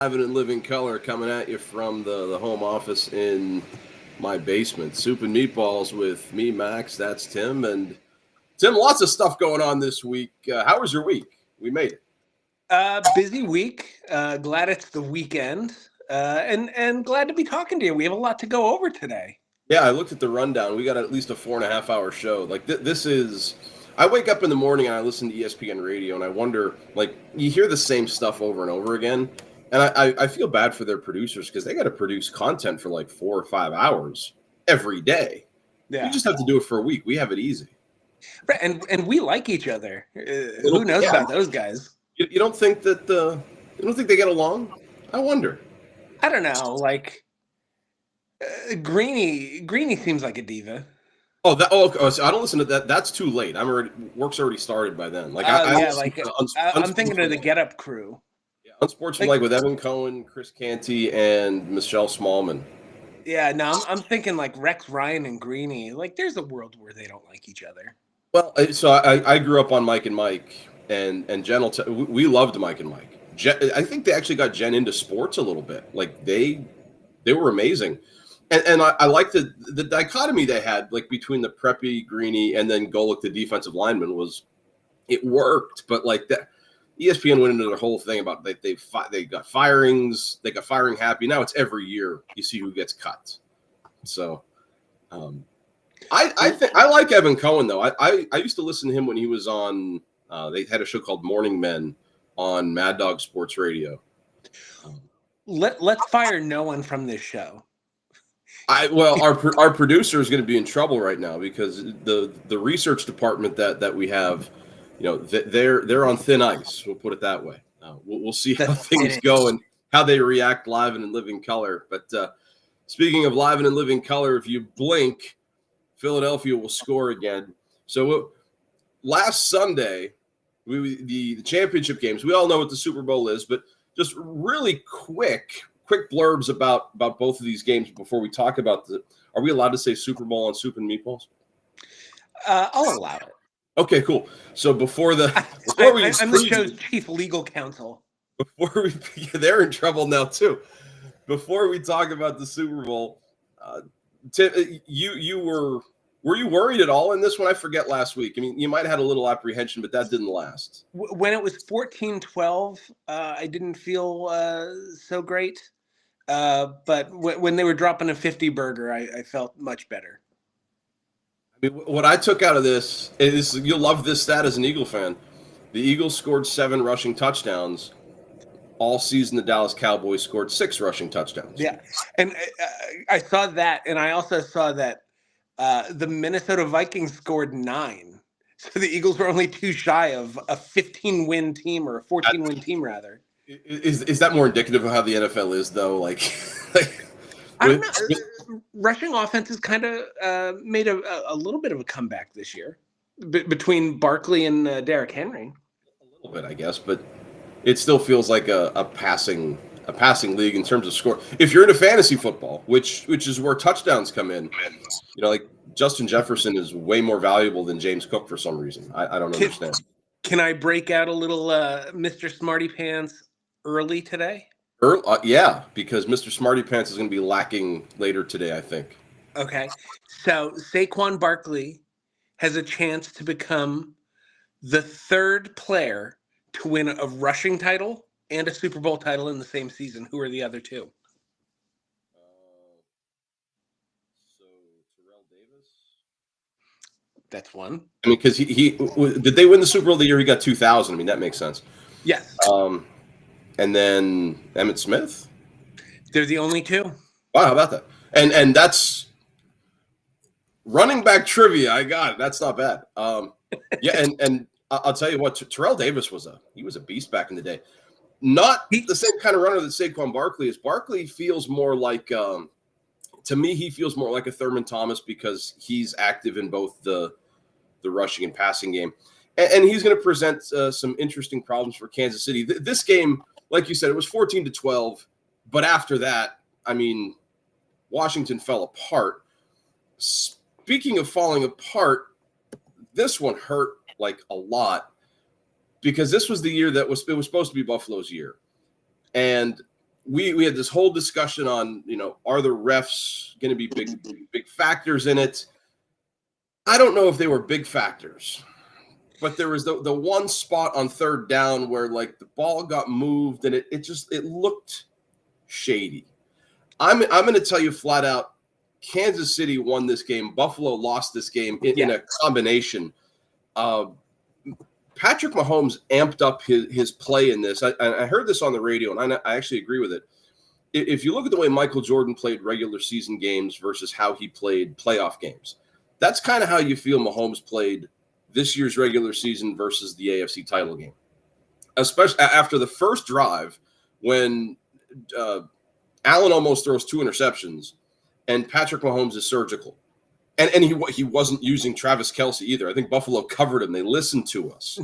Live and in living color coming at you from the home office in my basement. Soup and meatballs with me, Max. That's Tim. And Tim, lots of stuff going on this week. How was your week? We made it. Busy week. Glad it's the weekend. And glad to be talking to you. We have a lot to go over today. Yeah, I looked at the rundown. We got at least a 4.5 hour show. Like this is. I wake up in the morning and I listen to ESPN radio and I wonder, like, you hear the same stuff over and over again. And I feel bad for their producers because they got to produce content for like 4 or 5 hours every day. Yeah. We just have to do it for a week. We have it easy. Right, and we like each other. Who knows about those guys? You don't think that you don't think they get along? I wonder. I don't know. Like Greeny seems like a diva. So I don't listen to that. That's too late. Work's already started by then. Like I'm thinking of the Get Up crew. Yeah, Unsportsmanlike with Evan Cohen, Chris Canty, and Michelle Smallman. Yeah, no, I'm thinking like Rex Ryan and Greeny. Like, there's a world where they don't like each other. Well, so I grew up on Mike and Mike, and Jen we loved Mike and Mike. I think they actually got Jen into sports a little bit. Like they were amazing, and I like the dichotomy they had, like between the preppy Greeny and then Golick, the defensive lineman, it worked, but like that. ESPN went into their whole thing about they got firings, they got firing happy. Now it's every year you see who gets cut. So, I think I like Evan Cohen though. I used to listen to him when he was on. They had a show called Morning Men on Mad Dog Sports Radio. Let's fire no one from this show. Our producer is going to be in trouble right now because the research department that we have. They're on thin ice. We'll put it that way. We'll see how things go and how they react live and in living color. But speaking of live and in living color, if you blink, Philadelphia will score again. So last Sunday, the championship games. We all know what the Super Bowl is, but just really quick blurbs about both of these games before we talk about Are we allowed to say Super Bowl on Soup and Meatballs? I'll allow it. Okay, cool. So I'm the show's chief legal counsel. They're in trouble now too. Before we talk about the Super Bowl, Tim, were you worried at all in this one? I forget last week. I mean, you might have had a little apprehension, but that didn't last. When it was 14-12, I didn't feel so great. But when they were dropping a 50 burger, I felt much better. What I took out of this is you'll love this stat as an Eagle fan. The Eagles scored 7 rushing touchdowns. All season, the Dallas Cowboys scored 6 rushing touchdowns. Yeah, and I saw that, and I also saw that the Minnesota Vikings scored 9. So the Eagles were only 2 shy of a 15-win team, or a 14-win team, rather. Is that more indicative of how the NFL is, though? I don't know. Rushing offenses kind of made a little bit of a comeback this year between Barkley and Derrick Henry. A little bit, I guess, but it still feels like a passing league in terms of score. If you're into fantasy football, which is where touchdowns come in, like Justin Jefferson is way more valuable than James Cook for some reason. I don't understand. Can I break out a little Mr. Smarty Pants early today? Yeah, because Mr. Smarty Pants is going to be lacking later today, I think. Okay. So Saquon Barkley has a chance to become the 3rd player to win a rushing title and a Super Bowl title in the same season. Who are the other 2? So Terrell Davis? That's one. I mean, because he did they win the Super Bowl the year he got 2000? I mean, that makes sense. Yes. And then Emmitt Smith. They're the only 2. Wow, how about that? And that's running back trivia. I got it. That's not bad. Yeah, and I'll tell you what, Terrell Davis was a beast back in the day. Not the same kind of runner that Saquon Barkley is. Barkley feels more like, to me, he feels more like a Thurman Thomas because he's active in both the rushing and passing game. And he's going to present some interesting problems for Kansas City. This game, like you said, it was 14-12. But after that, I mean, Washington fell apart. Speaking of falling apart, this one hurt like a lot because this was the year it was supposed to be Buffalo's year. And we had this whole discussion on, are the refs going to be big factors in it? I don't know if they were big factors, but there was the one spot on third down where like the ball got moved and it looked shady. I'm going to tell you flat out, Kansas City won this game. Buffalo lost this game in a combination. Patrick Mahomes amped up his play in this. I heard this on the radio, and I actually agree with it. If you look at the way Michael Jordan played regular season games versus how he played playoff games, that's kind of how you feel Mahomes played this year's regular season versus the AFC title game. Especially after the first drive when Allen almost throws 2 interceptions and Patrick Mahomes is surgical. And he wasn't using Travis Kelce either. I think Buffalo covered him. They listened to us.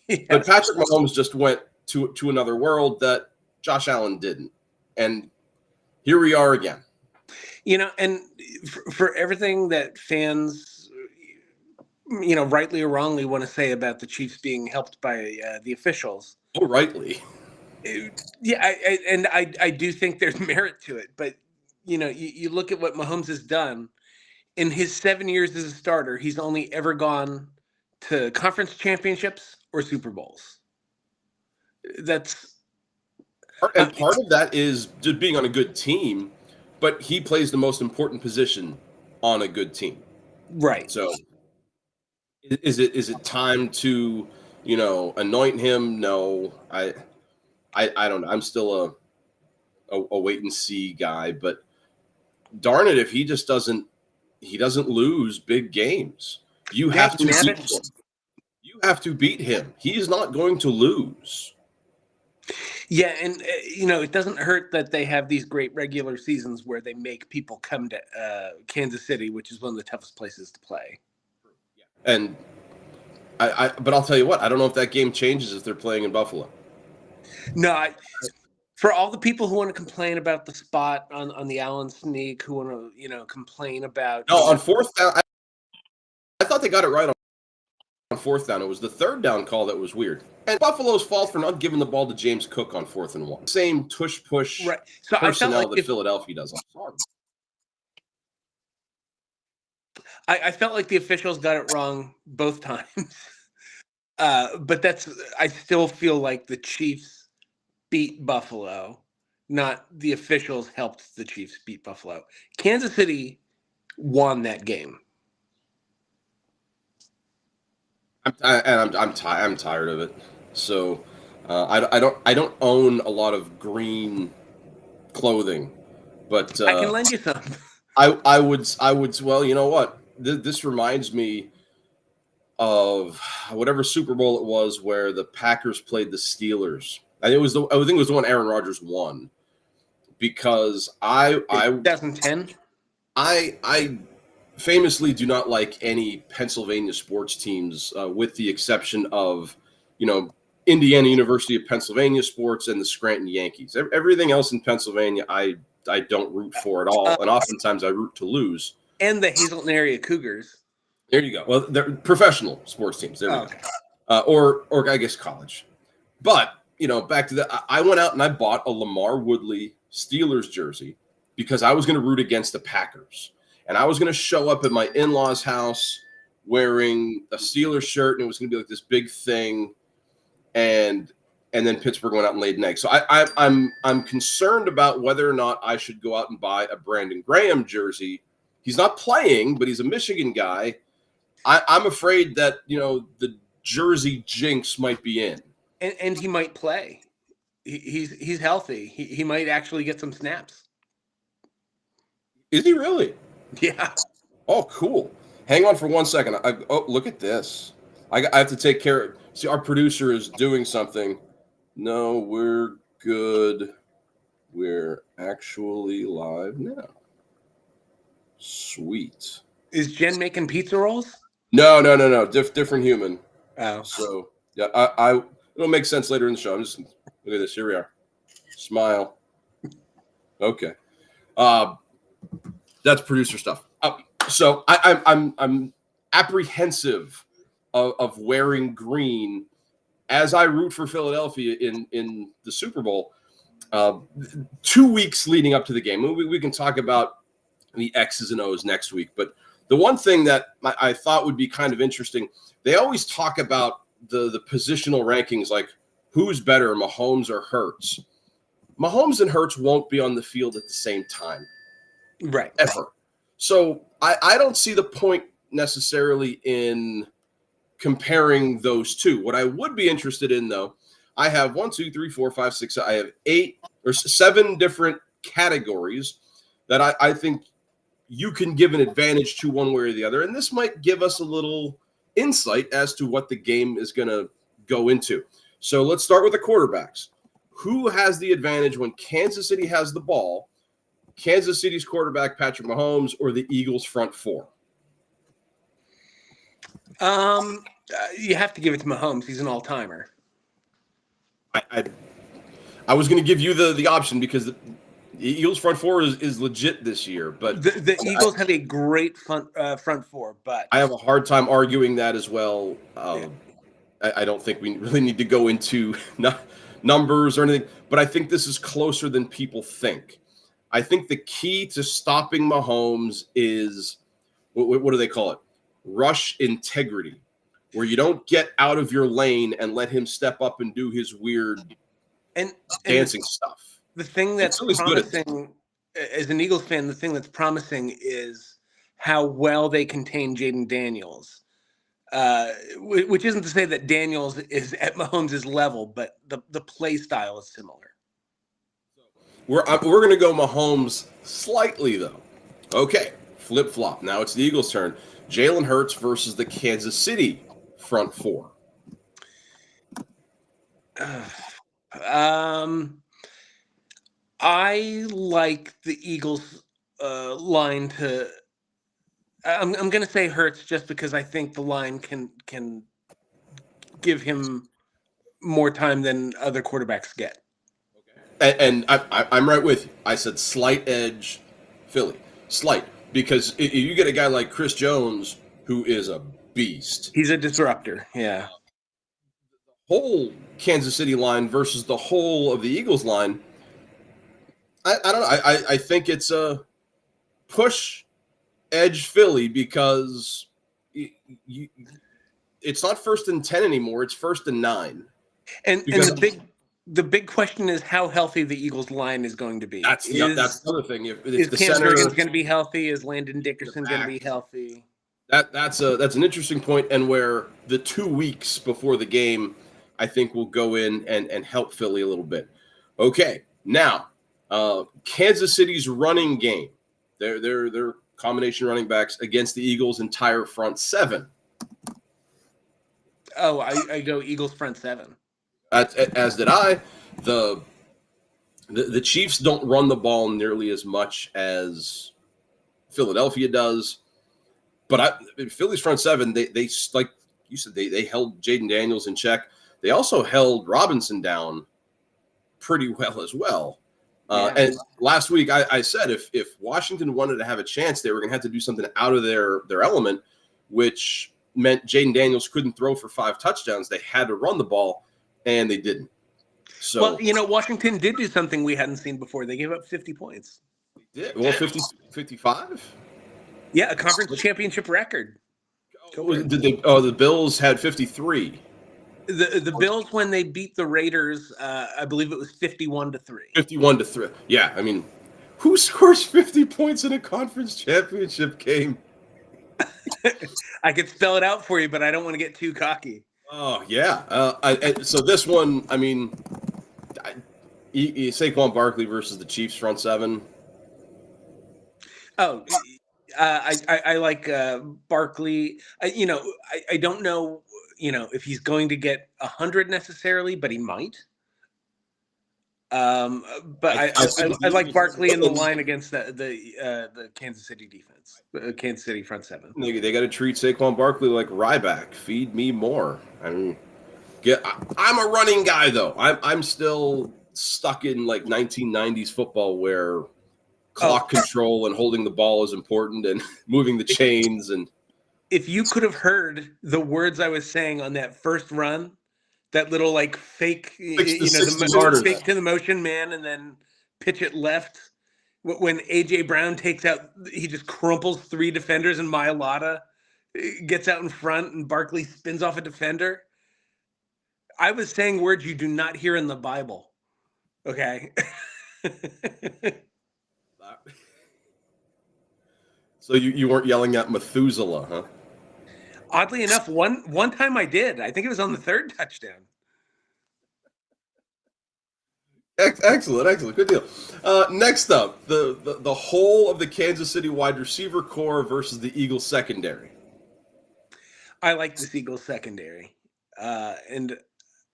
Yes. But Patrick Mahomes just went to another world that Josh Allen didn't. And here we are again. And for everything that fans, rightly or wrongly want to say about the Chiefs being helped by the officials. Oh, rightly. Yeah, I do think there's merit to it. But, you look at what Mahomes has done. In his 7 years as a starter, he's only ever gone to conference championships or Super Bowls. Part of that is just being on a good team, but he plays the most important position on a good team. Right. So is it time to, anoint him? No, I don't know. I'm still a wait and see guy, but darn it, if he just doesn't lose big games. You have to beat him. You have to beat him. He's not going to lose. Yeah, and it doesn't hurt that they have these great regular seasons where they make people come to Kansas City, which is one of the toughest places to play. And but I'll tell you what, I don't know if that game changes if they're playing in Buffalo. No, for all the people who want to complain about the spot on the Allen sneak, who want to complain about on fourth down, I thought they got it right on fourth down. It was the third down call that was weird, and Buffalo's fault for not giving the ball to James Cook on 4th and 1. Same tush push right. So personnel I felt like that Philadelphia does. I'm sorry. I felt like the officials got it wrong both times, but I still feel like the Chiefs beat Buffalo, not the officials helped the Chiefs beat Buffalo. Kansas City won that game. I'm tired of it. So I don't own a lot of green clothing, but I can lend you some. I would. Well, you know what? This reminds me of whatever Super Bowl it was where the Packers played the Steelers. I think it was the one Aaron Rodgers won, because 2010. I famously do not like any Pennsylvania sports teams, with the exception of Indiana University of Pennsylvania sports and the Scranton Yankees. Everything else in Pennsylvania, I don't root for at all, and oftentimes I root to lose. And the Hazelton area Cougars. There you go. Well, they're professional sports teams. There we go. Or I guess college. But back to that, I went out and I bought a Lamar Woodley Steelers jersey because I was going to root against the Packers, and I was going to show up at my in-laws' house wearing a Steelers shirt, and it was going to be like this big thing, and then Pittsburgh went out and laid an egg. So I'm concerned about whether or not I should go out and buy a Brandon Graham jersey. He's not playing, but he's a Michigan guy. I'm afraid that the jersey jinx might be in, and he might play. He's healthy. He might actually get some snaps. Is he really? Yeah. Oh, cool. Hang on for 1 second. Look at this. I have to take care of. See, our producer is doing something. No, we're good. We're actually live now. Sweet. Is Jen making pizza rolls? No. Different human. Oh. So yeah, it'll make sense later in the show. Look at this. Here we are. Smile. Okay. That's producer stuff. So I'm apprehensive of wearing green as I root for Philadelphia in the Super Bowl, uh, 2 weeks leading up to the game. We can talk about the X's and O's next week, but the one thing that I thought would be kind of interesting, they always talk about the positional rankings, like who's better, Mahomes or Hurts. Mahomes and Hurts won't be on the field at the same time. Right. Ever. So I don't see the point necessarily in comparing those two. What I would be interested in, though, I have 1, 2, 3, 4, 5, 6. I have 8 or 7 different categories that I think you can give an advantage to one way or the other. And this might give us a little insight as to what the game is going to go into. So let's start with the quarterbacks. Who has the advantage when Kansas City has the ball? Kansas City's quarterback, Patrick Mahomes, or the Eagles' front four? You have to give it to Mahomes. He's an all-timer. I was going to give you the option because the Eagles' front four is legit this year, but the Eagles have a great front four, but I have a hard time arguing that as well. I don't think we really need to go into numbers or anything, but I think this is closer than people think. I think the key to stopping Mahomes is, what do they call it? Rush integrity, where you don't get out of your lane and let him step up and do his weird dancing stuff. The thing that's promising, as an Eagles fan, the thing that's promising is how well they contain Jaden Daniels, which isn't to say that Daniels is at Mahomes' level, but the play style is similar. We're going to go Mahomes slightly, though. Okay, flip-flop. Now it's the Eagles' turn. Jalen Hurts versus the Kansas City front four. I like the Eagles line to. I'm going to say Hurts just because I think the line can give him more time than other quarterbacks get. And I'm right with you. I said slight edge Philly. Slight. Because you get a guy like Chris Jones, who is a beast. He's a disruptor, yeah. The whole Kansas City line versus the whole of the Eagles line, I don't know. I think it's a push edge Philly because it's not 1st and 10 anymore. It's 1st and 9. And the big question is how healthy the Eagles line is going to be. That's the other thing. If is the Cam center Jurgens going to be healthy? Is Landon Dickerson going to be healthy? That's an interesting point, and where the 2 weeks before the game, I think will go in and help Philly a little bit. Okay, now Kansas City's running game. They're combination running backs against the Eagles' entire front seven. Oh, I go Eagles front seven. As did I. The Chiefs don't run the ball nearly as much as Philadelphia does, but Philly's front seven, they like you said, they held Jaden Daniels in check. They also held Robinson down pretty well as well. And last week I said if Washington wanted to have a chance, they were going to have to do something out of their element, which meant Jaden Daniels couldn't throw for 5 touchdowns. They had to run the ball, and they didn't. So, well, Washington did do something we hadn't seen before. They gave up 50 points. They did. Well, 55? Yeah, a conference championship record. The Bills had 53. The Bills, when they beat the Raiders, I believe it was 51-3. 51-3. Yeah, I mean, who scores 50 points in a conference championship game? I could spell it out for you, but I don't want to get too cocky. Oh, yeah. So this one, I mean, Saquon Barkley versus the Chiefs front seven. Oh, I like Barkley. I don't know, if he's going to get 100 necessarily, but he might. But I like Barkley in the line against the Kansas City defense, Kansas City front seven. They got to treat Saquon Barkley like Ryback. Feed me more. I mean, I'm a running guy though. I'm still stuck in like 1990s football where clock control and holding the ball is important and moving the chains. And if you could have heard the words I was saying on that first run that little like fake, the fake to the motion man, and then pitch it left. When AJ Brown takes out, he just crumples 3 defenders, and Mailata gets out in front, and Barkley spins off a defender. I was saying words you do not hear in the Bible. Okay. So you weren't yelling at Methuselah, huh? Oddly enough, one time I did. I think it was on the 3rd touchdown. Excellent, good deal. Next up, the whole of the Kansas City wide receiver core versus the Eagles secondary. I like this Eagles secondary, and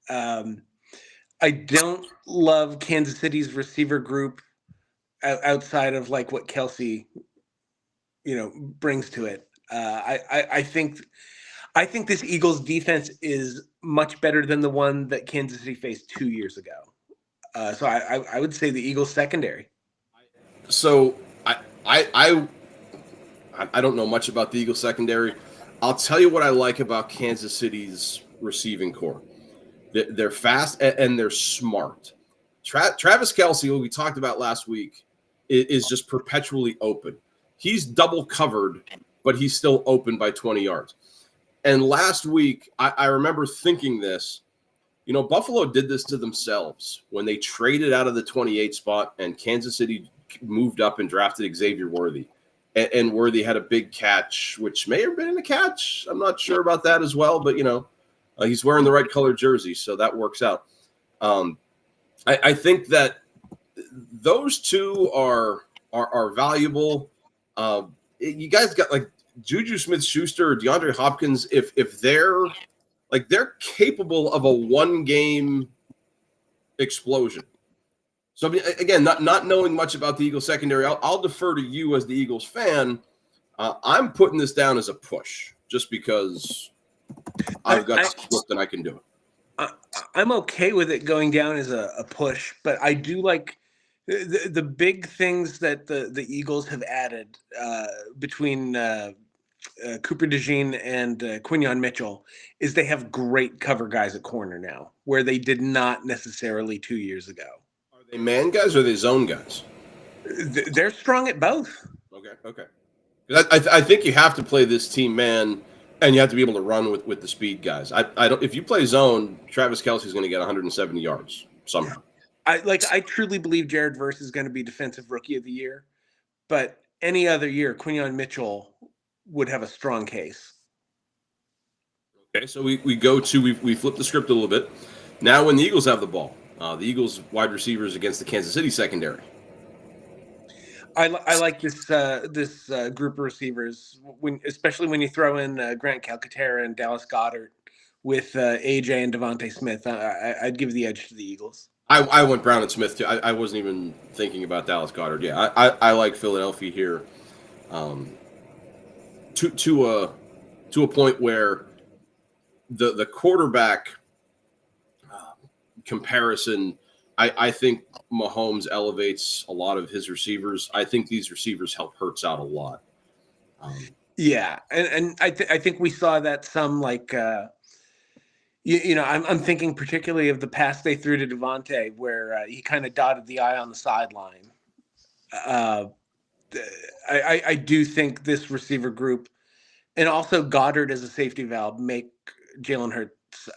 I don't love Kansas City's receiver group outside of like what Kelsey, brings to it. I think this Eagles defense is much better than the one that Kansas City faced 2 years ago. So I would say the Eagles secondary. So I don't know much about the Eagles secondary. I'll tell you what I like about Kansas City's receiving core. They're fast and they're smart. Travis Kelce, who we talked about last week, is just perpetually open. He's double covered, but he's still open by 20 yards. And last week, I remember thinking this. Buffalo did this to themselves when they traded out of the 28 spot and Kansas City moved up and drafted Xavier Worthy. And Worthy had a big catch, which may have been a catch. I'm not sure about that as well, but, he's wearing the right color jersey, so that works out. I think that those two are valuable. You guys got like Juju Smith-Schuster or DeAndre Hopkins. If they're capable of a 1-game explosion. So I mean, again, not knowing much about the Eagles secondary, I'll defer to you as the Eagles fan. I'm putting this down as a push, just because I've got script and I can do it. I'm okay with it going down as a push, but I do like the big things that the Eagles have added between Cooper DeJean and Quinyon Mitchell is they have great cover guys at corner now, where they did not necessarily 2 years ago. Are they man guys or are they zone guys? They're strong at both. Okay. I think you have to play this team man, and you have to be able to run with the speed guys. I don't. If you play zone, Travis Kelce is going to get 170 yards somehow. I truly believe Jared Verse is going to be Defensive Rookie of the Year, but any other year, Quinyon Mitchell would have a strong case. Okay, so we flip the script a little bit. Now when the Eagles have the ball, the Eagles wide receivers against the Kansas City secondary. I like this group of receivers, especially when you throw in Grant Calcaterra and Dallas Goedert with AJ and Devontae Smith. I'd give the edge to the Eagles. I went Brown and Smith too. I wasn't even thinking about Dallas Goedert. Yeah, I like Philadelphia here. To a point where the quarterback comparison, I think Mahomes elevates a lot of his receivers. I think these receivers help Hurts out a lot. Yeah, and I think we saw that some like I'm thinking particularly of the pass they threw to Devontae where he kind of dotted the I on the sideline. I do think this receiver group, and also Goddard as a safety valve, make Jalen Hurts,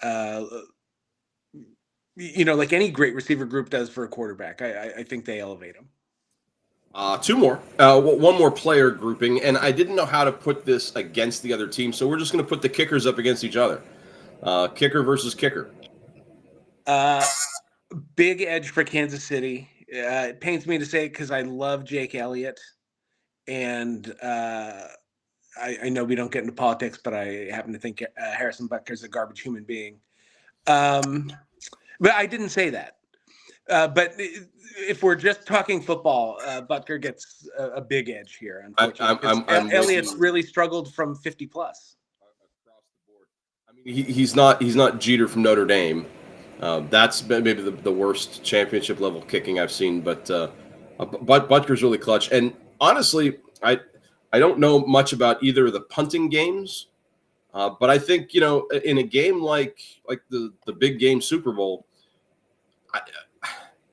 like any great receiver group does for a quarterback. I think they elevate him. Two more. One more player grouping, and I didn't know how to put this against the other team, so we're just going to put the kickers up against each other. Kicker versus kicker. Big edge for Kansas City. It pains me to say it because I love Jake Elliott, and I know we don't get into politics, but I happen to think Harrison Butker's a garbage human being. But I didn't say that. But if we're just talking football, Butker gets a big edge here. Unfortunately, Elliott's really struggled from 50 plus. Across the board. I mean, he's not Jeter from Notre Dame. That's maybe the worst championship level kicking I've seen. But Butker's really clutch. And honestly, I don't know much about either of the punting games. But I think, in a game like the big game Super Bowl,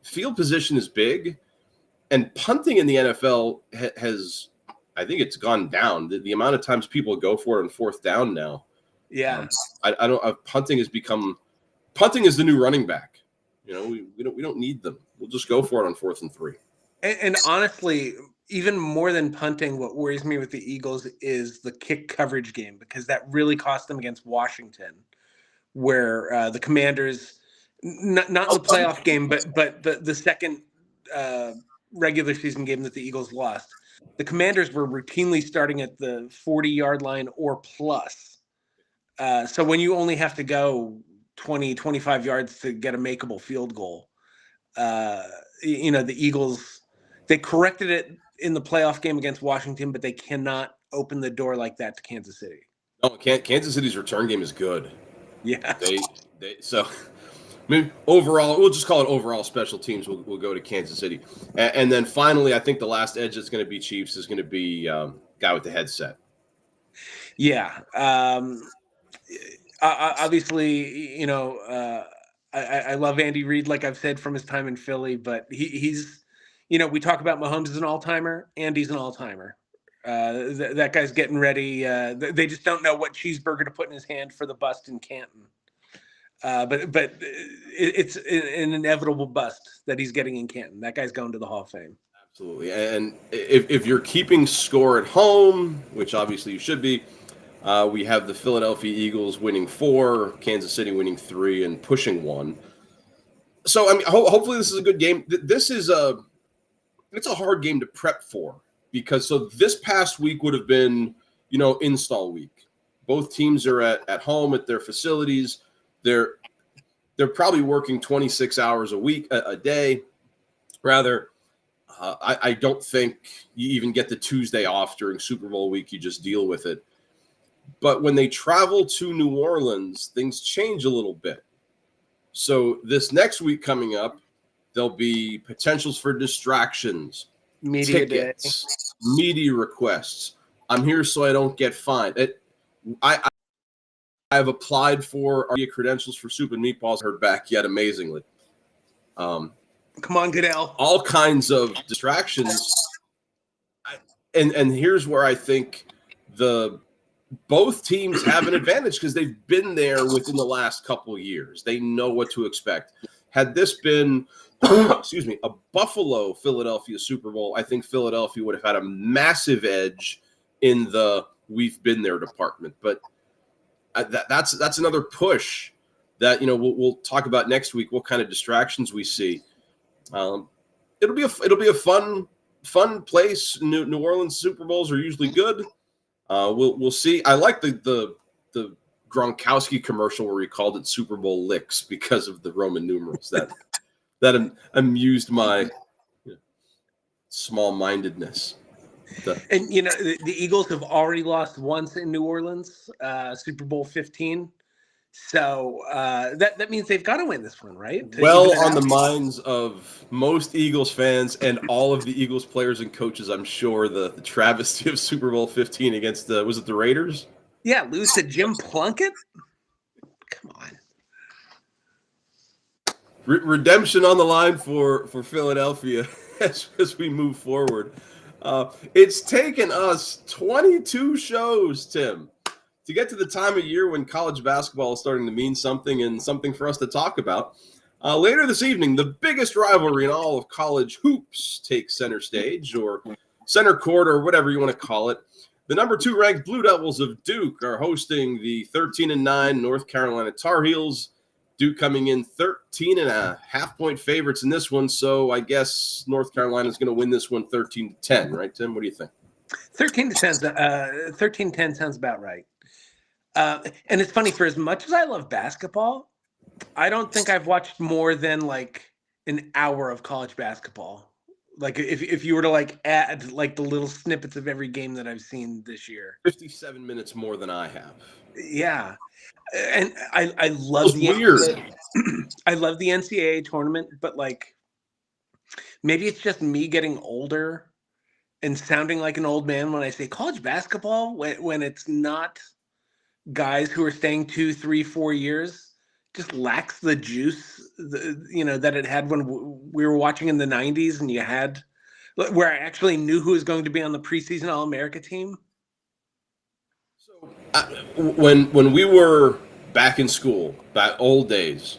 field position is big, and punting in the NFL has, I think it's gone down. The amount of times people go for it on fourth down now. Yeah. I don't. Punting is the new running back. We don't need them. We'll just go for it on 4th and 3. And honestly, even more than punting, what worries me with the Eagles is the kick coverage game, because that really cost them against Washington, where the Commanders, not in the playoff game, but the second regular season game that the Eagles lost, the Commanders were routinely starting at the 40-yard line or plus. So when you only have to go 20, 25 yards to get a makeable field goal, the Eagles, they corrected it in the playoff game against Washington, but they cannot open the door like that to Kansas City. No, Kansas City's return game is good. Yeah. So, overall, we'll just call it overall special teams. We'll go to Kansas City. And then finally, I think the last edge that's going to be Chiefs is going to be guy with the headset. Yeah. Obviously, I love Andy Reid, like I've said, from his time in Philly, but he's, we talk about Mahomes as an all-timer. Andy's an all-timer. That guy's getting ready. They just don't know what cheeseburger to put in his hand for the bust in Canton. But it's an inevitable bust that he's getting in Canton. That guy's going to the Hall of Fame. Absolutely. And if you're keeping score at home, which obviously you should be, we have the Philadelphia Eagles winning 4, Kansas City winning 3, and pushing 1. So, I mean, hopefully this is a good game. It's a hard game to prep for, because this past week would have been, install week. Both teams are at home at their facilities. They're probably working 26 hours a day. Rather, I don't think you even get the Tuesday off during Super Bowl week. You just deal with it. But when they travel to New Orleans, things change a little bit. So this next week coming up, there'll be potentials for distractions, Media tickets, media requests. I'm here so I don't get fined. I've applied for media credentials for Soup and Meatballs. Heard back yet amazingly. Come on, Goodell. All kinds of distractions. And here's where I think both teams have an advantage, because they've been there within the last couple of years. They know what to expect. Had this been, a Buffalo-Philadelphia Super Bowl, I think Philadelphia would have had a massive edge in the we've been there department. But that's another push that we'll talk about next week. What kind of distractions we see? It'll be a fun place. New Orleans Super Bowls are usually good. We'll see. I like the Gronkowski commercial where he called it Super Bowl licks because of the Roman numerals. That amused my small-mindedness. And the Eagles have already lost once in New Orleans, Super Bowl 15. So that means they've got to win this one, right? Well, on the minds of most Eagles fans and all of the Eagles players and coaches, I'm sure the travesty of Super Bowl 15 against was it the Raiders? Yeah, lose to Jim Plunkett? Come on. Redemption on the line for Philadelphia as we move forward. It's taken us 22 shows, Tim, to get to the time of year when college basketball is starting to mean something and something for us to talk about. Later this evening, the biggest rivalry in all of college hoops takes center stage, or center court, or whatever you want to call it. The number 2 ranked Blue Devils of Duke are hosting the 13-9 North Carolina Tar Heels. Duke coming in 13.5-point favorites in this one, so I guess North Carolina is going to win this one 13-10, right, Tim? What do you think? 13-10 sounds about right. And it's funny, for as much as I love basketball, I don't think I've watched more than like an hour of college basketball. Like if you were to add the little snippets of every game that I've seen this year. 57 minutes more than I have. Yeah. And I love the weird. I love the NCAA tournament, but maybe it's just me getting older and sounding like an old man when I say college basketball, when it's not guys who are staying 2, 3, 4 years just lacks the juice, that it had when we were watching in the 90s, and you had where I actually knew who was going to be on the preseason All-America team. So when we were back in school, back old days,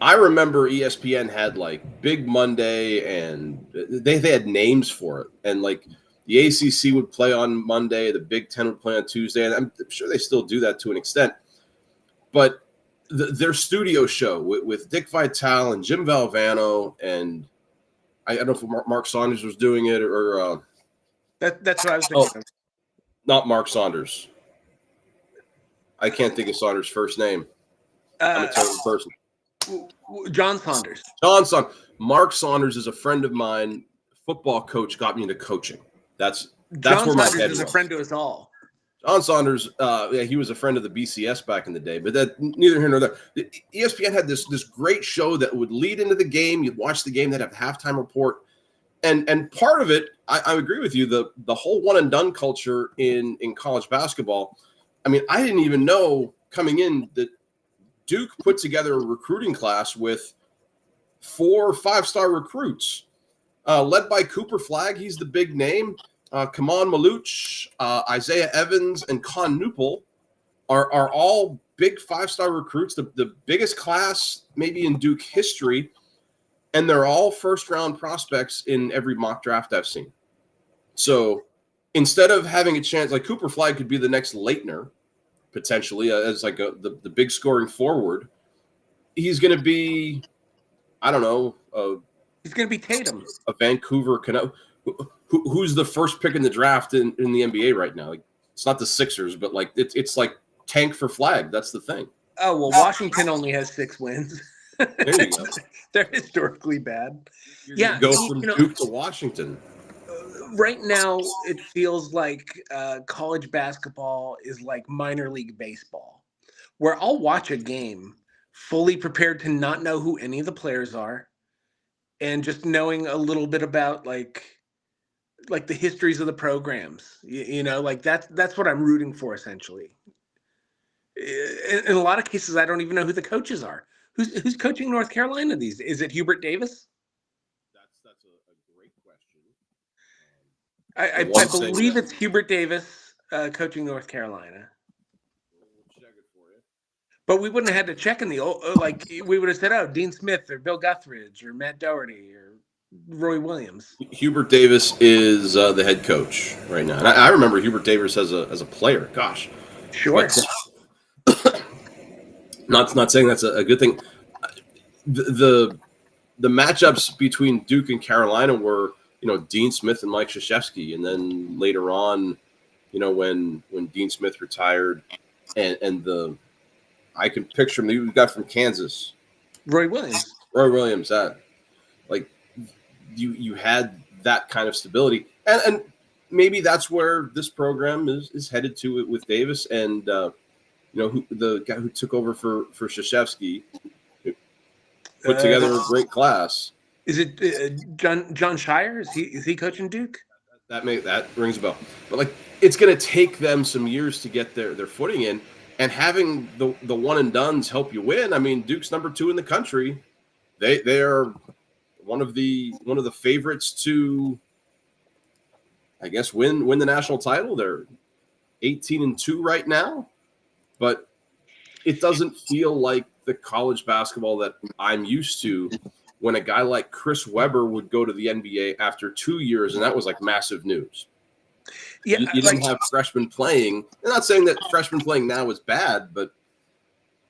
I remember ESPN had like Big Monday, and they had names for it, and like the ACC would play on Monday, the Big Ten would play on Tuesday, and I'm sure they still do that to an extent. But their studio show with Dick Vitale and Jim Valvano, and I don't know if Mark Saunders was doing it or that's what I was thinking of. Not Mark Saunders. I can't think of Saunders' first name. I'm a terrible person. John Saunders. John Saunders. Mark Saunders is a friend of mine. Football coach got me into coaching. That's John where my Saunders head is was. a friend to us all. John Saunders, he was a friend of the BCS back in the day, but that neither here nor there. ESPN had this great show that would lead into the game. You'd watch the game, they'd have a halftime report, and part of it, I agree with you. The whole one and done culture in college basketball. I mean, I didn't even know coming in that Duke put together a recruiting class with 4 5-star recruits, led by Cooper Flagg. He's the big name. Kaman Maluch, Isaiah Evans, and Con Newpol are all big 5-star recruits, the biggest class maybe in Duke history, and they're all first-round prospects in every mock draft I've seen. So instead of having a chance, like Cooper Flagg could be the next Leitner, potentially, as like the big scoring forward, he's going to be, I don't know, he's going to be Tatum. A Vancouver Canuck. Who's the first pick in the draft in the NBA right now? Like, it's not the Sixers, but like it's like tank for Flagg. That's the thing. Oh, well, Washington only has 6 wins. There you go. They're historically bad. You go from Duke to Washington. Right now, it feels like college basketball is like minor league baseball, where I'll watch a game fully prepared to not know who any of the players are, and just knowing a little bit about like the histories of the programs. Like that's what I'm rooting for, essentially. In a lot of cases, I don't even know who the coaches are. Who's coaching North Carolina these days? Is it Hubert Davis? That's a great question. I believe it's Hubert Davis coaching North Carolina. We'll check it for you. But we wouldn't have had to check in the old, like we would have said, oh, Dean Smith or Bill Guthridge or Matt Doherty or Roy Williams. Hubert Davis is the head coach right now, and I remember Hubert Davis as a player. Gosh, sure. But, not saying that's a good thing. The matchups between Duke and Carolina were, Dean Smith and Mike Krzyzewski, and then later on, when Dean Smith retired, and I can picture him. We got from Kansas, Roy Williams. That like you had that kind of stability, and maybe that's where this program is headed to it with Davis and the guy who took over for Krzyzewski put together a great class. Is it John Shire? Is he coaching Duke? That rings a bell. But like, it's going to take them some years to get their footing in, and having the one and dones help you win. I mean, Duke's number 2 in the country. They are one of the favorites to, I guess, win the national title. They're 18-2 right now, but it doesn't feel like the college basketball that I'm used to when a guy like Chris Webber would go to the NBA after 2 years, and that was like massive news. Yeah, you didn't have freshmen playing. I'm not saying that freshmen playing now is bad, but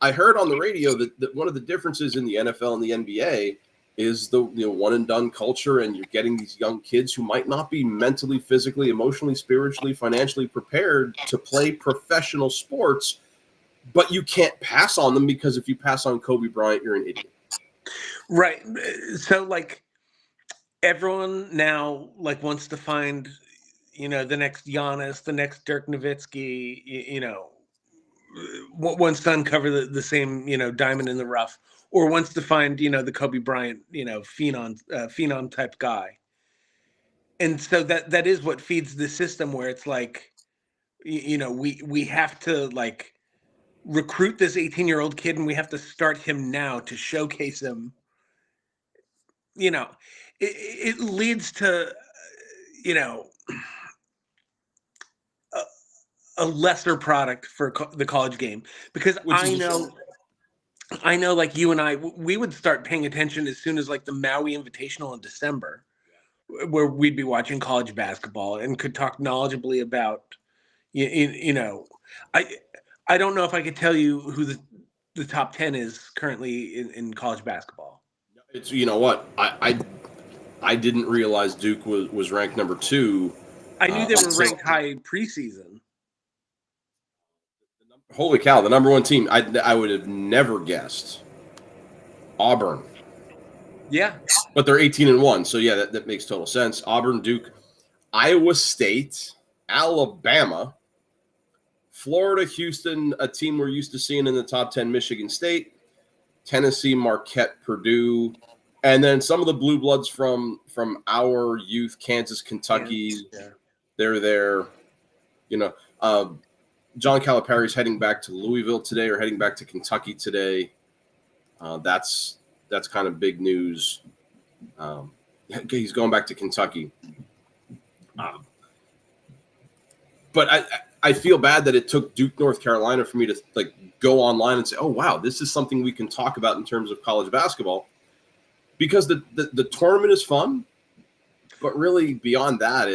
I heard on the radio that one of the differences in the NFL and the NBA is the one and done culture, and you're getting these young kids who might not be mentally, physically, emotionally, spiritually, financially prepared to play professional sports, but you can't pass on them, because if you pass on Kobe Bryant, you're an idiot. Right. So like everyone now like wants to find, the next Giannis, the next Dirk Nowitzki, wants to uncover the same, diamond in the rough, or wants to find, the Kobe Bryant, phenom type guy. And so that is what feeds the system, where it's like, we have to like recruit this 18-year-old kid and we have to start him now to showcase him. You know, it leads to, you know, a lesser product for the college game, because I know, like you and I, we would start paying attention as soon as like the Maui Invitational in December, where we'd be watching college basketball and could talk knowledgeably about, you know, I don't know if I could tell you who the top 10 is currently in college basketball. It's, you know what, I didn't realize Duke was ranked number 2. I knew they were ranked high preseason. Holy cow, the number 1 team. I would have never guessed Auburn. Yeah. But they're 18-1, so yeah, that makes total sense. Auburn, Duke, Iowa State, Alabama, Florida, Houston, a team we're used to seeing in the top 10, Michigan State, Tennessee, Marquette, Purdue, and then some of the blue bloods from our youth, Kansas, Kentucky. Yeah. They're there. You know, John Calipari's heading back to Louisville today, or heading back to Kentucky today. That's kind of big news. He's going back to Kentucky. But I feel bad that it took Duke, North Carolina for me to like go online and say, oh, wow, this is something we can talk about in terms of college basketball, because the tournament is fun, but really beyond that,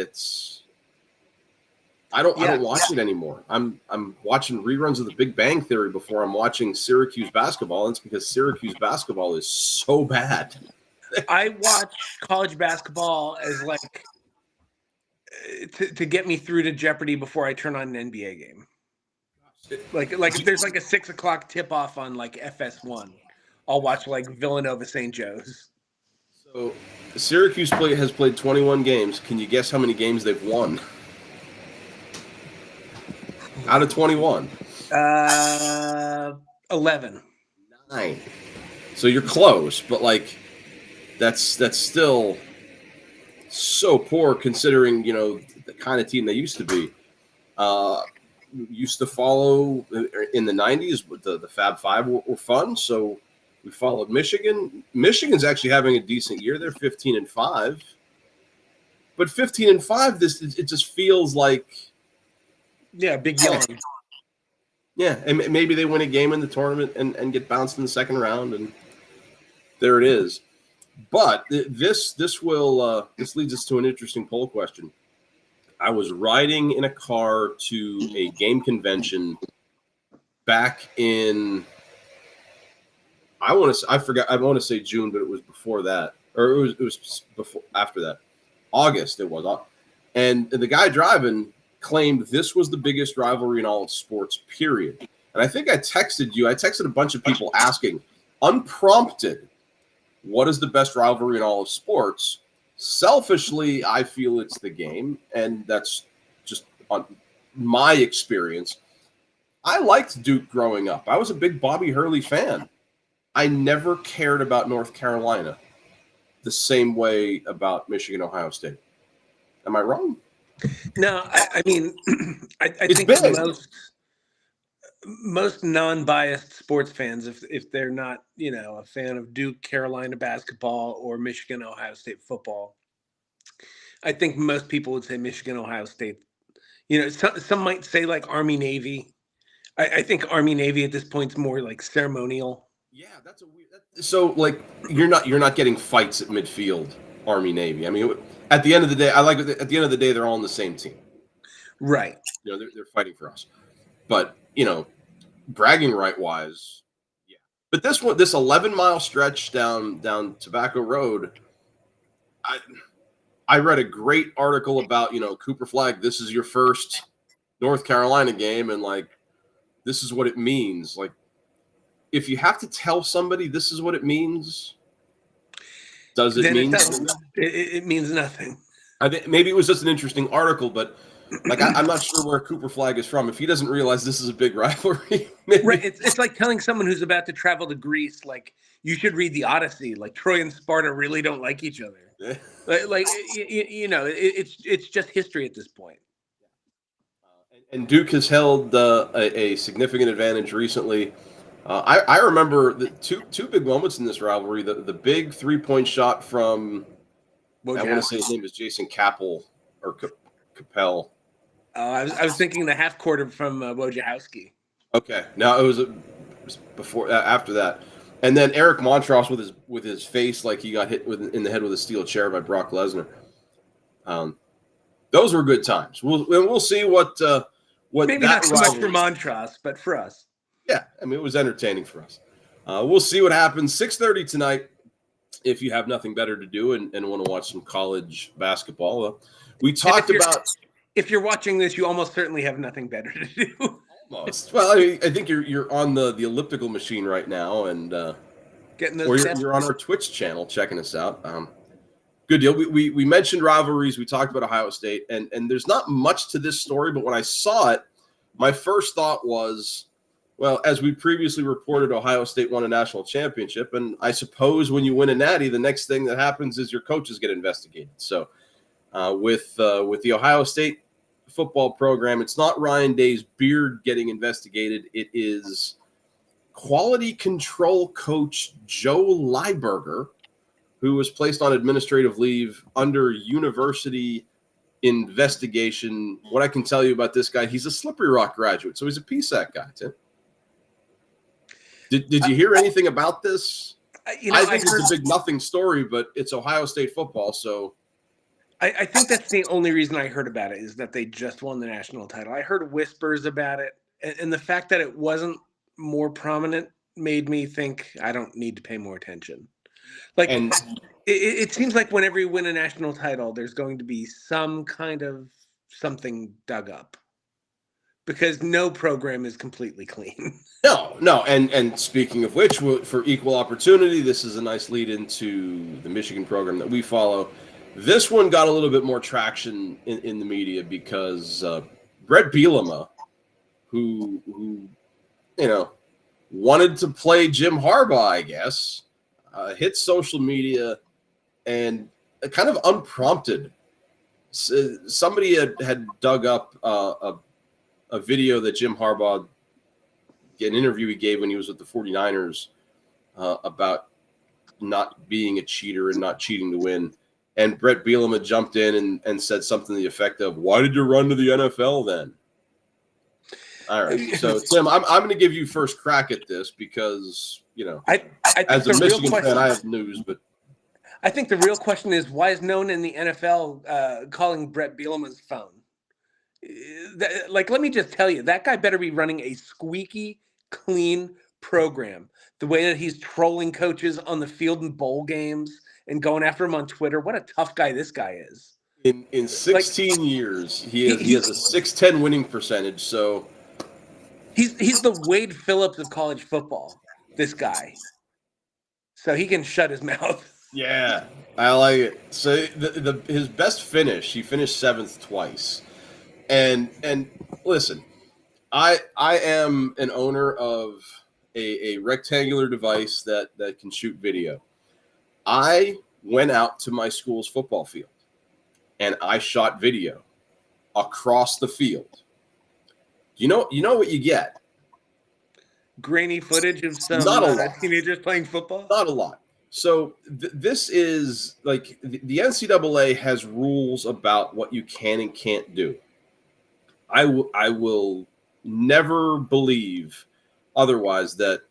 I don't watch it anymore. I'm watching reruns of The Big Bang Theory before I'm watching Syracuse basketball. And it's because Syracuse basketball is so bad. I watch college basketball as like to get me through to Jeopardy before I turn on an NBA game. Like if there's like a 6 o'clock tip off on like FS1, I'll watch like Villanova St. Joe's. So Syracuse has played 21 games. Can you guess how many games they've won? Out of 21. 11. 9. So you're close, but like that's still so poor considering, you know, the kind of team they used to be. Used to follow in the 90s, but the Fab Five were fun, so we followed Michigan. Michigan's actually having a decent year. They're 15-5. But 15-5, it just feels like, yeah, big yawn. Yeah, and maybe they win a game in the tournament and get bounced in the second round, and there it is. But this leads us to an interesting poll question. I was riding in a car to a game convention back in, I want to say June, but it was before that, or it was before, after that, August it was, and the guy driving claimed this was the biggest rivalry in all of sports, period. And I think I texted a bunch of people asking, unprompted, what is the best rivalry in all of sports? Selfishly, I feel it's the game, and that's just on my experience. I liked Duke growing up. I was a big Bobby Hurley fan. I never cared about North Carolina the same way about Michigan, Ohio State. Am I wrong? No, I mean, I think most non-biased sports fans, if they're not, you know, a fan of Duke, Carolina basketball, or Michigan, Ohio State football, I think most people would say Michigan, Ohio State. You know, some might say like Army, Navy. I think Army, Navy at this point is more like ceremonial. Yeah, that's a weird. So like you're not getting fights at midfield, Army, Navy. I mean, at the end of the day, at the end of the day, they're all on the same team. Right. You know, they're fighting for us. But, you know, bragging right wise, yeah. But this 11-mile stretch down Tobacco Road, I read a great article about, you know, Cooper Flagg, this is your first North Carolina game, and like this is what it means. Like, if you have to tell somebody this is what it means, does it mean it means nothing? I think maybe it was just an interesting article, but like I'm not sure where Cooper Flagg is from. If he doesn't realize this is a big rivalry, maybe. Right? It's like telling someone who's about to travel to Greece, like, you should read the Odyssey. Like, Troy and Sparta really don't like each other. Yeah. You know, it's just history at this point. And Duke has held a significant advantage recently. I remember the two big moments in this rivalry. The big 3-point shot from, I want to say his name is Jason Capel or Capel. I was thinking the half court from Wojciechowski. Okay, now it was before after that, and then Eric Montross with his face like he got hit in the head with a steel chair by Brock Lesnar. Those were good times. We'll see what maybe not so much for Montross, but for us. Yeah, I mean it was entertaining for us. We'll see what happens. 6:30 tonight. If you have nothing better to do and want to watch some college basketball, we talked about. If you're watching this, you almost certainly have nothing better to do. Almost. Well, I think you're on the elliptical machine right now, and getting those. Or you're on our Twitch channel checking us out. Good deal. We mentioned rivalries. We talked about Ohio State, and there's not much to this story, but when I saw it, my first thought was, well, as we previously reported, Ohio State won a national championship, and I suppose when you win a natty, the next thing that happens is your coaches get investigated. So with the Ohio State football program, it's not Ryan Day's beard getting investigated. It is quality control coach Joe Lieberger, who was placed on administrative leave under university investigation. What I can tell you about this guy, he's a Slippery Rock graduate, so he's a PSAC guy, Tim. Did you hear anything about this? I think it's a big nothing story, but it's Ohio State football, so. I think that's the only reason I heard about it is that they just won the national title. I heard whispers about it, and the fact that it wasn't more prominent made me think I don't need to pay more attention. Like, it seems like whenever you win a national title, there's going to be some kind of something dug up. Because no program is completely clean. No. And speaking of which, for equal opportunity, this is a nice lead into the Michigan program that we follow. This one got a little bit more traction in the media because Brett Bielema, who wanted to play Jim Harbaugh, I guess, hit social media and kind of unprompted. Somebody had dug up a video that Jim Harbaugh, an interview he gave when he was with the 49ers about not being a cheater and not cheating to win. And Brett Bielema jumped in and said something to the effect of, "Why did you run to the NFL then?" All right. So, Tim, I'm going to give you first crack at this because, as a Michigan fan, I have news. But I think the real question is, why is no one in the NFL calling Brett Bielema's phone? Let me just tell you, that guy better be running a squeaky clean program. The way that he's trolling coaches on the field in bowl games and going after him on Twitter. What a tough guy this guy is. In 16 years, he has a 610 winning percentage. So he's the Wade Phillips of college football, this guy. So he can shut his mouth. Yeah, I like it. So his best finish, he finished 7th twice. And listen, I am an owner of a rectangular device that can shoot video. I went out to my school's football field and I shot video across the field. You know what you get? Grainy footage of some teenagers playing football? Not a lot. So this is like the NCAA has rules about what you can and can't do. I will never believe otherwise that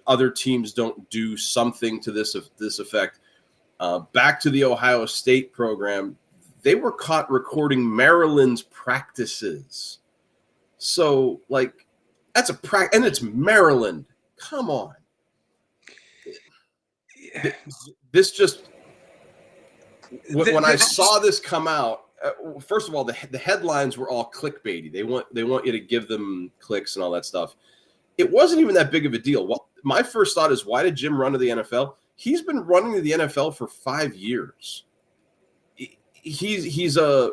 other teams don't do something to this effect. Back to the Ohio State program, they were caught recording Maryland's practices. So that's and it's Maryland. Come on. This just when I saw this come out. First of all, the headlines were all clickbaity. They want you to give them clicks and all that stuff. It wasn't even that big of a deal. Well, my first thought is, why did Jim run to the NFL? He's been running to the NFL for 5 years. He's a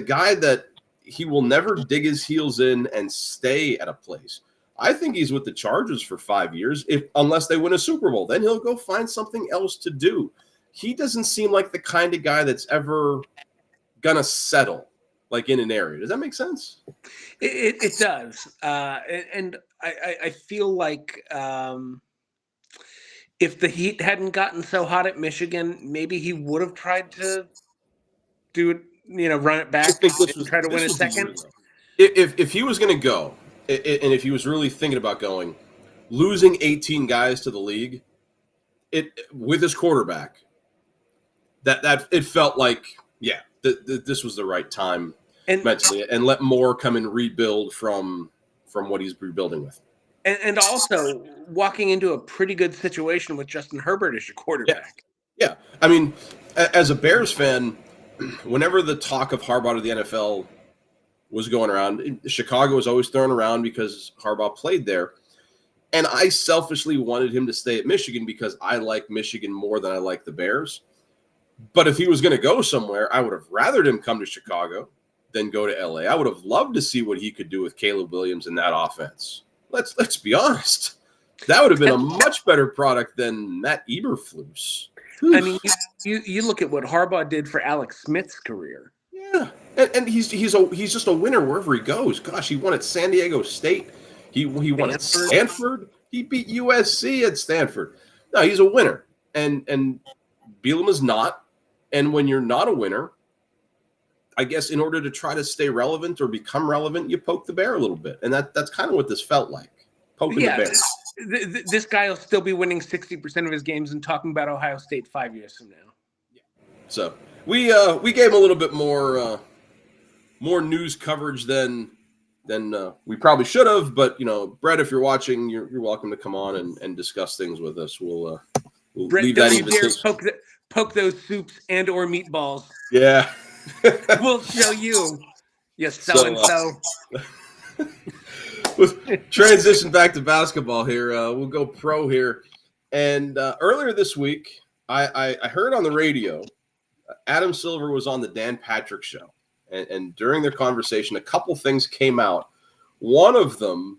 guy that he will never dig his heels in and stay at a place. I think he's with the Chargers for 5 years, unless they win a Super Bowl. Then he'll go find something else to do. He doesn't seem like the kind of guy that's ever gonna settle. like in an area. Does that make sense? It does, and I feel like if the Heat hadn't gotten so hot at Michigan, maybe he would have tried to do it, run it back and try to win a second. If he was going to go, and if he was really thinking about going, losing 18 guys to the league, with his quarterback, that it felt like, this was the right time mentally, and let Moore come and rebuild from what he's rebuilding with. And also walking into a pretty good situation with Justin Herbert as your quarterback. Yeah. I mean, as a Bears fan, whenever the talk of Harbaugh to the NFL was going around, Chicago was always thrown around because Harbaugh played there. And I selfishly wanted him to stay at Michigan because I like Michigan more than I like the Bears. But if he was going to go somewhere, I would have rathered him come to Chicago than go to LA. I would have loved to see what he could do with Caleb Williams in that offense. Let's be honest. That would have been a much better product than Matt Eberflus. I mean, you look at what Harbaugh did for Alex Smith's career. Yeah, and he's just a winner wherever he goes. Gosh, he won at San Diego State. He won at Stanford. He beat USC at Stanford. No, he's a winner, and Bielema is not. And when you're not a winner, I guess in order to try to stay relevant or become relevant, you poke the bear a little bit. And that's kind of what this felt like, poking the bear. This guy will still be winning 60% of his games and talking about Ohio State 5 years from now. Yeah. So we gave him a little bit more news coverage than we probably should have. But, Brett, if you're watching, you're welcome to come on and discuss things with us. We'll Brett, leave that invitation. Poke those soups and or meatballs. Yeah. We'll show you. Yes, so-and-so. We'll transition back to basketball here. We'll go pro here. And earlier this week, I heard on the radio, Adam Silver was on the Dan Patrick Show. And during their conversation, a couple things came out. One of them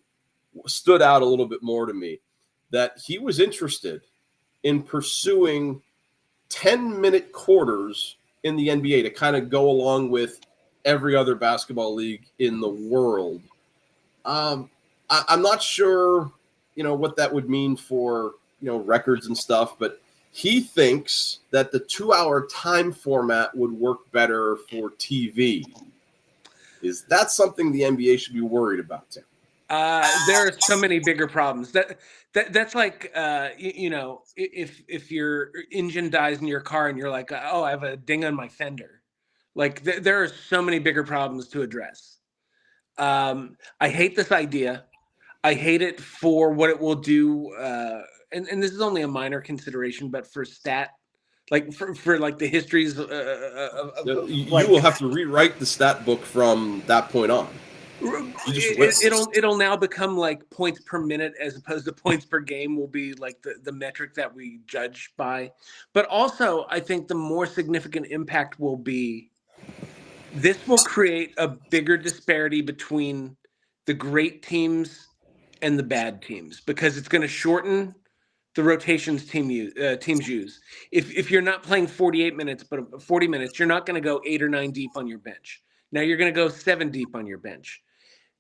stood out a little bit more to me, that he was interested in pursuing 10-minute quarters in the NBA to kind of go along with every other basketball league in the world. I'm not sure, what that would mean for, records and stuff, but he thinks that the 2-hour time format would work better for TV. Is that something the NBA should be worried about, Tim? There are so many bigger problems. That's like, if your engine dies in your car and you're like, oh, I have a ding on my fender. Like there are so many bigger problems to address. I hate this idea. I hate it for what it will do. And this is only a minor consideration, but for for the histories you will have to rewrite the stat book from that point on. It'll now become like points per minute as opposed to points per game will be like the metric that we judge by. But also, I think the more significant impact will be this will create a bigger disparity between the great teams and the bad teams because it's going to shorten the rotations teams use. If you're not playing 48 minutes, but 40 minutes, you're not going to go 8 or 9 deep on your bench. Now you're going to go 7 deep on your bench.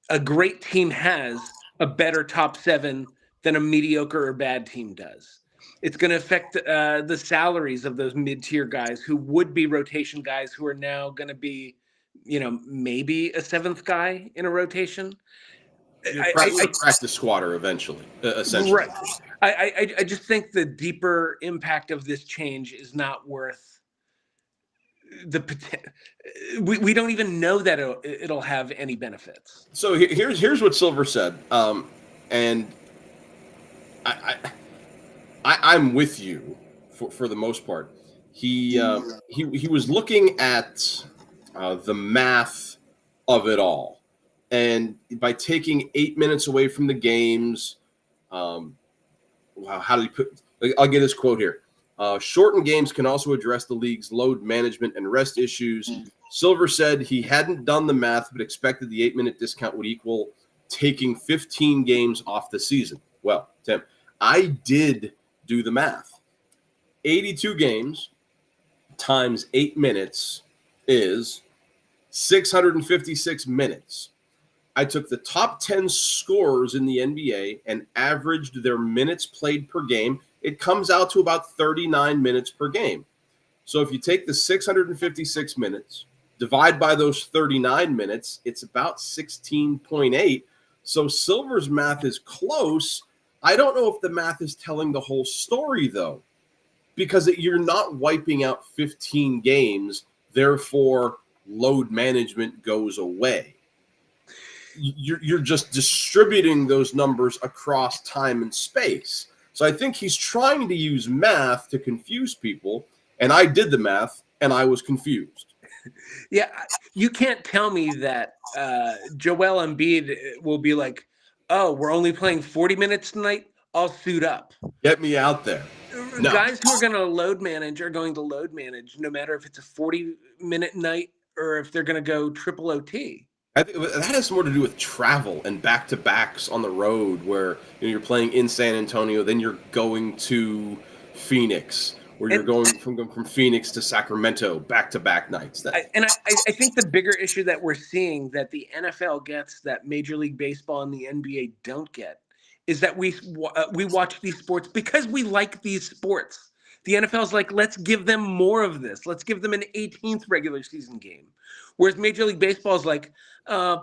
A great team has a better top 7 than a mediocre or bad team does. It's going to affect the salaries of those mid-tier guys who would be rotation guys who are now going to be, maybe a 7th guy in a rotation. Practice squatter eventually, essentially. Right. I just think the deeper impact of this change is not worth the potential. We don't even know that it'll have any benefits. So here's what Silver said, and I'm with you for the most part. He was looking at the math of it all, and by taking 8 minutes away from the games, wow, how did he put? I'll get his quote here. Shortened games can also address the league's load management and rest issues. Silver said he hadn't done the math, but expected the 8-minute discount would equal taking 15 games off the season. Well, Tim, I did do the math. 82 games times 8 minutes is 656 minutes. I took the top 10 scorers in the NBA and averaged their minutes played per game. It comes out to about 39 minutes per game. So if you take the 656 minutes, divide by those 39 minutes, it's about 16.8. So Silver's math is close. I don't know if the math is telling the whole story, though, because you're not wiping out 15 games, therefore load management goes away. You're just distributing those numbers across time and space. So I think he's trying to use math to confuse people, and I did the math, and I was confused. Yeah, you can't tell me that Joel Embiid will be like, oh, we're only playing 40 minutes tonight. I'll suit up. Get me out there. No. Guys who are going to load manage are going to load manage no matter if it's a 40-minute night or if they're going to go triple OT. I think that has more to do with travel and back-to-backs on the road where you're playing in San Antonio, then you're going to Phoenix, where you're going from Phoenix to Sacramento back-to-back nights. I think the bigger issue that we're seeing that the NFL gets that Major League Baseball and the NBA don't get is that we watch these sports because we like these sports. The NFL's like, let's give them more of this. Let's give them an 18th regular season game. Whereas Major League Baseball is like,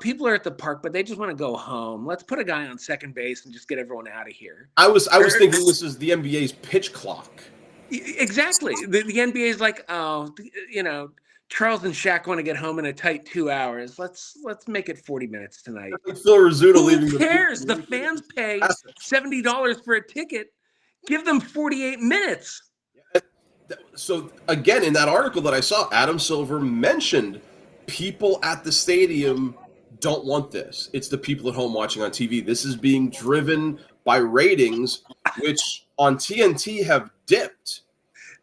people are at the park, but they just want to go home. Let's put a guy on second base and just get everyone out of here. I was thinking this is the NBA's pitch clock. Exactly. The NBA is like, oh, Charles and Shaq want to get home in a tight 2 hours. Let's make it 40 minutes tonight. Phil Rizzuto leaving. Who cares? The fans pay $70 for a ticket. Give them 48 minutes. So again, in that article that I saw, Adam Silver mentioned people at the stadium don't want this. It's the people at home watching on TV. This is being driven by ratings, which on TNT have dipped.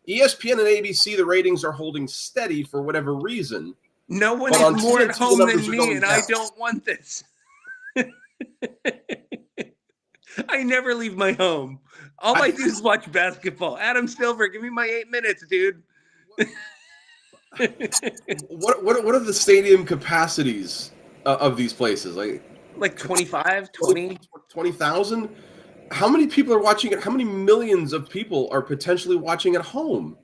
ESPN and ABC, the ratings are holding steady for whatever reason. No one is more at home than me, and I don't want this. I never leave my home. All I do is watch basketball. Adam Silver, give me my 8 minutes, dude. What are the stadium capacities of these places? Like 25, 20? 20,000? How many people are watching it? How many millions of people are potentially watching at home?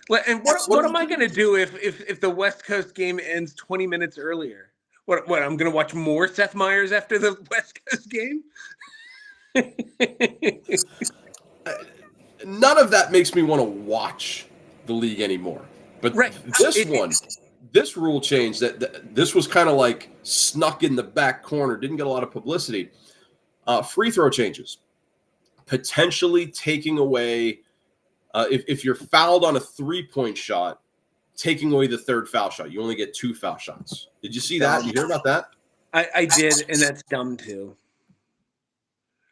Well, and what am I going to do if the West Coast game ends 20 minutes earlier? What I'm going to watch more Seth Meyers after the West Coast game? None of that makes me want to watch the league anymore. But this rule change that this was kind of like snuck in the back corner, didn't get a lot of publicity. Free throw changes, potentially taking away if you're fouled on a 3-point shot, taking away the third foul shot. You only get 2 foul shots. Did you see that? You hear about that? I did, and that's dumb too.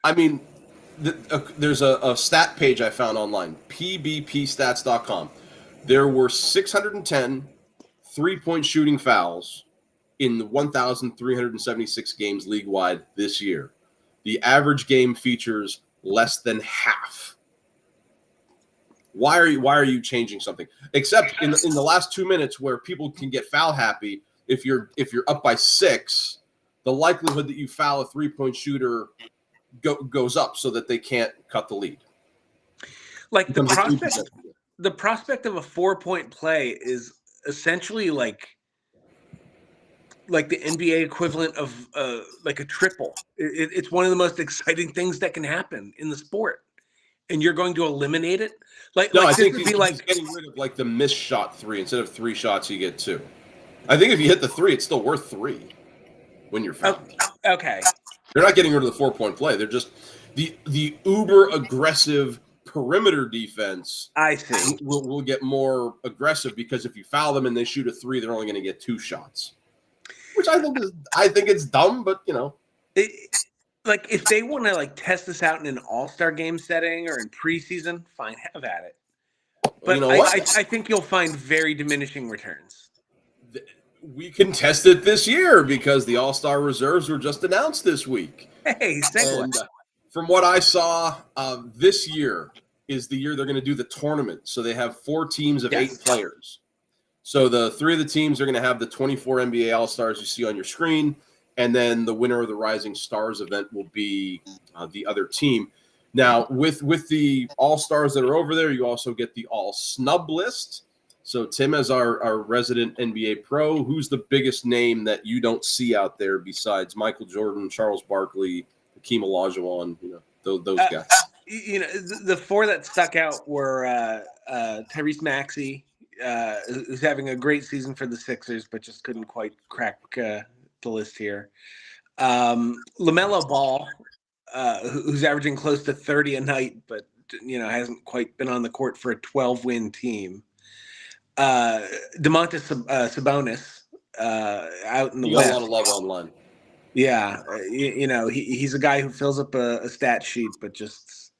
I mean, there's a stat page I found online, pbpstats.com. There were 610 3-point shooting fouls in the 1,376 games league-wide this year. The average game features less than half. Why are you changing something? Except in the last 2 minutes where people can get foul happy, if you're up by 6, the likelihood that you foul a 3-point shooter goes up so that they can't cut the lead. Like the prospect of a 4-point play is essentially like the NBA equivalent of like a triple. It's one of the most exciting things that can happen in the sport, and you're going to eliminate it. I think it's like getting rid of like the missed shot 3. Instead of 3 shots, you get 2. I think if you hit the 3, it's still worth 3 when you're fouled. Okay. They're not getting rid of the 4-point play. They're just the uber aggressive perimeter defense. I see. Will get more aggressive because if you foul them and they shoot a 3, they're only going to get 2 shots. Which I think it's dumb, but like if they want to like test this out in an all-star game setting or in preseason, fine, have at it. But I think you'll find very diminishing returns. We can test it this year because the all-star reserves were just announced this week. Hey, and from what I saw, this year is the year they're going to do the tournament. So they have 4 teams of 8 players. So the three of the teams are going to have the 24 NBA All-Stars you see on your screen, and then the winner of the Rising Stars event will be the other team. Now, with the All-Stars that are over there, you also get the All-Snub list. So, Tim, as our resident NBA pro, who's the biggest name that you don't see out there besides Michael Jordan, Charles Barkley, Hakeem Olajuwon, those guys? The four that stuck out were Tyrese Maxey, who's having a great season for the Sixers, but just couldn't quite crack the list here. LaMelo Ball, who's averaging close to 30 a night, but hasn't quite been on the court for a 12-win team. Domantas Sabonis, out in the West. Got a lot of love online. Yeah, he's a guy who fills up a stat sheet, but just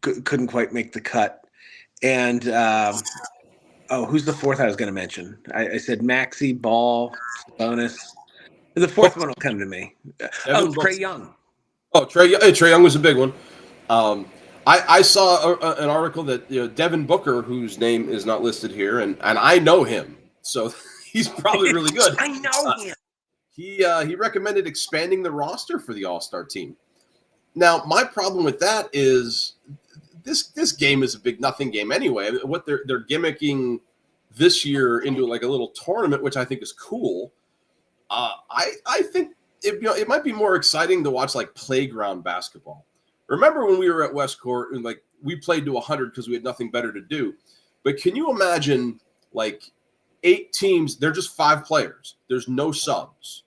couldn't quite make the cut. And who's the fourth I was going to mention? I said Maxey, Ball, Sabonis. The fourth one will come to me. Trae Young. Trae Young was a big one. I saw an article that Devin Booker, whose name is not listed here, and I know him, so he's probably really good. I know him. He recommended expanding the roster for the All-Star team. Now, my problem with that is this game is a big nothing game anyway. What they're gimmicking this year into like a little tournament, which I think is cool. I think it might be more exciting to watch like playground basketball. Remember when we were at West Court and like we played to 100 because we had nothing better to do. But can you imagine like 8 teams? They're just 5 players. There's no subs,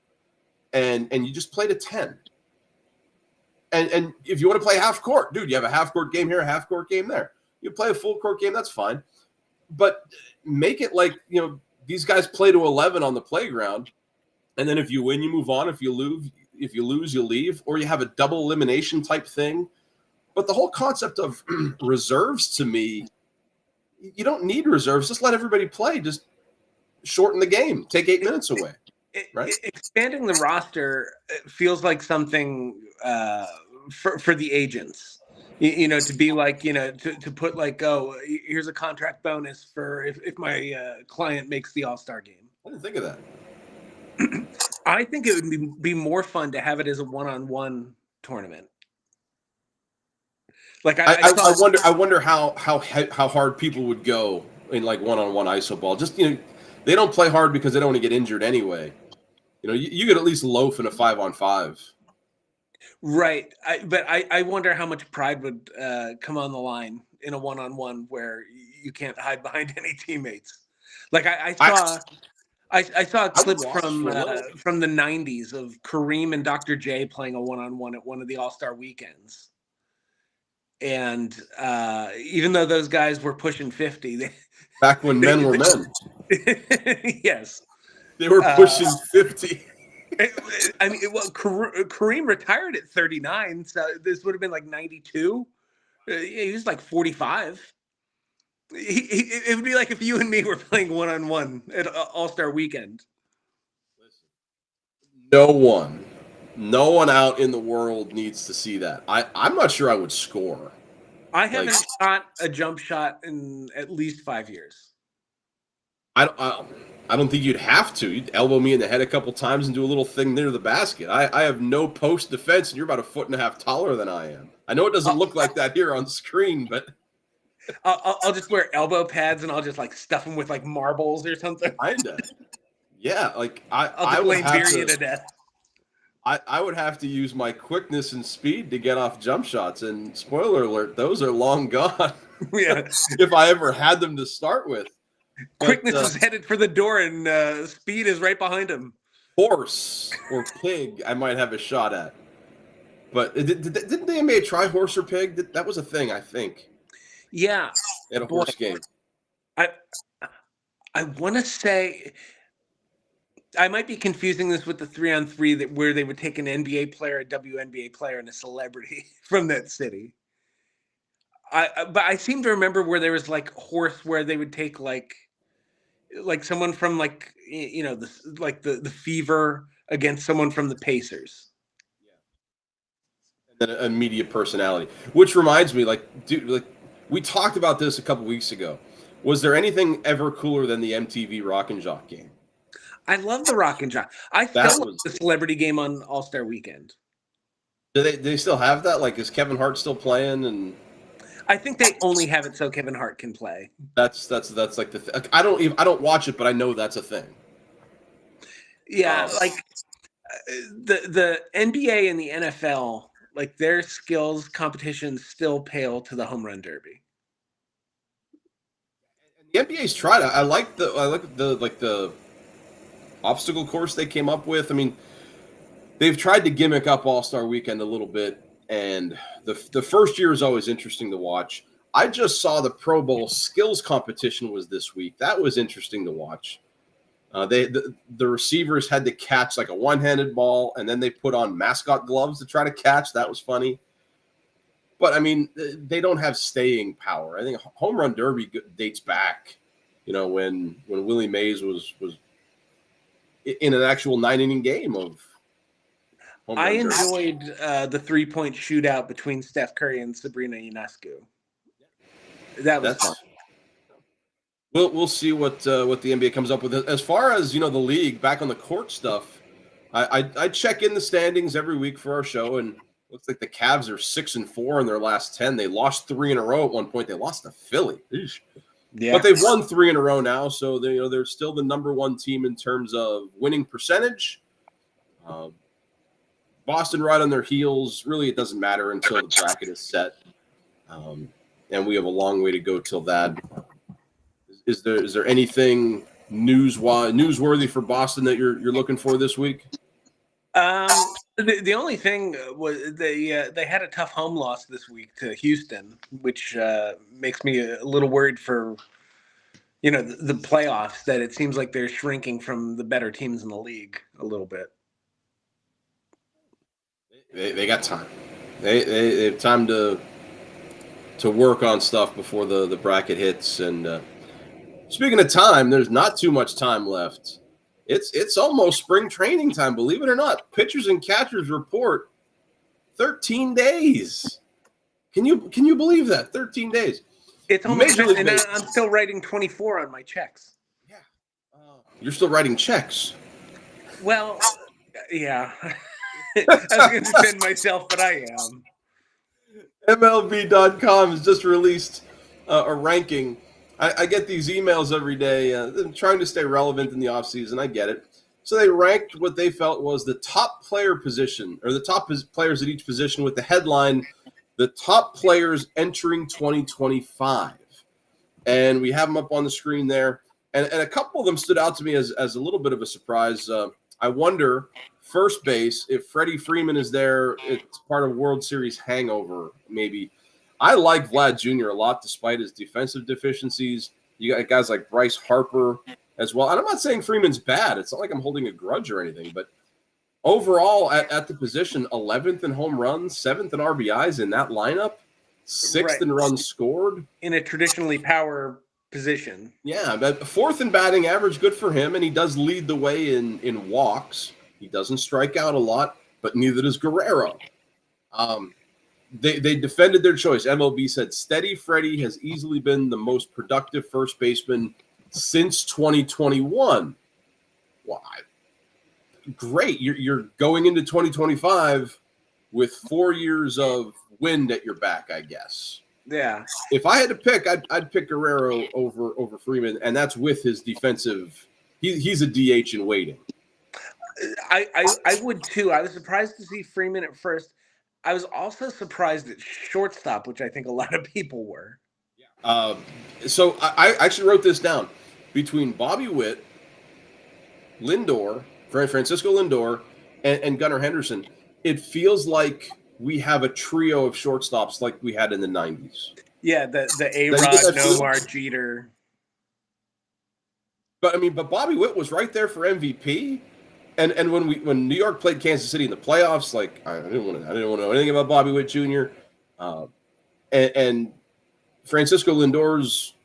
and you just play to 10. And if you want to play half court, dude, you have a half court game here, a half court game there. You play a full court game, that's fine. But make it like these guys play to 11 on the playground, and then if you win, you move on. If you lose, you leave, or you have a double elimination type thing. But the whole concept of reserves, to me, you don't need reserves. Just let everybody play. Just shorten the game. Take 8 minutes away. Right? Expanding the roster feels like something for the agents. To be like, to put like, here's a contract bonus for if my client makes the All-Star game. I didn't think of that. I think it would be more fun to have it as a one-on-one tournament. Like I wonder how hard people would go in like one-on-one iso ball. Just they don't play hard because they don't want to get injured anyway. You could at least loaf in a 5-on-5. Right, but I wonder how much pride would come on the line in a one-on-one where you can't hide behind any teammates. Like I saw a clip from the 90s of Kareem and Dr. J playing a one-on-one at one of the All-Star weekends. And even though those guys were pushing 50, back when men were men. Yes. They were pushing 50. I mean, Kareem retired at 39, so this would have been like 92. He was like 45. It would be like if you and me were playing one-on-one at All-Star weekend. No one out in the world needs to see that. I'm not sure I would score. I haven't shot a jump shot in at least 5 years. I don't think you'd have to. You'd elbow me in the head a couple times and do a little thing near the basket. I have no post defense, and you're about 1.5 feet taller than I am. I know it doesn't look like that here on screen, but I'll just wear elbow pads and I'll just like stuff them with like marbles or something. Kinda. Yeah, like I'll would have to, to death. I would have to use my quickness and speed to get off jump shots, and spoiler alert, those are long gone. Yeah, if I ever had them to start with. Quickness is headed for the door, and speed is right behind him. Horse or pig, I might have a shot at. But didn't the NBA try horse or pig? That was a thing, I think. Yeah, at a horse game. I want to say I might be confusing this with the 3-on-3 where they would take an NBA player, a WNBA player, and a celebrity from that city. But I seem to remember where there was like horse, where they would take like someone from like the Fever against someone from the Pacers. Yeah. And then a media personality, which reminds me, dude, we talked about this a couple weeks ago. Was there anything ever cooler than the MTV Rock and Jock game? I love the Rock and Jock. I That still love was. the celebrity game on All-Star Weekend. Do they still have that? Like, is Kevin Hart still playing? And I think they only have it so Kevin Hart can play. that's like I don't watch it, but I know that's a thing. Yeah, like the NBA and the NFL, like their skills competitions still pale to the home run derby. The NBA's tried. I like the obstacle course they came up with. I mean, they've tried to gimmick up All-Star Weekend a little bit, and the first year is always interesting to watch. I just saw the Pro Bowl skills competition was this week. That was interesting to watch. The receivers had to catch like a one-handed ball, and then they put on mascot gloves to try to catch. That was funny. But I mean, they don't have staying power. I think home run derby dates back, when Willie Mays was in an actual 9-inning game of home run I derby. enjoyed the 3-point shootout between Steph Curry and Sabrina Ionescu. That was fun. We'll see what the NBA comes up with. As far as the league back on the court stuff, I check in the standings every week for our show, and looks like the Cavs are 6-4 in their last 10. They lost 3 in a row at one point. They lost to Philly. Eesh. Yeah. But they've won 3 in a row now, so they're still the number 1 team in terms of winning percentage. Boston right on their heels. Really, it doesn't matter until the bracket is set, and we have a long way to go till that. Is there anything newsworthy for Boston that you're looking for this week? The only thing was they had a tough home loss this week to Houston, which makes me a little worried for the playoffs. That it seems like they're shrinking from the better teams in the league a little bit. They got time. They have time to work on stuff before the bracket hits. And speaking of time, there's not too much time left. It's almost spring training time, believe it or not. Pitchers and catchers report 13 days. Can you believe that? 13 days. It's almost and I'm still writing 24 on my checks. Yeah. You're still writing checks. Well, yeah. I was going to defend myself, but I am. MLB.com has just released a ranking. I get these emails every day. Trying to stay relevant in the offseason. I get it. So they ranked what they felt was the top player position, or the top players at each position, with the headline, "The top players entering 2025." And we have them up on the screen there. And a couple of them stood out to me as a little bit of a surprise. I wonder, first base, if Freddie Freeman is there, it's part of World Series hangover, maybe. I like Vlad Jr. a lot, despite his defensive deficiencies. You got guys like Bryce Harper as well. And I'm not saying Freeman's bad. It's not like I'm holding a grudge or anything. But overall, at the position, 11th in home runs, 7th in RBIs in that lineup, 6th in runs scored. In a traditionally power position. Yeah, but 4th in batting average, good for him. And he does lead the way in walks. He doesn't strike out a lot, but neither does Guerrero. They defended their choice. MLB said Steady Freddie has easily been the most productive first baseman since 2021. Why? Great. You're going into 2025 with 4 years of wind at your back, I guess. Yeah. If I had to pick, I'd pick Guerrero over Freeman, and that's with his defensive. He's a DH in waiting. I would too. I was surprised to see Freeman at first. I was also surprised at shortstop, which I think a lot of people were. So I actually wrote this down. Between Bobby Witt, Lindor, Francisco Lindor, and Gunnar Henderson, it feels like we have a trio of shortstops like we had in the 90s. Yeah, the A-Rod, Nomar, Jeter. But Bobby Witt was right there for MVP. And when New York played Kansas City in the playoffs, like I didn't want to know anything about Bobby Witt Jr. And Francisco Lindor's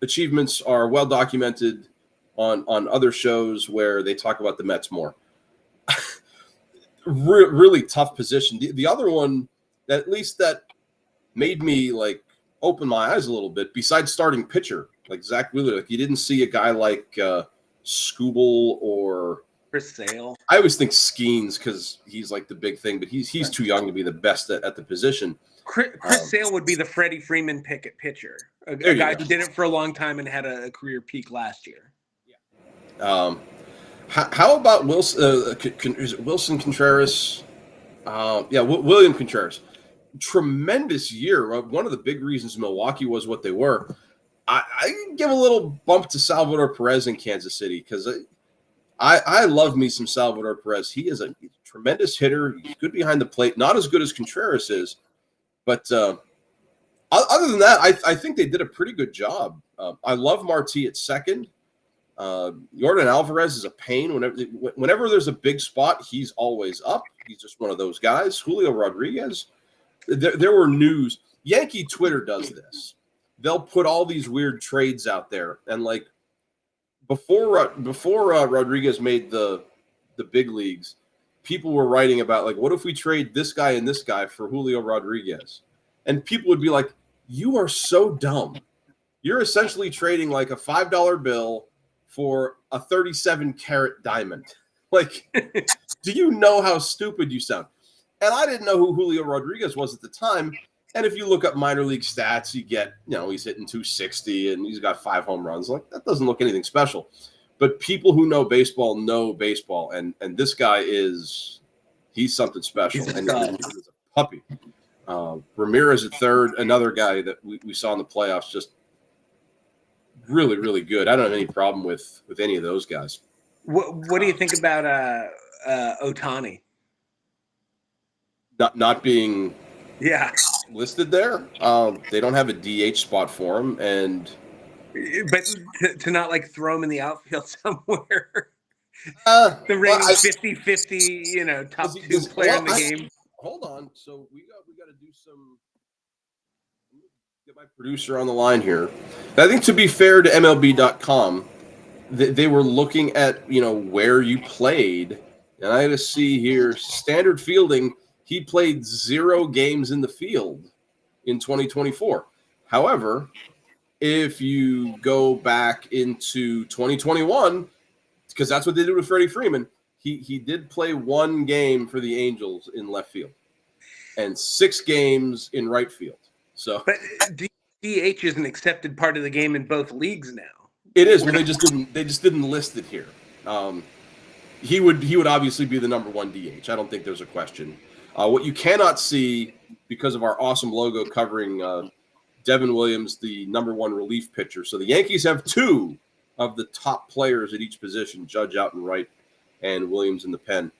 achievements are well documented on other shows where they talk about the Mets more. Really tough position. The other one, at least that made me like open my eyes a little bit, besides starting pitcher, like Zach Wheeler. Like you didn't see a guy like Scooble or Chris Sale. I always think Skeens because he's like the big thing, but he's too young to be the best at the position. Chris Sale would be the Freddie Freeman pick at pitcher, a guy who did it for a long time and had a career peak last year. Yeah. How about Wilson? Is it Wilson Contreras? William Contreras. Tremendous year. One of the big reasons Milwaukee was what they were. I give a little bump to Salvador Perez in Kansas City because I love me some Salvador Perez. He is a tremendous hitter. He's good behind the plate. Not as good as Contreras is, but other than that, I think they did a pretty good job. I love Marti at second. Jordan Alvarez is a pain. Whenever there's a big spot, he's always up. He's just one of those guys. Julio Rodriguez. There were news. Yankee Twitter does this. They'll put all these weird trades out there, and like before Rodriguez made the big leagues, people were writing about like, what if we trade this guy and this guy for Julio Rodriguez? And people would be like, "You are so dumb. You're essentially trading like a $5 bill for a 37-carat diamond. Like, do you know how stupid you sound?" And I didn't know who Julio Rodriguez was at the time. And if you look up minor league stats, you get, he's hitting 260 and he's got 5 home runs. Like, that doesn't look anything special. But people who know baseball. And this guy he's something special. He's a puppy. Ramirez at third, another guy that we saw in the playoffs, just really, really good. I don't have any problem with any of those guys. What do you think about Ohtani? Not being listed there. They don't have a DH spot for him, but to not like throw him in the outfield somewhere. The reigning 50-50, top 2 player in the game. Hold on. So we got to do some. Get my producer on the line here. I think to be fair to MLB.com, they were looking at where you played, and I had to see here standard fielding. He played 0 games in the field in 2024. However, if you go back into 2021, because that's what they did with Freddie Freeman, he did play 1 game for the Angels in left field and 6 games in right field. So, but DH is an accepted part of the game in both leagues now. It is. Well, they just didn't list it here. He would obviously be the number 1 DH. I don't think there's a question. What you cannot see because of our awesome logo covering Devin Williams, the number 1 relief pitcher. So the Yankees have 2 of the top players at each position: Judge out and right, and Williams in the pen.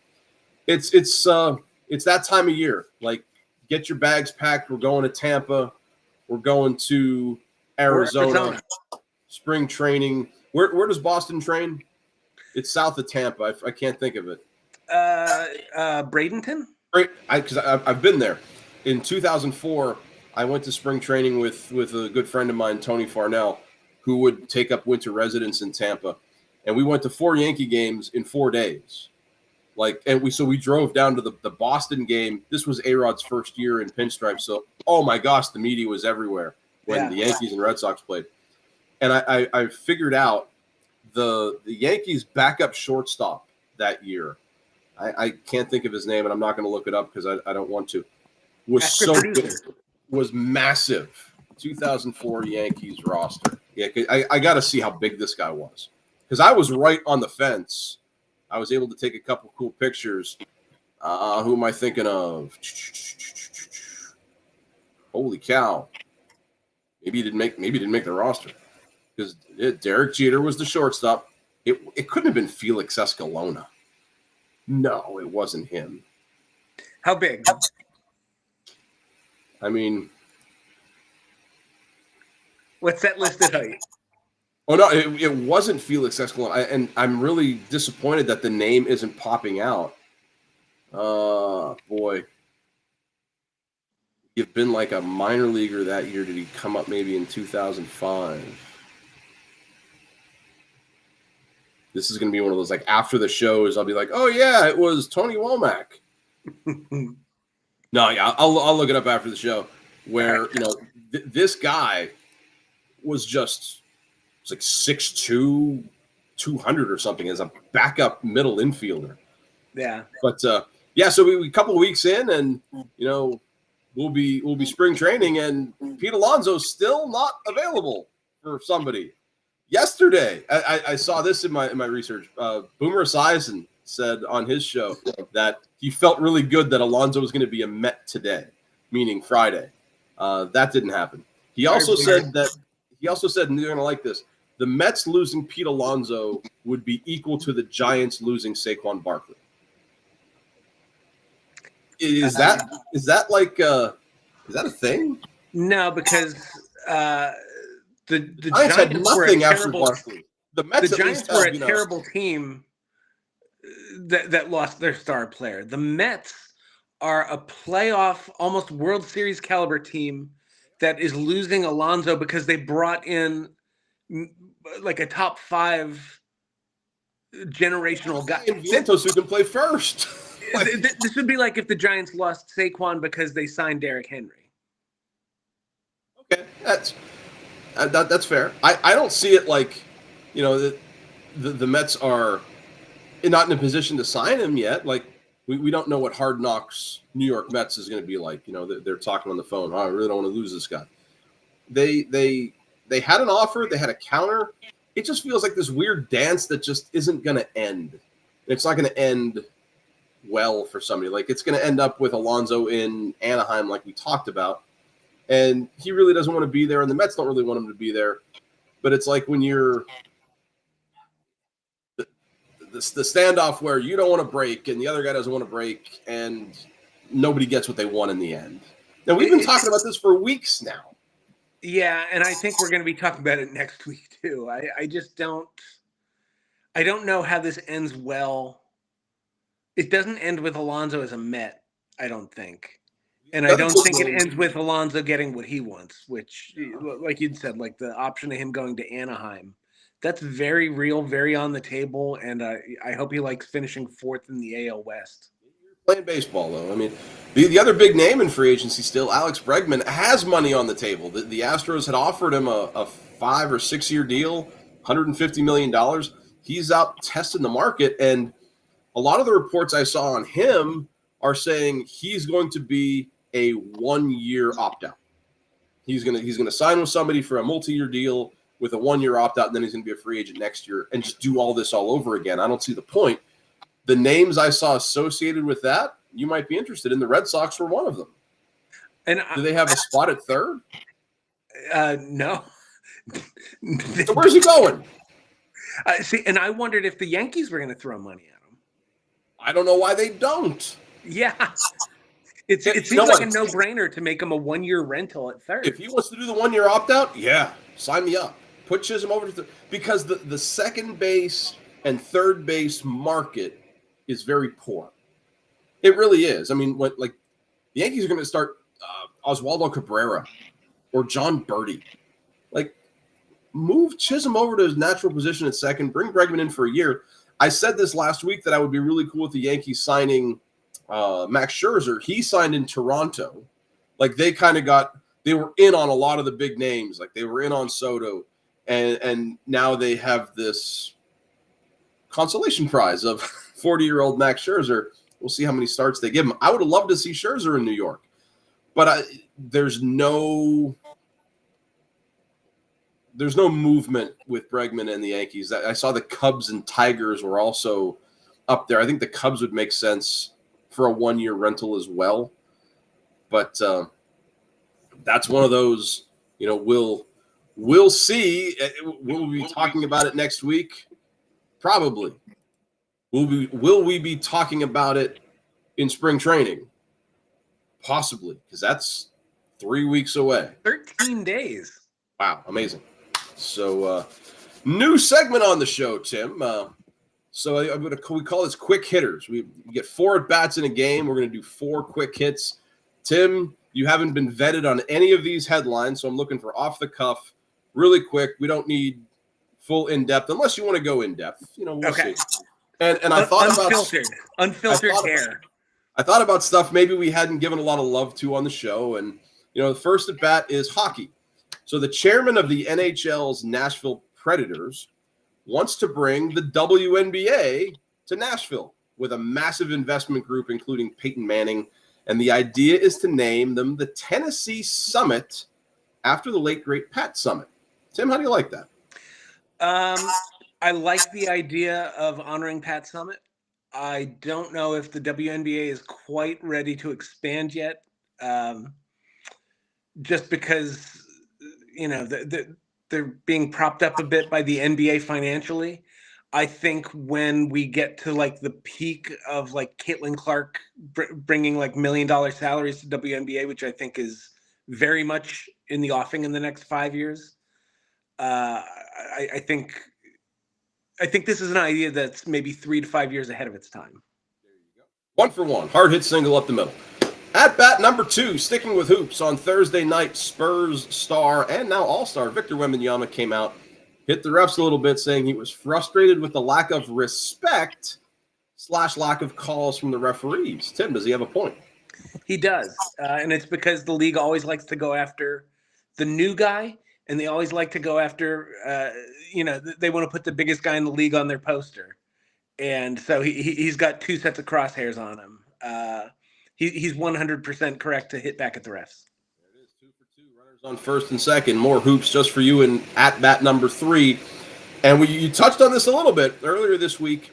It's that time of year. Like, get your bags packed. We're going to Tampa. We're going to Arizona. Spring training. Where does Boston train? It's south of Tampa. I can't think of it. Bradenton? Right, because I've been there. In 2004, I went to spring training with a good friend of mine, Tony Farnell, who would take up winter residence in Tampa, and we went to 4 Yankee games in 4 days. We drove down to the Boston game. This was A-Rod's first year in pinstripes, so oh my gosh, the media was everywhere when the Yankees and Red Sox played. And I figured out the Yankees' backup shortstop that year. I can't think of his name, and I'm not going to look it up because I don't want to. Was massive. 2004 Yankees roster. Yeah, I got to see how big this guy was because I was right on the fence. I was able to take a couple cool pictures. Who am I thinking of? Holy cow! Maybe he didn't make the roster because Derek Jeter was the shortstop. It couldn't have been Felix Escalona. No, it wasn't him. How big? I mean, what's that listed height? Oh no, it wasn't Felix Escalona, and I'm really disappointed that the name isn't popping out. Boy, you've been like a minor leaguer that year. Did he come up maybe in 2005? This is going to be one of those, like, after the shows, I'll be like, oh, yeah, it was Tony Womack. No, yeah, I'll look it up after the show where, this guy was just was like 6'2", 200 or something as a backup middle infielder. Yeah. But yeah, so we a couple of weeks in, and we'll be spring training, and Pete Alonso's still not available for somebody. Yesterday, I saw this in my research. Boomer Esiason said on his show that he felt really good that Alonso was going to be a Met today, meaning Friday. That didn't happen. He also said, and you're going to like this, the Mets losing Pete Alonso would be equal to the Giants losing Saquon Barkley. Is that like is that a thing? No, because the Giants had nothing after terrible, Barkley. The Giants were a terrible team that lost their star player. The Mets are a playoff, almost World Series caliber team that is losing Alonso because they brought in like a top 5 generational guy. Vientos who can play first. This would be like if the Giants lost Saquon because they signed Derrick Henry. Okay, that's fair. I don't see it like, the Mets are not in a position to sign him yet. Like we don't know what Hard Knocks New York Mets is going to be like. They're talking on the phone. Oh, I really don't want to lose this guy. They had an offer. They had a counter. It just feels like this weird dance that just isn't going to end. It's not going to end well for somebody. Like it's going to end up with Alonso in Anaheim, like we talked about, and he really doesn't want to be there, and the Mets don't really want him to be there. But it's like when you're the standoff where you don't want to break and the other guy doesn't want to break, and nobody gets what they want in the end. Now we've been talking about this for weeks now. Yeah, and I think we're going to be talking about it next week too. I just don't know how this ends well. It doesn't end with Alonso as a Met, I don't think. And I don't think it ends with Alonso getting what he wants, which, like you'd said, like the option of him going to Anaheim. That's very real, very on the table, and I hope he likes finishing 4th in the AL West. Playing baseball, though. I mean, the other big name in free agency still, Alex Bregman, has money on the table. The Astros had offered him a 5 or 6 year deal, $150 million. He's out testing the market, and a lot of the reports I saw on him are saying he's going to be a 1-year opt-out. He's gonna sign with somebody for a multi-year deal with a 1-year opt-out, and then he's going to be a free agent next year and just do all this all over again. I don't see the point. The names I saw associated with that, you might be interested in. The Red Sox were one of them. And do they have a spot at third? No. So where's he going? See, and I wondered if the Yankees were going to throw money at him. I don't know why they don't. Yeah. It seems like a no-brainer to make him a 1-year rental at third. If he wants to do the 1-year opt-out, yeah, sign me up. Put Chisholm over to third. Because the second base and third base market is very poor. It really is. I mean, the Yankees are going to start Oswaldo Cabrera or John Birdie. Like, move Chisholm over to his natural position at second. Bring Bregman in for a year. I said this last week that I would be really cool with the Yankees signing Max Scherzer. He signed in Toronto. Like, they were in on a lot of the big names. Like, they were in on Soto. And now they have this consolation prize of 40-year-old Max Scherzer. We'll see how many starts they give him. I would have loved to see Scherzer in New York, but there's no movement with Bregman and the Yankees. I saw the Cubs and Tigers were also up there. I think the Cubs would make sense for a 1-year rental as well, but that's one of those. We'll see. We'll be talking about it next week. Probably. Will we be talking about it in spring training? Possibly, because that's 3 weeks away. 13 days. Wow, amazing. So, new segment on the show, Tim. So we call this quick hitters. We get 4 at-bats in a game. We're going to do 4 quick hits. Tim, you haven't been vetted on any of these headlines, so I'm looking for off the cuff, really quick. We don't need full in-depth, unless you want to go in-depth. We'll see. And I thought unfiltered hair. I thought about stuff maybe we hadn't given a lot of love to on the show. And, the first at bat is hockey. So the chairman of the NHL's Nashville Predators wants to bring the WNBA to Nashville with a massive investment group, including Peyton Manning. And the idea is to name them the Tennessee Summit after the late, great Pat Summit. Tim, how do you like that? I like the idea of honoring Pat Summit. I don't know if the WNBA is quite ready to expand yet, just because, they're being propped up a bit by the NBA financially. I think when we get to like the peak of like Caitlin Clark bringing like $1 million salaries to WNBA, which I think is very much in the offing in the next 5 years, I think this is an idea that's maybe 3 to 5 years ahead of its time. There you go. 1 for 1. Hard hit single up the middle. At bat number 2, sticking with hoops on Thursday night, Spurs star and now all-star Victor Wembanyama came out, hit the refs a little bit, saying he was frustrated with the lack of respect / lack of calls from the referees. Tim, does he have a point? He does, and it's because the league always likes to go after the new guy, and they always like to go after, they want to put the biggest guy in the league on their poster. And so he's got 2 sets of crosshairs on him. He's 100% correct to hit back at the refs. There it is, 2 for 2. Runners on first and second. More hoops just for you in at bat number 3. And you touched on this a little bit earlier this week.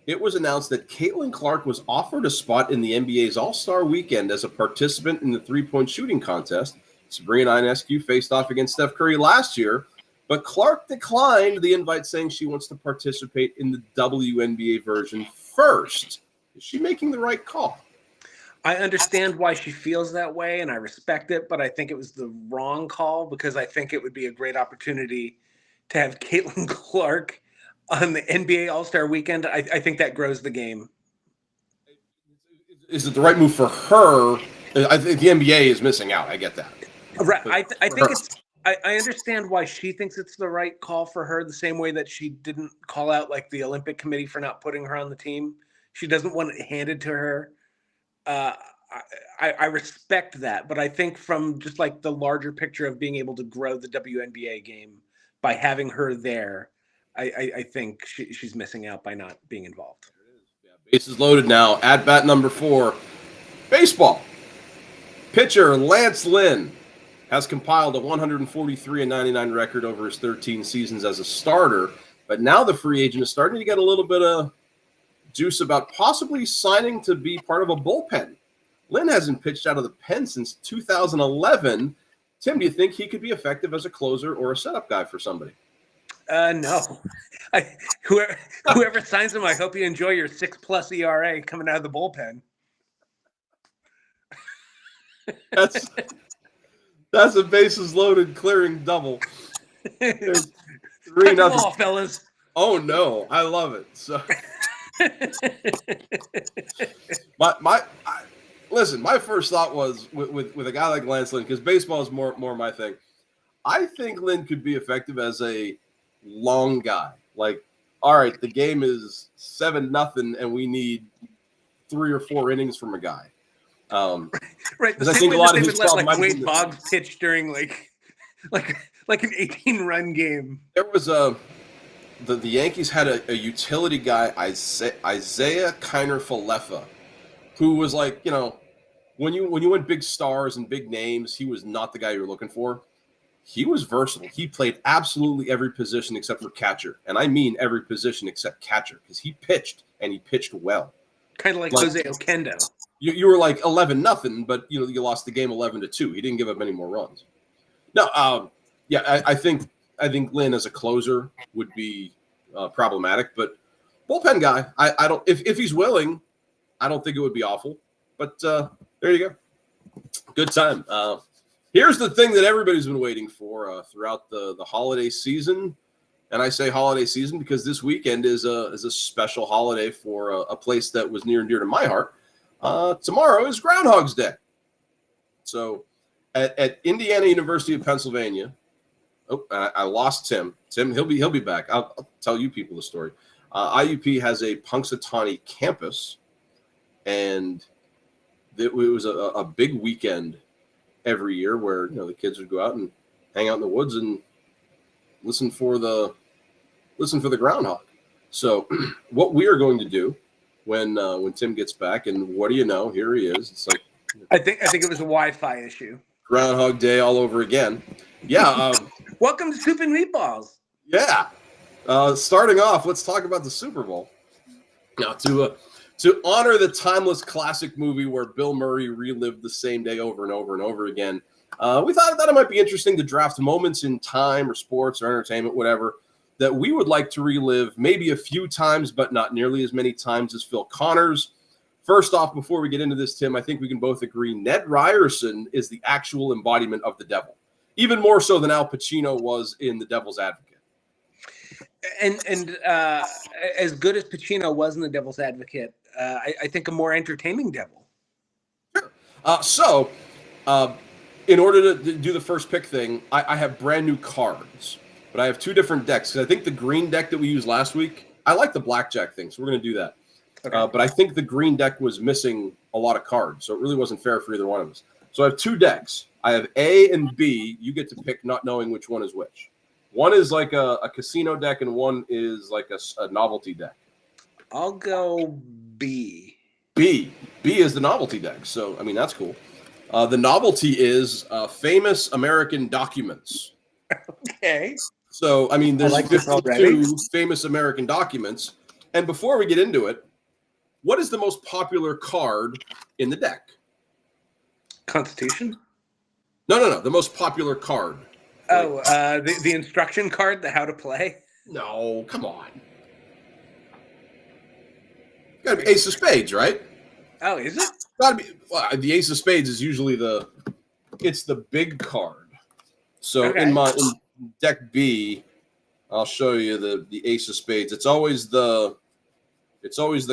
It was announced that Caitlin Clark was offered a spot in the NBA's All-Star Weekend as a participant in the three-point shooting contest. Sabrina Ionescu faced off against Steph Curry last year, but Clark declined the invite, saying she wants to participate in the WNBA version first. Is she making the right call? I understand why she feels that way, and I respect it, but I think it was the wrong call because I think it would be a great opportunity to have Caitlin Clark on the NBA All-Star Weekend. I think that grows the game. Is it the right move for her? I think the NBA is missing out. I get that. Right. I think it's. I understand why she thinks it's the right call for her, the same way that she didn't call out like the Olympic Committee for not putting her on the team. She doesn't want it handed to her. I respect that, but I think from just like the larger picture of being able to grow the WNBA game by having her there, I think she's missing out by not being involved. Yeah, bases loaded now. At bat number 4, baseball. Pitcher Lance Lynn has compiled a 143-99 record over his 13 seasons as a starter, but now the free agent is starting to get a little bit of juice about possibly signing to be part of a bullpen. Lynn hasn't pitched out of the pen since 2011. Tim, do you think he could be effective as a closer or a setup guy for somebody? No. Whoever signs him, I hope you enjoy your 6+ ERA coming out of the bullpen. That's a bases loaded clearing double. There's 3-0, fellas. Oh no, I love it. So listen, my first thought was with a guy like Lance Lynn, because baseball is more my thing. I think Lynn could be effective as a long guy. Like, all right, the game is 7-0, and we need 3 or 4 innings from a guy. Right. The same way that they would let like Wade Boggs pitch during like an 18-run game. There was the Yankees had a utility guy, Isaiah Kiner-Falefa, who was like, when you went big stars and big names, he was not the guy you were looking for. He was versatile. He played absolutely every position except for catcher. And I mean every position except catcher, because he pitched, and he pitched well. Kind of like Jose Oquendo. You were like 11-0, but you lost the game 11-2. He didn't give up any more runs. No, I think Lynn as a closer would be problematic, but bullpen guy, I don't. If he's willing, I don't think it would be awful. But there you go. Good time. Here's the thing that everybody's been waiting for throughout the holiday season. And I say holiday season because this weekend is a special holiday for a place that was near and dear to my heart. Tomorrow is Groundhog's Day. So at Indiana University of Pennsylvania, I lost Tim. Tim, he'll be back. I'll tell you people the story. IUP has a Punxsutawney campus, and it was a big weekend every year where the kids would go out and hang out in the woods and listen for the listen for the groundhog. So what we are going to do when Tim gets back, and what do you know? Here he is. It's like I think it was a Wi-Fi issue. Groundhog Day all over again. Yeah. Welcome to Soup and Meatballs. Yeah. Starting off, let's talk about the Super Bowl. Now, to honor the timeless classic movie where Bill Murray relived the same day over and over and over again, we thought that it might be interesting to draft moments in time or sports or entertainment, whatever, that we would like to relive maybe a few times, but not nearly as many times as Phil Connors. First off, before we get into this, Tim, I think we can both agree Ned Ryerson is the actual embodiment of the devil, even more so than Al Pacino was in The Devil's Advocate. And as good as Pacino was in The Devil's Advocate, I think a more entertaining devil. Sure. In order to do the first pick thing, I have brand new cards, but I have two different decks. I think the green deck that we used last week, I like the blackjack thing, so we're going to do that. Okay. But I think the green deck was missing a lot of cards, so it really wasn't fair for either one of us. So I have two decks. I have A and B. You get to pick not knowing which one is which. One is like a casino deck, and one is like a novelty deck. I'll go B. B is the novelty deck. So, I mean, that's cool. The novelty is famous American documents. Okay. So, I mean, there's 52 famous American documents. And before we get into it, what is the most popular card in the deck? Constitution? No. The most popular card. Oh, the instruction card, the how to play? No, come on. Got to be Ace of Spades, right? Oh, is it? Got to be. Well, the Ace of Spades is usually the big card. So okay. in deck B, I'll show you the Ace of Spades. It's always the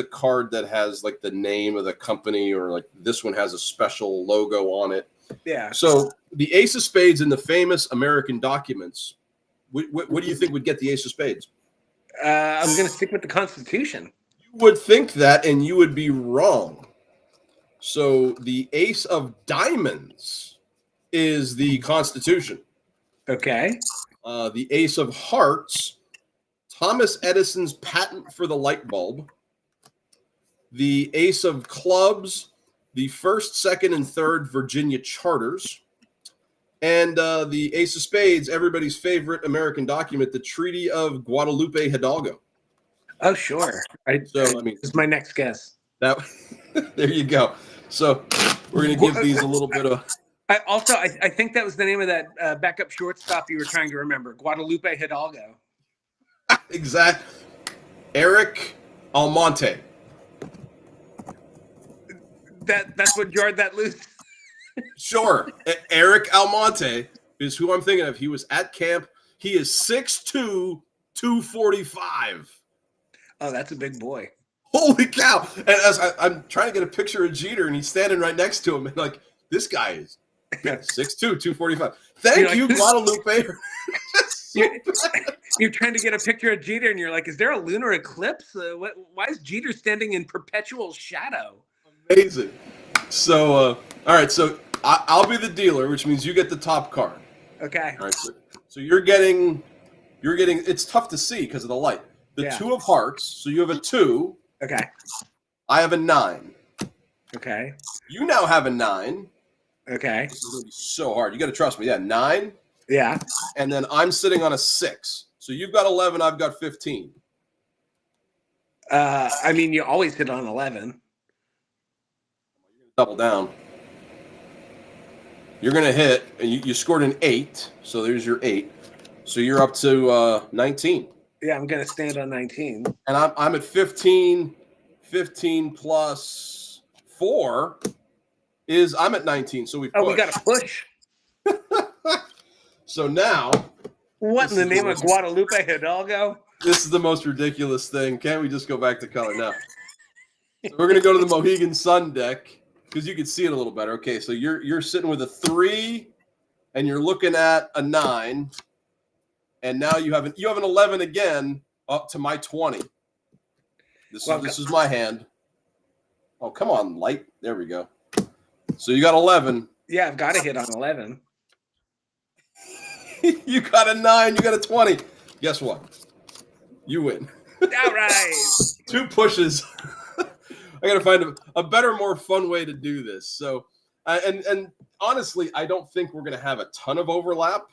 card that has like the name of the company, or like this one has a special logo on it. Yeah. So the Ace of Spades in the famous American documents, what do you think would get the Ace of Spades? I'm going to stick with the Constitution. You would think that, and you would be wrong. So the Ace of Diamonds is the Constitution. Okay. The Ace of Hearts, Thomas Edison's patent for the light bulb. The Ace of Clubs, the first, second, and third Virginia charters. And the Ace of Spades, everybody's favorite American document, the Treaty of Guadalupe Hidalgo. Oh, sure. This is my next guess. There you go. So we're going to give these a little bit of... I think that was the name of that backup shortstop you were trying to remember, Guadalupe Hidalgo. Exactly. Eric Almonte. That's what jarred that loose. Sure. Eric Almonte is who I'm thinking of. He was at camp. He is 6'2", 245. Oh, that's a big boy. Holy cow. And as I'm trying to get a picture of Jeter, and he's standing right next to him, and like, this guy is 6'2", 245. Thank you, Guadalupe. You're trying to get a picture of Jeter, and you're like, is there a lunar eclipse? Why is Jeter standing in perpetual shadow? Amazing. So, all right. So I'll be the dealer, which means you get the top card. Okay. All right. So you're getting. It's tough to see because of the light. The Two of Hearts. So you have a 2. Okay. I have a 9. Okay. You now have a 9. Okay. This is gonna be so hard. You got to trust me. Yeah, 9. Yeah. And then I'm sitting on a 6. So you've got 11. I've got 15. I mean, you always hit on 11. Double down. You're going to hit, and you scored an 8, so there's your 8. So you're up to 19. Yeah, I'm going to stand on 19. And I'm at 15. 15 plus 4 is I'm at 19. So we push. Oh, we got to push. So now. What in the name of Guadalupe Hidalgo? This is the most ridiculous thing. Can't we just go back to color now? So we're going to go to the Mohegan Sun deck, because you can see it a little better. Okay, so you're sitting with a 3, and you're looking at a 9, and now you have an 11 again up to my 20. This is my hand. Oh, come on, light. There we go. So you got 11. Yeah, I've got to hit on 11. You got a 9. You got a 20. Guess what? You win. All right. 2 pushes. I got to find a better, more fun way to do this. So, and honestly, I don't think we're going to have a ton of overlap.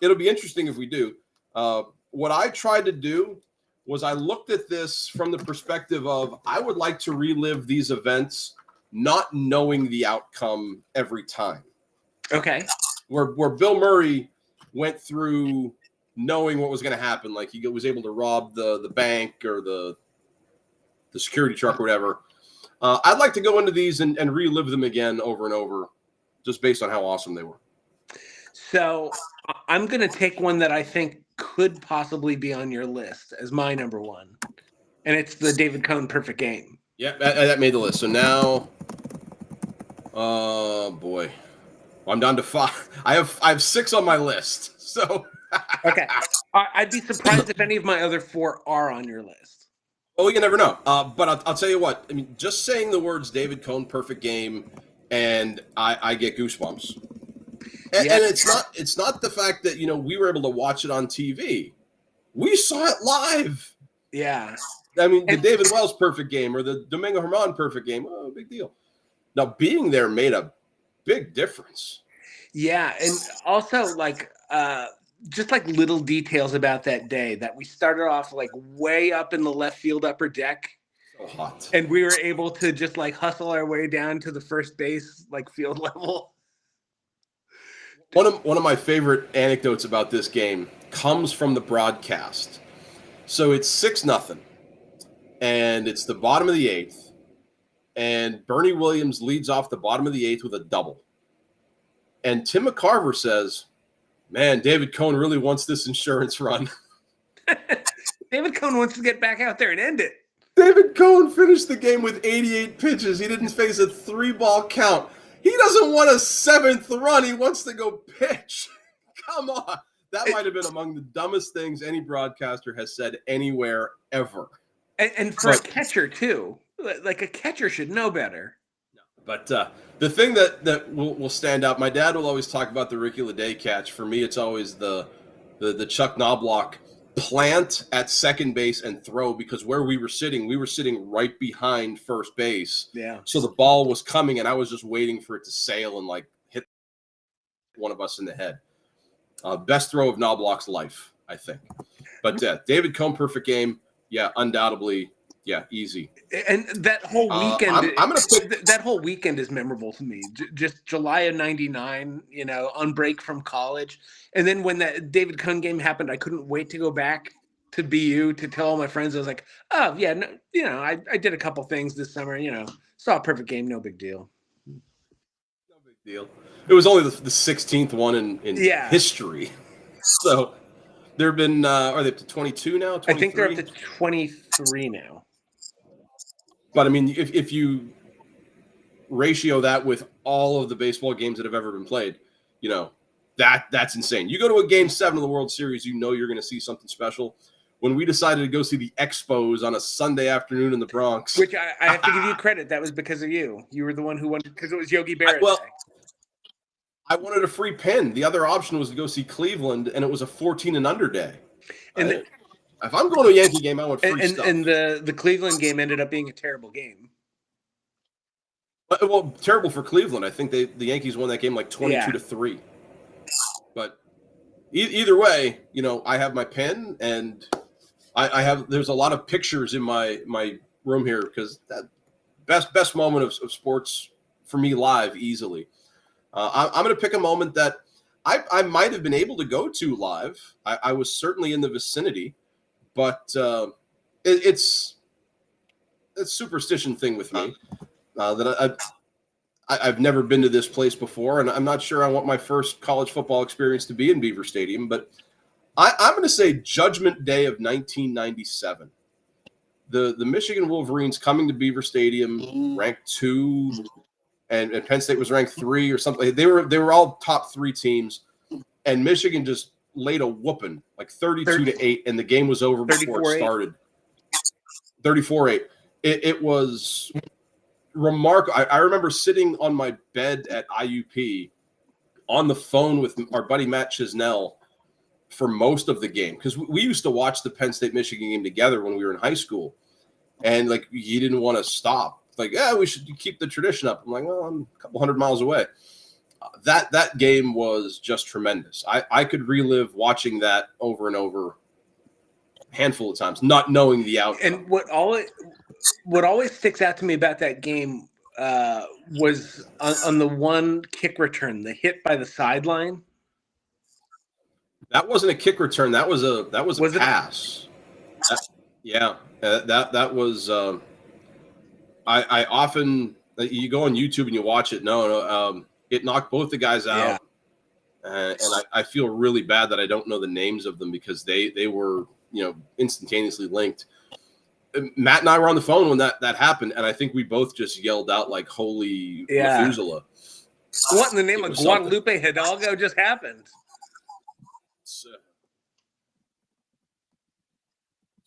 It'll be interesting if we do. What I tried to do was I looked at this from the perspective of I would like to relive these events not knowing the outcome every time. Okay. Where Bill Murray went through knowing what was going to happen, like he was able to rob the bank or the security truck or whatever. I'd like to go into these and relive them again over and over, just based on how awesome they were. So I'm going to take one that I think could possibly be on your list as my number one, and it's the David Cohn Perfect Game. Yeah, that made the list. So now, oh boy, I'm down to 5. I have 6 on my list. So okay, I'd be surprised if any of my other 4 are on your list. Oh, you never know. But I'll tell you what. I mean, just saying the words David Cohn Perfect Game, and I get goosebumps. And it's not the fact that we were able to watch it on TV. We saw it live. Yeah. I mean, the David Wells Perfect Game or the Domingo Herman Perfect Game. Oh, big deal. Now, being there made a big difference. Yeah, and also just like little details about that day that we started off like way up in the left field upper deck. So hot. And we were able to just like hustle our way down to the first base like field level. One of my favorite anecdotes about this game comes from the broadcast. So it's 6-0, and it's the bottom of the 8th, and Bernie Williams leads off the bottom of the 8th with a double. And Tim McCarver says, "Man, David Cohn really wants this insurance run." David Cohn wants to get back out there and end it. David Cohn finished the game with 88 pitches. He didn't face a 3-ball count. He doesn't want a 7th run. He wants to go pitch. Come on. That might have been among the dumbest things any broadcaster has said anywhere ever. And for a catcher, too. Like, a catcher should know better. But the thing that will stand out, my dad will always talk about the Ricky Leday catch. For me, it's always the Chuck Knobloch plant at second base and throw, because where we were sitting right behind first base. Yeah. So the ball was coming, and I was just waiting for it to sail and like hit one of us in the head. Best throw of Knobloch's life, I think. But David Cohn Perfect Game, yeah, undoubtedly, yeah, easy. And that whole weekend, I'm gonna pick that whole weekend is memorable to me. Just July of '99, on break from college, and then when that David Cohn game happened, I couldn't wait to go back to BU to tell all my friends. I was like, oh yeah, no, I did a couple things this summer. Saw a Perfect Game, no big deal. No big deal. It was only the 16th one in history. So there have been, are they up to 22 now? 23? I think they're up to 23 now. But I mean, if you ratio that with all of the baseball games that have ever been played, that's insane. You go to a Game 7 of the World Series, you're going to see something special. When we decided to go see the Expos on a Sunday afternoon in the Bronx, which I have to give you credit, that was because of you. You were the one who wanted, because it was Yogi Berra. I wanted a free pin. The other option was to go see Cleveland, and it was a 14 and under day. And if I'm going to a Yankee game, I want free stuff. And the Cleveland game ended up being a terrible game. Well, terrible for Cleveland. I think the Yankees won that game like 22-3. But either way, I have my pen, and there's a lot of pictures in my room here, because that best moment of sports for me live easily. I'm going to pick a moment that I might have been able to go to live. I was certainly in the vicinity, but it's a superstition thing with me that I've never been to this place before, and I'm not sure I want my first college football experience to be in Beaver Stadium, but I'm going to say Judgment Day of 1997. The Michigan Wolverines coming to Beaver Stadium, ranked 2, and Penn State was ranked 3 or something. They were all top 3 teams, and Michigan just laid a whooping, like 32-8, and the game was over before it started. 34-8. It was remarkable. I remember sitting on my bed at IUP on the phone with our buddy Matt Chisnell, for most of the game, because we used to watch the Penn State Michigan game together when we were in high school, and like he didn't want to stop. Like, yeah, we should keep the tradition up. I'm like, well, I'm a couple hundred miles away. That game was just tremendous. I could relive watching that over and over a handful of times, not knowing the outcome. And what always sticks out to me about that game was on the one kick return, the hit by the sideline. That wasn't a kick return. That was a Was it? pass. That was. I often you go on YouTube and you watch it. No, it knocked both the guys out, and I feel really bad that I don't know the names of them because they were instantaneously linked. Matt and I were on the phone when that happened, and I think we both just yelled out like "Holy Methuselah!" What in the name of Guadalupe Hidalgo just happened? To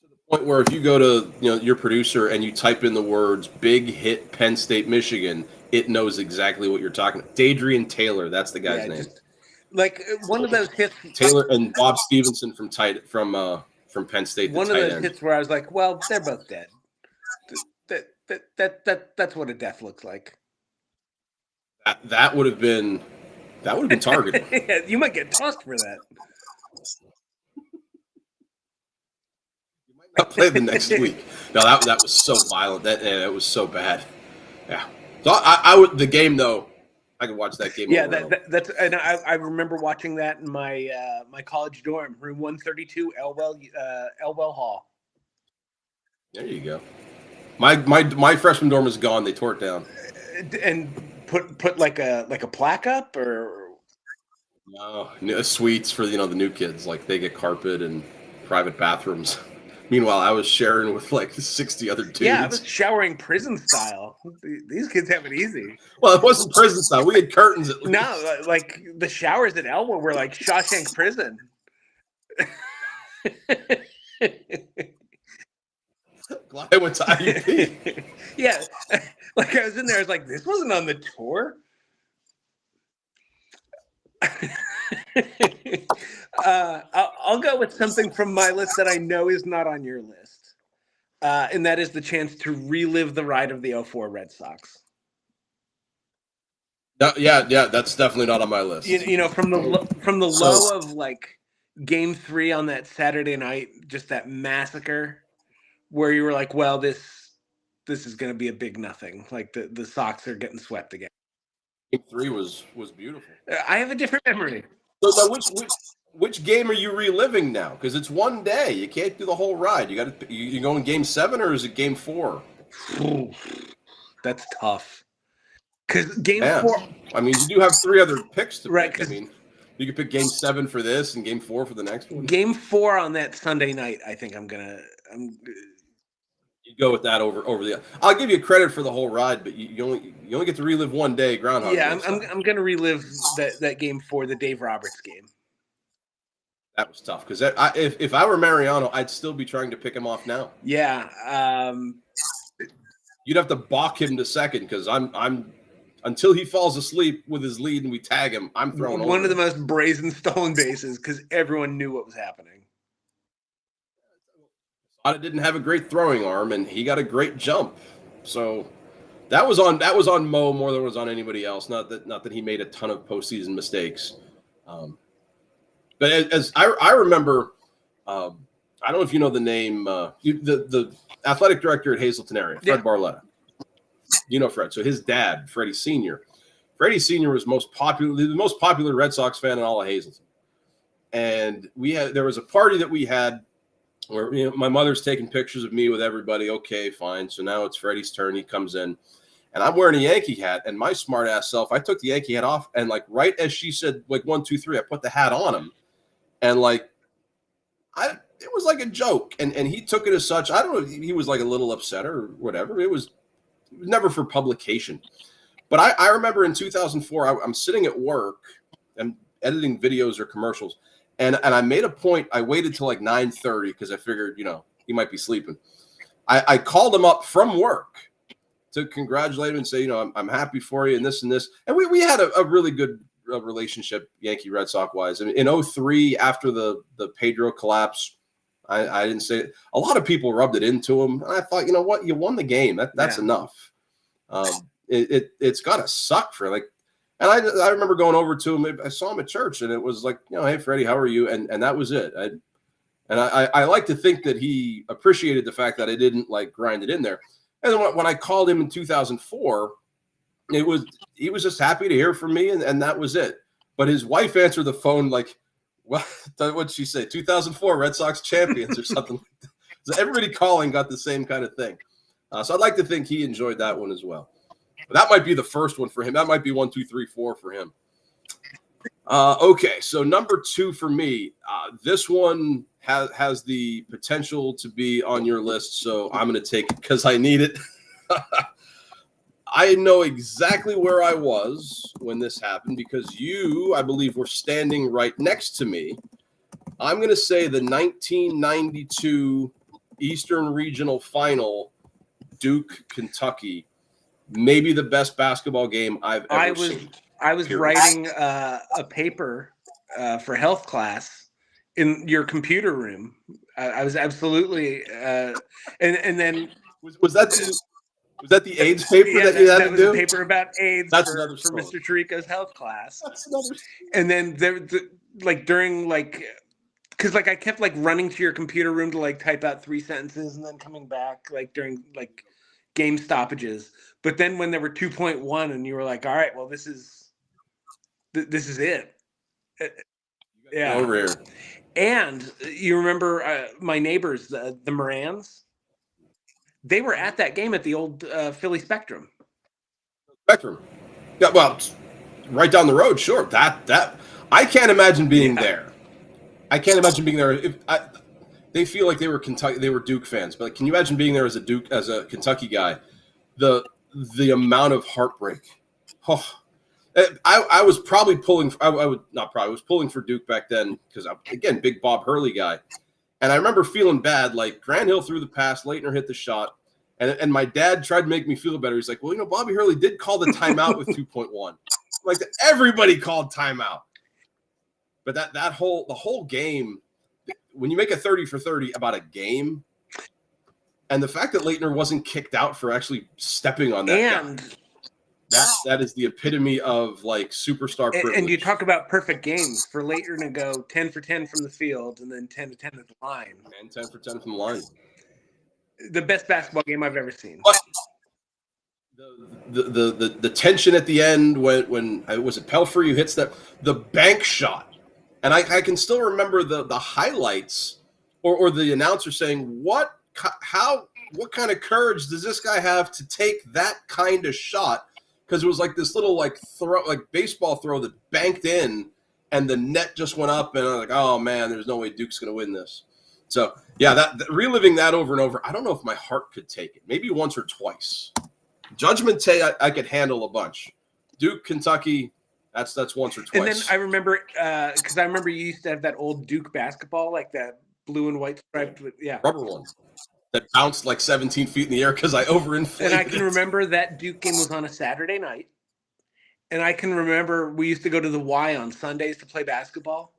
the point where if you go to your producer and you type in the words "big hit Penn State Michigan," it knows exactly what you're talking about. Dadrian Taylor, that's the guy's name. Like one of those hits. Taylor and Bob Stevenson from Penn State. One of those hits where I was like, well, they're both dead. That's what a death looks like. That would have been targeted. Yeah, you might get tossed for that. You might not play the next week. No, that was so violent. It was so bad. Yeah. So I would the game though. I could watch that game. Yeah, that's and I remember watching that in my my college dorm, room 132, Elwell Hall. There you go. My freshman dorm is gone. They tore it down. And put like a plaque up or no suites for the new kids. Like they get carpet and private bathrooms. Meanwhile, I was sharing with like 60 other dudes. Yeah, I was showering prison style. These kids have it easy. Well, it wasn't prison style. We had curtains at least. No, like the showers at Elwell were like Shawshank Prison. Glad I went to IUP. Yeah, like I was in there. I was like, this wasn't on the tour. I'll go with something from my list that I know is not on your list, and that is the chance to relive the ride of the 04 Red Sox. Yeah, that's definitely not on my list. From the low of like Game 3 on that Saturday night, just that massacre, where you were like, well, this is going to be a big nothing. Like the Sox are getting swept again. Game 3 was beautiful. I have a different memory. So which game are you reliving now? Because it's one day. You can't do the whole ride. You go in Game 7 or is it Game 4? Ooh, that's tough. Because Game 4. I mean, you do have 3 other picks to pick. I mean, you could pick Game 7 for this and Game 4 for the next one. Game 4 on that Sunday night. I think you go with that over the. I'll give you credit for the whole ride, but you only get to relive one day. Groundhog. Yeah, I'm going to relive that Game 4, the Dave Roberts game. That was tough because if I were Mariano, I'd still be trying to pick him off now. Yeah. You'd have to balk him to second because I'm until he falls asleep with his lead and we tag him. I'm throwing one of the most brazen stolen bases because everyone knew what was happening. It didn't have a great throwing arm, and he got a great jump. So that was on Mo more than it was on anybody else. Not that he made a ton of postseason mistakes. But as I remember, I don't know if you know the name, the athletic director at Hazleton area, Fred Barletta. You know Fred. So his dad, Freddie Sr. Freddie Sr. was the most popular Red Sox fan in all of Hazleton. And there was a party that we had where my mother's taking pictures of me with everybody. Okay, fine. So now it's Freddie's turn. He comes in, and I'm wearing a Yankee hat. And my smart ass self, I took the Yankee hat off, and like right as she said, like 1, 2, 3, I put the hat on him, and like it was like a joke, and he took it as such. I don't know. He was like a little upset or whatever. It was never for publication. But I remember in 2004, I'm sitting at work and editing videos or commercials. And I made a point. I waited till like 9:30 because I figured, he might be sleeping. I called him up from work to congratulate him and say, I'm happy for you and this and this. And we had a really good relationship, Yankee Red Sox wise. In 03, after the Pedro collapse, I didn't say it. A lot of people rubbed it into him. And I thought, you know what? You won the game. That's enough. It's got to suck for like. And I remember going over to him. I saw him at church, and it was like, hey, Freddie, how are you? And that was it. I like to think that he appreciated the fact that I didn't like grind it in there. And then when I called him in 2004, he was just happy to hear from me, and that was it. But his wife answered the phone like, "What? What'd she say? 2004 Red Sox champions or something?" Like that. So everybody calling got the same kind of thing. So I'd like to think he enjoyed that one as well. But that might be the first one for him. That might be 1, 2, 3, 4 for him. Okay, so number 2 for me. This one has the potential to be on your list, so I'm going to take it because I need it. I know exactly where I was when this happened because you, I believe, were standing right next to me. I'm going to say the 1992 Eastern Regional Final, Duke, Kentucky, maybe the best basketball game I've ever seen. I was writing a paper for health class in your computer room. I was absolutely, and then was that the AIDS paper that you had to do? That was a paper about AIDS That's for Mr. Tirico's health class. That's another. And then during because I kept like running to your computer room to like type out 3 sentences and then coming back like during like game stoppages. But then when there were 2.1 and you were like, all right, well, this is it. Yeah. Over here. And you remember my neighbors, the Morans? They were at that game at the old Philly Spectrum. Yeah, well, right down the road, sure. That I can't imagine being there. I can't imagine being there. They feel like they were Duke fans, but like, can you imagine being there as a Kentucky guy? The amount of heartbreak. Oh, I was probably pulling. I was pulling for Duke back then because again, big Bob Hurley guy. And I remember feeling bad, like Grant Hill threw the pass, Leitner hit the shot, and my dad tried to make me feel better. He's like, well, Bobby Hurley did call the timeout with 2.1. Like everybody called timeout. But the whole game, when you make a 30 for 30 about a game, and the fact that Leitner wasn't kicked out for actually stepping on that guy, that is the epitome of like superstar privilege. And you talk about perfect games for Leitner to go 10 for 10 from the field and then 10 to 10 at the line. And 10 for 10 from the line. The best basketball game I've ever seen. But the tension at the end when was it Pelfrey who hits the bank shot, and I can still remember the highlights or the announcer saying what kind of courage does this guy have to take that kind of shot. Because it was like this little baseball throw that banked in, and the net just went up, and I was like, "Oh man, there's no way Duke's going to win this." So yeah, that reliving that over and over. I don't know if my heart could take it. Maybe once or twice. Judgment Day, I could handle a bunch. Duke, Kentucky, that's once or twice. And then I remember because I remember you used to have that old Duke basketball, like that blue and white striped with rubber one. That bounced like 17 feet in the air because I overinflated. And I can remember that Duke game was on a Saturday night. And I can remember we used to go to the Y on Sundays to play basketball.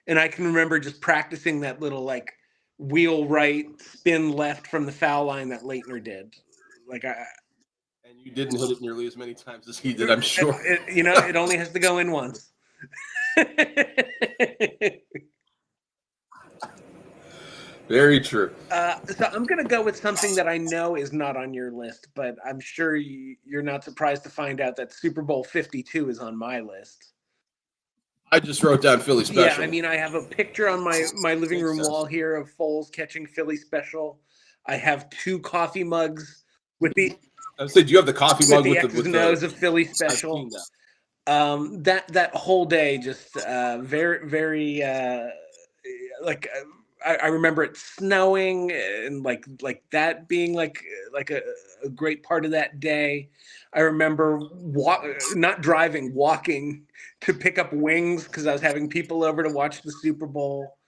And I can remember just practicing that little like wheel right, spin left from the foul line that Leitner did. And you didn't hit it nearly as many times as he did, I'm sure. It only has to go in once. Very true. So I'm going to go with something that I know is not on your list, but I'm sure you're not surprised to find out that Super Bowl 52 is on my list. I just wrote down Philly Special. Yeah, I mean, I have a picture on my living room wall here of Foles catching Philly Special. I have 2 coffee mugs with the. I said, do you have the coffie mug with the nose of Philly Special? That whole day just very very I remember it snowing and like that being like a great part of that day. I remember not driving, walking to pick up wings because I was having people over to watch the Super Bowl.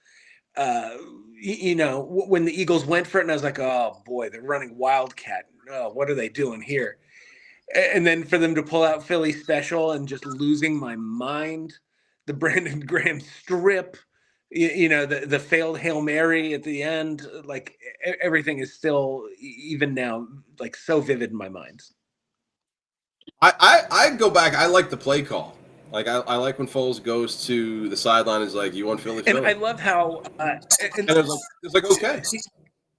When the Eagles went for it, and I was like, oh boy, they're running Wildcat. Oh, what are they doing here? And then for them to pull out Philly Special and just losing my mind, the Brandon Graham strip, the failed Hail Mary at the end, like everything is still, even now, like so vivid in my mind. I go back. I like the play call. Like I like when Foles goes to the sideline and is like, "You want Philly?" And I love how and it's like okay,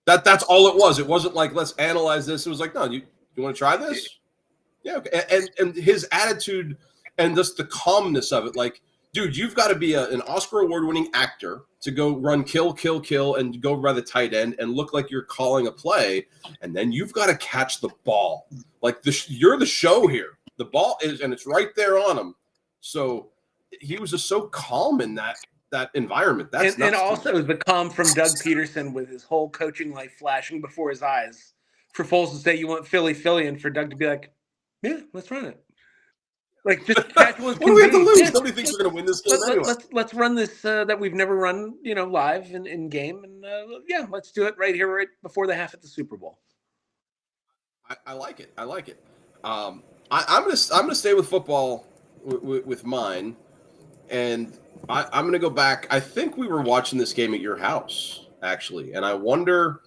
that's all it was. It wasn't like let's analyze this. It was like, no, you want to try this? Yeah, okay. And his attitude and just the calmness of it, like, dude, you've got to be an Oscar award-winning actor to go run kill, kill, kill, and go by the tight end and look like you're calling a play, and then you've got to catch the ball. Like you're the show here. The ball is, and it's right there on him. So he was just so calm in that environment. And also the calm from Doug Peterson with his whole coaching life flashing before his eyes. For Foles to say you want Philly, and for Doug to be like, yeah, let's run it. Like just casual as what do we have to lose? Yeah, Nobody thinks we're going to win this game anyway. Let's run this that we've never run, live in game, and let's do it right here, right before the half at the Super Bowl. I like it. I like it. I'm gonna stay with football with mine, and I'm gonna go back. I think we were watching this game at your house actually, and I wonder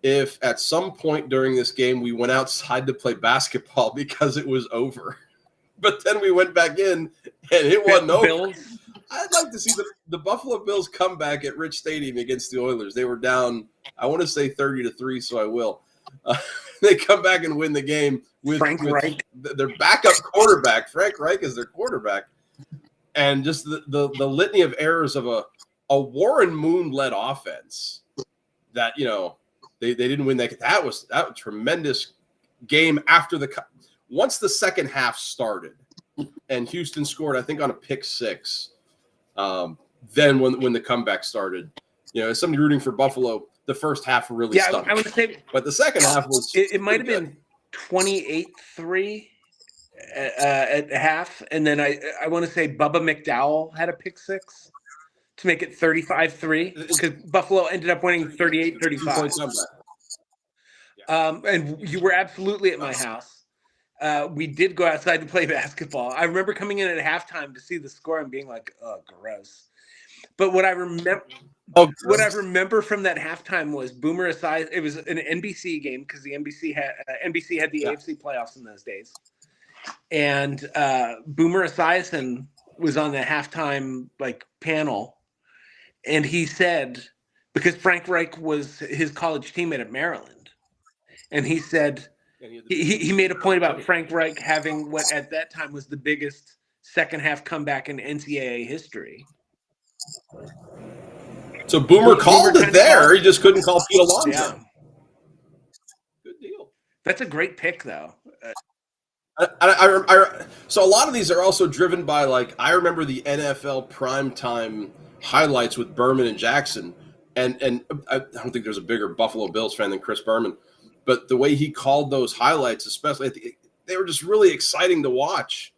if at some point during this game we went outside to play basketball because it was over. But then we went back in, and it wasn't over. I'd like to see the Buffalo Bills come back at Rich Stadium against the Oilers. They were down, I want to say 30-3, so I will. They come back and win the game with Reich. Their backup quarterback. Frank Reich is their quarterback. And just the litany of errors of a Warren Moon-led offense that, they didn't win that. That was a tremendous game after once the second half started and Houston scored, I think, on a pick six. Then when the comeback started, as somebody rooting for Buffalo, the first half really stunk. I would say, but the second half was it might have been 28-3 at half, and then I want to say Bubba McDowell had a pick six to make it 35-3 because Buffalo ended up winning 38-35. And you were absolutely at my house. We did go outside to play basketball. I remember coming in at halftime to see the score and being like, "Oh, gross." But what I remember from that halftime was Boomer Esiason. It was an NBC game because the NBC had the AFC playoffs in those days, and Boomer Esiason was on the halftime panel, and he said, because Frank Reich was his college teammate at Maryland, and he said. He made a point about Frank Reich having what at that time was the biggest second half comeback in NCAA history. So Boomer called it there. He just couldn't call Pete Alonso. Yeah. Good deal. That's a great pick, though. So a lot of these are also driven by I remember the NFL primetime highlights with Berman and Jackson, and I don't think there's a bigger Buffalo Bills fan than Chris Berman. But the way he called those highlights, especially, they were just really exciting to watch.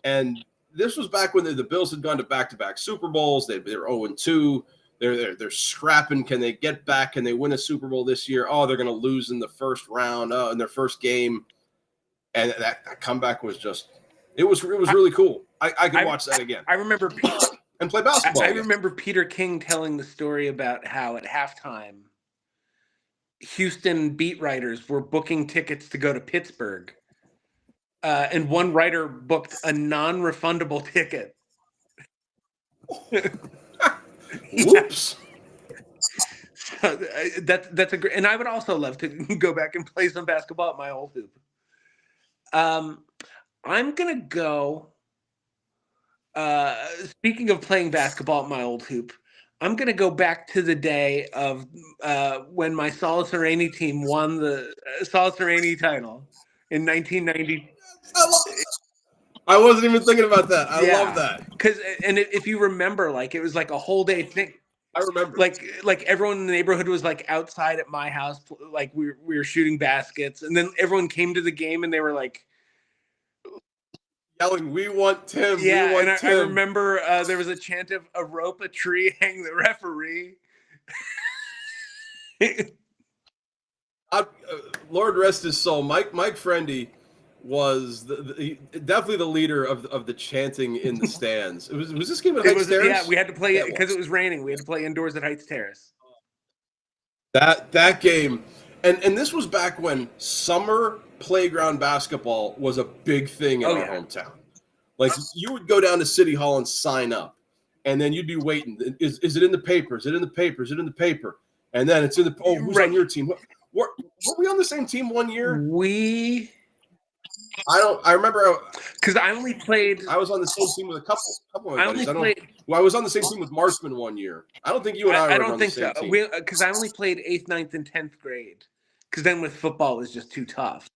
And this was back when the Bills had gone to back-to-back Super Bowls. They were 0-2. They're scrapping. Can they get back? Can they win a Super Bowl this year? Oh, they're going to lose in the first round, in their first game. And that comeback was it was really cool. I could watch that again. I remember and play basketball. I remember Peter King telling the story about how at halftime, Houston beat writers were booking tickets to go to Pittsburgh. And one writer booked a non-refundable ticket. Whoops. So that's a great, and I would also love to go back and play some basketball at my old hoop. I'm going to go, speaking of playing basketball at my old hoop, I'm going to go back to the day of when my Saul Sereni team won the Saul Sereni title in 1990. I wasn't even thinking about that. I love that. Because, and if you remember, it was a whole day thing. I remember. Everyone in the neighborhood was outside at my house, we were shooting baskets, and then everyone came to the game and they were yelling, "We want Tim!" Yeah, we want Tim. I remember there was a chant of "A rope, a tree, hang the referee." Lord rest his soul. Mike Friendy was definitely the leader of the chanting in the stands. Was this game at Heights Terrace? Yeah, we had to play it because was. it was raining. We had to play indoors at Heights Terrace. That game, and this was back when summer playground basketball was a big thing in our hometown. Like you would go down to City Hall and sign up, and then you'd be waiting. Is it in the paper? Is it in the paper? Is it in the paper? And then it's in the who's on your team? Were we on the same team one year? I remember because I only played. I was on the same team with a couple of my buddies. I was on the same team with Marshman one year. I don't think you and I were on the same team. Because I only played 8th, 9th, and 10th grade. Because then with football, it was just too tough.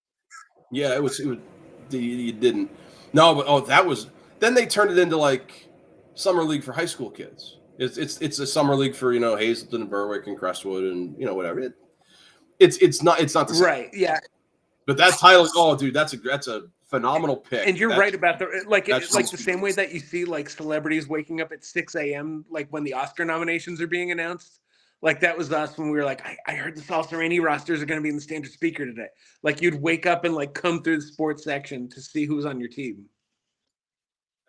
Yeah, it was. You didn't. No, but that was. Then they turned it into like summer league for high school kids. It's a summer league for Hazleton and Berwick and Crestwood and whatever. It's not the same. Right. Yeah. But that title, dude, that's a phenomenal pick. And you're right about the same way that you see like celebrities waking up at 6 a.m. like when the Oscar nominations are being announced. Like that was us when we were like, I heard the Salsa Rainy rosters are going to be in the standard speaker today. Like you'd wake up and like come through the sports section to see who was on your team.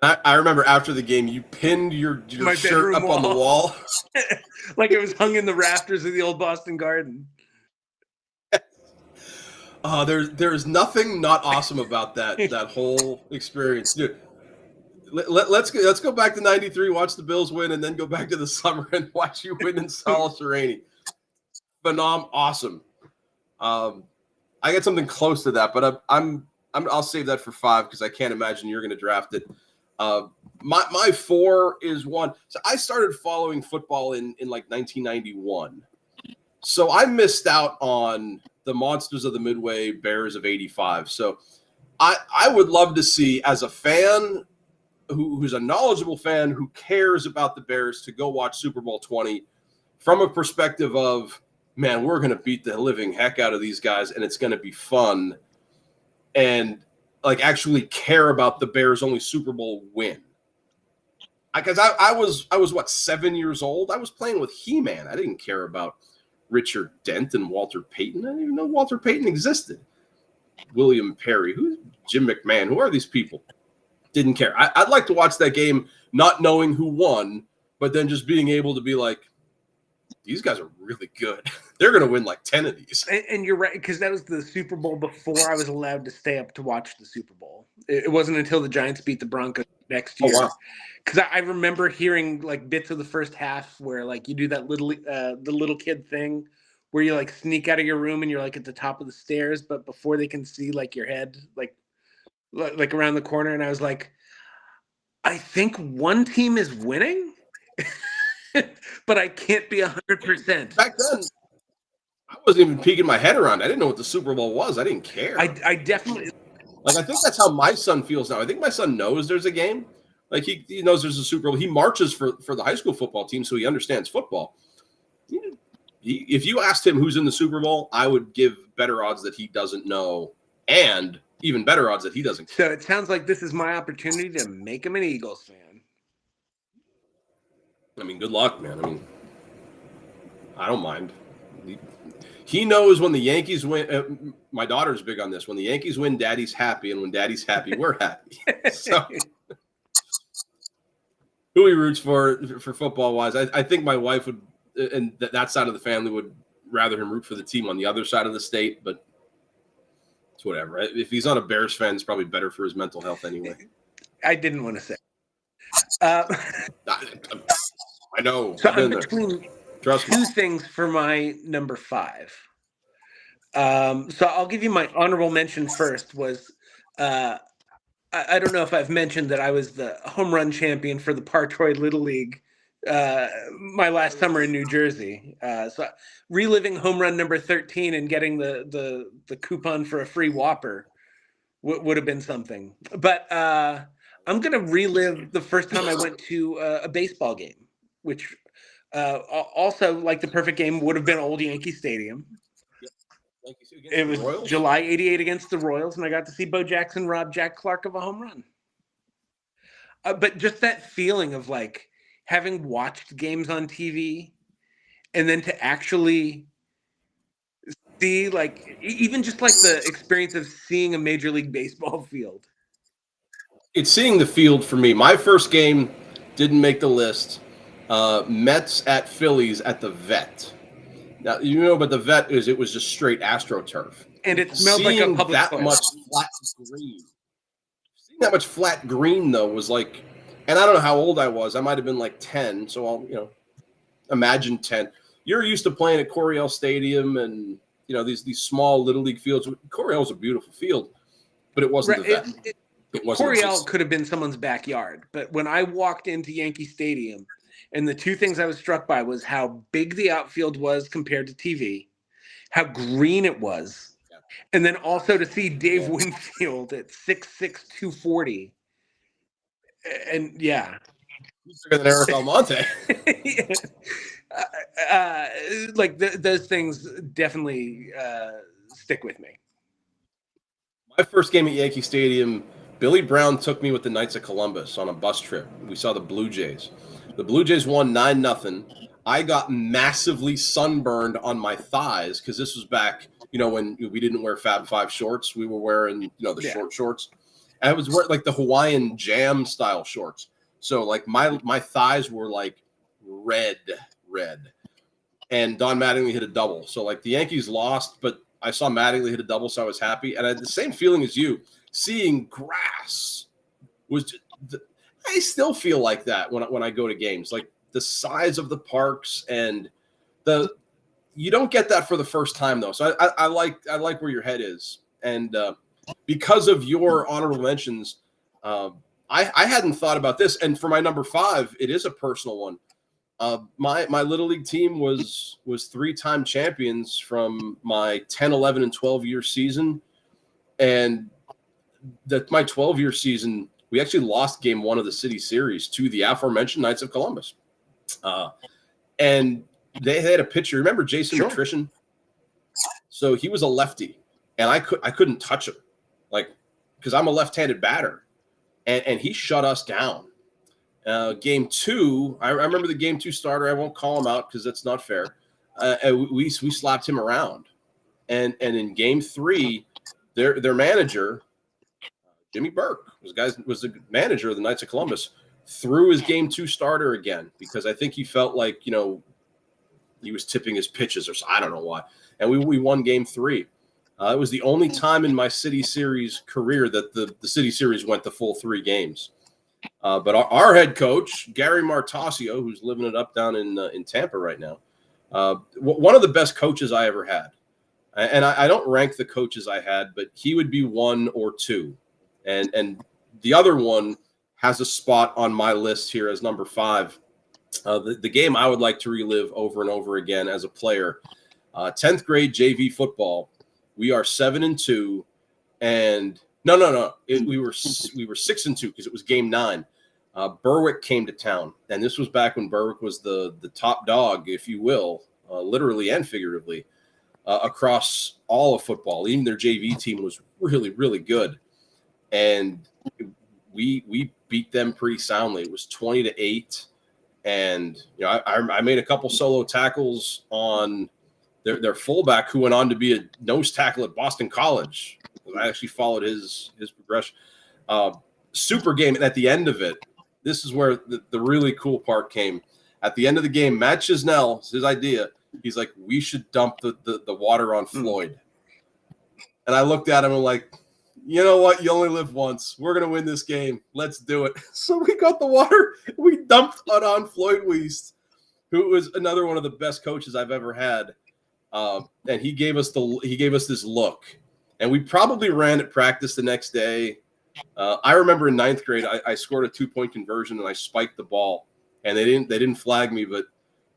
I remember after the game, you pinned your shirt up on the wall. Like it was hung in the rafters of the old Boston Garden. There's nothing not awesome about that whole experience, dude. Let's go back to '93, watch the Bills win, and then go back to the summer and watch you win in Salsa Rainy. Awesome. I got something close to that, but I'll save that for 5 because I can't imagine you're going to draft it. My 4 is one. So I started following football in like 1991. So I missed out on the Monsters of the Midway Bears of '85. So I would love to see, as a fan who's a knowledgeable fan who cares about the Bears, to go watch Super Bowl 20 from a perspective of, man, we're going to beat the living heck out of these guys and it's going to be fun, and like actually care about the Bears' only Super Bowl win. Because I was what, 7 years old? I was playing with He-Man. I didn't care about Richard Dent and Walter Payton. I didn't even know Walter Payton existed. William Perry, who's Jim McMahon? Who are these people? Didn't care. I'd like to watch that game not knowing who won, but then just being able to be like, these guys are really good. They're going to win like 10 of these. And you're right, because that was the Super Bowl before I was allowed to stay up to watch the Super Bowl. It wasn't until the Giants beat the Broncos next year. Oh, wow. Because I remember hearing like bits of the first half where like you do that the little kid thing where you like sneak out of your room and you're like at the top of the stairs, but before they can see like your head, like around the corner. And I was like, I think one team is winning, but I can't be 100%. Back then, I wasn't even peeking my head around. I didn't know what the Super Bowl was. I didn't care. I definitely like. I think that's how my son feels now. I think my son knows there's a game. Like he knows there's a Super Bowl. He marches for the high school football team, so he understands football. If you asked him who's in the Super Bowl, I would give better odds that he doesn't know, and even better odds that he doesn't care. So it sounds like this is my opportunity to make him an Eagles fan. I mean, good luck, man. I mean, I don't mind. He knows when the Yankees win. My daughter's big on this. When the Yankees win, Daddy's happy, and when Daddy's happy, we're happy. So, who he roots for football wise, I think my wife would, and that side of the family would rather him root for the team on the other side of the state, but it's whatever. If he's not a Bears fan, it's probably better for his mental health anyway. I didn't want to say. I know. So I'm between two things for my number 5. So I'll give you my honorable mention first. Was I don't know if I've mentioned that I was the home run champion for the Partroy Little League my last summer in New Jersey. So reliving home run number 13 and getting the coupon for a free Whopper would have been something. But I'm going to relive the first time I went to a baseball game, which also, like the perfect game, would have been Old Yankee Stadium. It was July '88 against the Royals, and I got to see Bo Jackson rob Jack Clark of a home run. But just that feeling of like having watched games on TV and then to actually see, like, even just like the experience of seeing a Major League Baseball field. It's seeing the field for me. My first game didn't make the list. Mets at Phillies at the Vet. Now, you know, but the Vet it was just straight AstroTurf. And it smelled like a Seeing public that toilet. much flat green. Seeing that much flat green though was like, and I don't know how old I was. I might have been like 10. So I'll imagine 10. You're used to playing at Coryell Stadium and these small little league fields. Coryell is a beautiful field, but it wasn't the Vet. It wasn't. Coryell could have been someone's backyard, but when I walked into Yankee Stadium, and the two things I was struck by was how big the outfield was compared to TV, how green it was, and then also to see Dave Winfield at 6'6", 240. And yeah. He's bigger than Eric Almonte. Those things definitely stick with me. My first game at Yankee Stadium, Billy Brown took me with the Knights of Columbus on a bus trip. We saw the Blue Jays. The Blue Jays won 9-0. I got massively sunburned on my thighs because this was back, when we didn't wear Fab Five shorts. We were wearing, the short shorts. And I was wearing like the Hawaiian Jam style shorts. So like my thighs were like red. And Don Mattingly hit a double. So like the Yankees lost, but I saw Mattingly hit a double, so I was happy. And I had the same feeling as you. Seeing grass was I still feel like that when I go to games. Like the size of the parks and you don't get that for the first time though. So I like where your head is. And because of your honorable mentions, I hadn't thought about this. And for my number 5, it is a personal one. My little league team was 3-time champions from my 10, 11, and 12-year season. And my 12-year season, we actually lost game 1 of the City Series to the aforementioned Knights of Columbus. And they had a pitcher. Remember Jason Matrician? So he was a lefty, and I couldn't touch him, because I'm a left-handed batter, and he shut us down. Game 2, I remember the game 2 starter. I won't call him out because that's not fair. We slapped him around, and in game 3, their manager, Jimmy Burke, was the manager of the Knights of Columbus, threw his game 2 starter again because I think he felt like he was tipping his pitches or I don't know why, and we won game 3. It was the only time in my City Series career that the City Series went the full 3 games. But our head coach, Gary Martasio, who's living it up down in Tampa right now, one of the best coaches I ever had. And I don't rank the coaches I had, but he would be 1 or 2. And the other one has a spot on my list here as number 5. The game I would like to relive over and over again as a player, 10th grade JV football. We are 7-2, and no. We were 6-2 because it was game 9. Berwick came to town, and this was back when Berwick was the top dog, if you will, literally and figuratively, across all of football. Even their JV team was really, really good, and we beat them pretty soundly. It was 20-8, and I made a couple solo tackles on their fullback, who went on to be a nose tackle at Boston College. I actually followed his progression. Super game. And at the end of it, this is where the really cool part came. At the end of the game, Matt Chisnell, his idea, he's like, we should dump the water on Floyd. And I looked at him and like, you know what? You only live once. We're going to win this game. Let's do it. So we got the water. We dumped it on Floyd Weist, who was another one of the best coaches I've ever had. And he gave us this look, and we probably ran at practice the next day. I remember in 9th grade, I scored a 2-point conversion and I spiked the ball, and they didn't flag me, but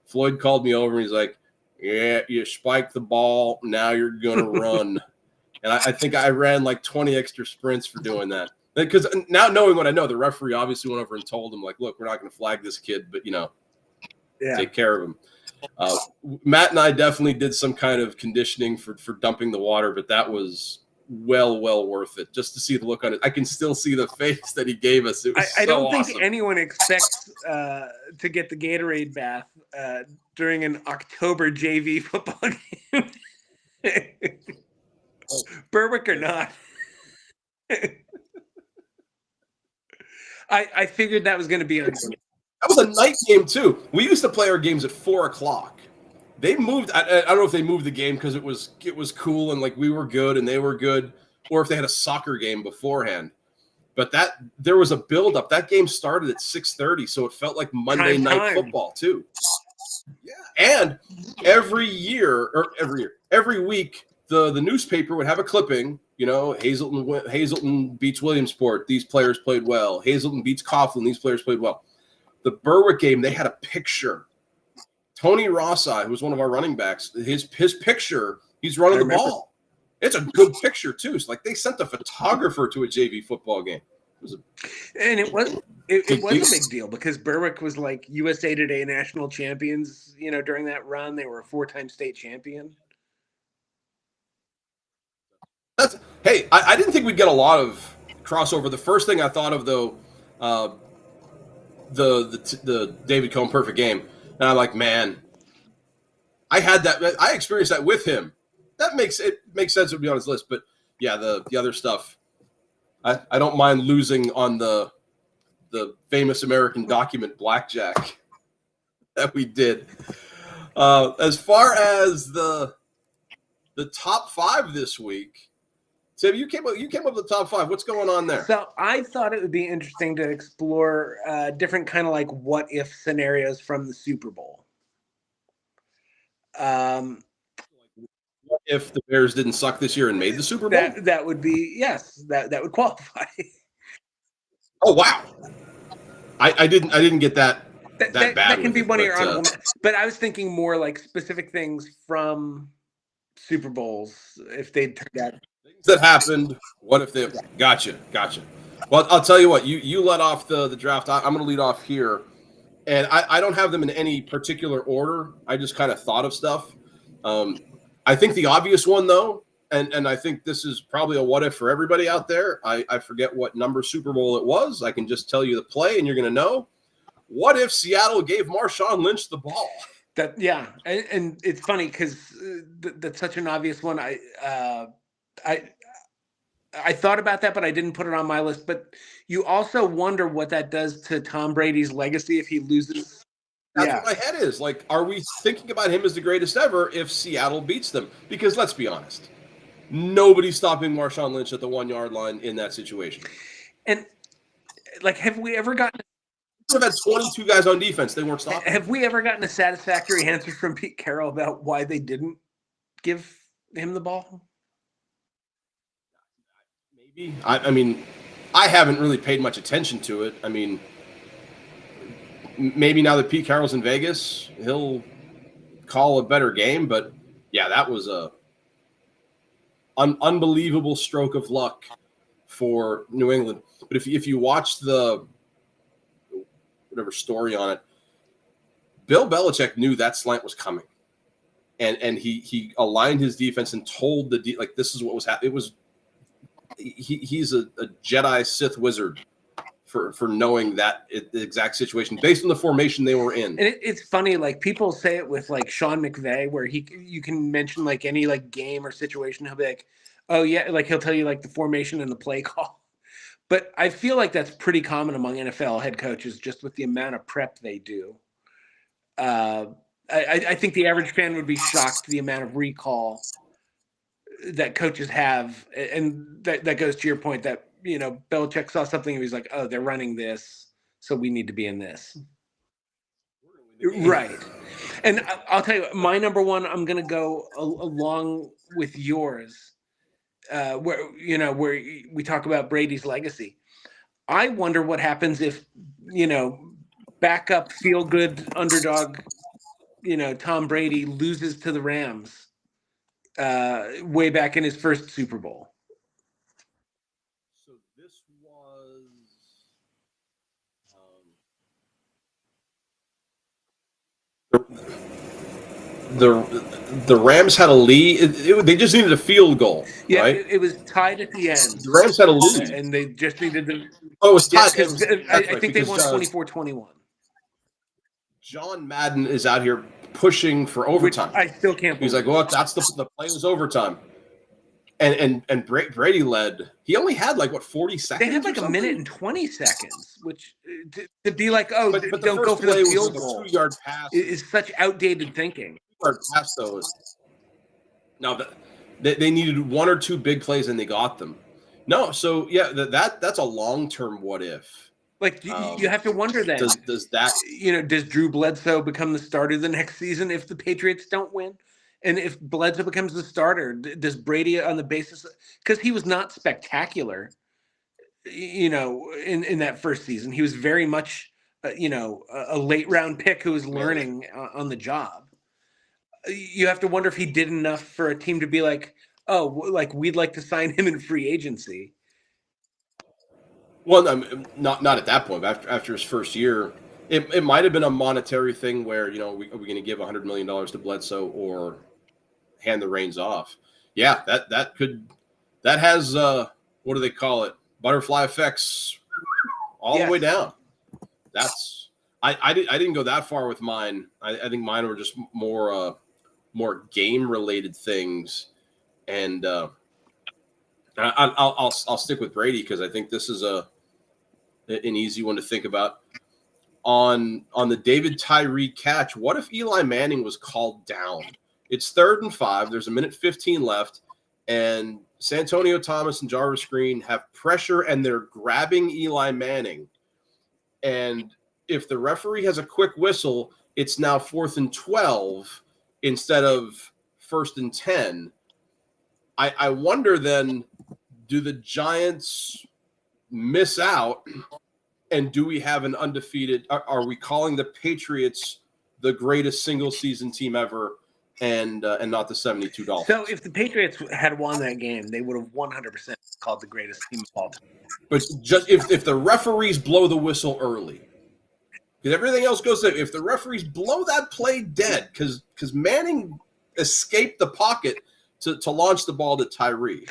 Floyd called me over and he's like, yeah, you spiked the ball. Now you're going to run. And I think I ran like 20 extra sprints for doing that. Because now knowing what I know, the referee obviously went over and told him, like, look, we're not going to flag this kid, but, take care of him. Matt and I definitely did some kind of conditioning for dumping the water, but that was well worth it just to see the look on it. I can still see the face that he gave us. It was I don't think awesome. Anyone expects to get the Gatorade bath during an October JV football game. Berwick or not. I figured that was going to be. That was a night game too. We used to play our games at 4:00. They moved. I don't know if they moved the game because it was cool and like we were good and they were good, or if they had a soccer game beforehand. But there was a build up. That game started at 6:30, so it felt like Monday night football too. Yeah, and every week, the newspaper would have a clipping. You know, Hazelton beats Williamsport. These players played well. Hazelton beats Coughlin. These players played well. The Berwick game, they had a picture. Tony Rossi, who was one of our running backs, his picture, he's running the ball. It's a good picture too. It's like they sent a photographer to a JV football game. It was a big deal because Berwick was like USA Today national champions. You know, during that run, they were a 4-time state champion. Hey, I didn't think we'd get a lot of crossover. The first thing I thought of though, the David Cohn perfect game, and I'm like, man, I had that. I experienced that with him. That makes sense to be on his list. But yeah, the other stuff, I don't mind losing on the famous American document blackjack that we did. As far as the top 5 this week, Sam, you came up with the top 5. What's going on there? So I thought it would be interesting to explore different kind of like what if scenarios from the Super Bowl. What if the Bears didn't suck this year and made the Super Bowl? That would be, yes, that would qualify. Oh wow, I didn't get that bad. That can be one of your honorable. But I was thinking more like specific things from Super Bowls if they'd turned out. Things that happened. What if they? Gotcha. Well, I'll tell you what. You let off the draft. I'm going to lead off here, and I don't have them in any particular order. I just kind of thought of stuff. I think the obvious one though, and I think this is probably a what if for everybody out there. I forget what number Super Bowl it was. I can just tell you the play, and you're going to know. What if Seattle gave Marshawn Lynch the ball? And it's funny because that's such an obvious one. I thought about that, but I didn't put it on my list. But you also wonder what that does to Tom Brady's legacy if he loses. That's what my head is. Like, are we thinking about him as the greatest ever if Seattle beats them? Because let's be honest, nobody's stopping Marshawn Lynch at the 1-yard line in that situation. And like, have we ever gotten? We've had 22 guys on defense. They weren't stopping. Have we ever gotten a satisfactory answer from Pete Carroll about why they didn't give him the ball? Maybe. I mean, I haven't really paid much attention to it. I mean, maybe now that Pete Carroll's in Vegas, he'll call a better game. But yeah, that was a unbelievable stroke of luck for New England. But if you watch the whatever story on it, Bill Belichick knew that slant was coming, and he aligned his defense and told like this is what was happening. It was he's a Jedi Sith wizard for knowing that the exact situation based on the formation they were in. And it's funny, like people say it with like Sean McVay, where you can mention like any like game or situation, he'll be like, oh yeah, like he'll tell you like the formation and the play call. But I feel like that's pretty common among NFL head coaches, just with the amount of prep they do. I think the average fan would be shocked the amount of recall that coaches have, and that goes to your point that Belichick saw something and he's like, oh, they're running this, so we need to be in this. Right. And I'll tell you, my number one, I'm going to go along with yours. Where we talk about Brady's legacy. I wonder what happens if, backup feel good underdog, Tom Brady loses to the Rams way back in his first Super Bowl. So this was the Rams had a lead. They just needed a field goal. Yeah, right? It was tied at the end. The Rams had a lead, and they just needed the. Oh, it was tied. I think they won 24-21. John Madden is out here pushing for Which overtime. I still can't believe. He's like, well, that's the play was overtime. And Brady led. He only had 40 seconds. They had a minute and 20 seconds, which to be like, oh, but don't go for the field was goal. A 2-yard pass is such outdated thinking. 2-yard pass though. No, they needed 1 or 2 big plays and they got them. No, so yeah, that's a long-term what if. You have to wonder then. Does that does Drew Bledsoe become the starter the next season if the Patriots don't win? And if Bledsoe becomes the starter, does Brady on the basis because he was not spectacular, in that first season, he was very much, a late round pick who was learning on the job. You have to wonder if he did enough for a team to be like, oh, we'd like to sign him in free agency. Well, not at that point. But after his first year, it might have been a monetary thing where are we going to give $100 million to Bledsoe or hand the reins off? Yeah, that has what do they call it? Butterfly effects all the way down. That's I didn't go that far with mine. I think mine were just more game related things, and I'll stick with Brady because I think this is an easy one to think about. On the David Tyree catch, what if Eli Manning was called down? It's 3rd and 5. There's 1:15 left, and Santonio Thomas and Jarvis Green have pressure, and they're grabbing Eli Manning. And if the referee has a quick whistle, it's now 4th and 12 instead of 1st and 10. I wonder then, do the Giants miss out? And do we have an undefeated? Are we calling the Patriots the greatest single season team ever, and not the 72 Dolphins? So if the Patriots had won that game, they would have 100% called the greatest team of all time. But just if the referees blow the whistle early, because everything else goes there. If the referees blow that play dead, because Manning escaped the pocket to launch the ball to Tyree.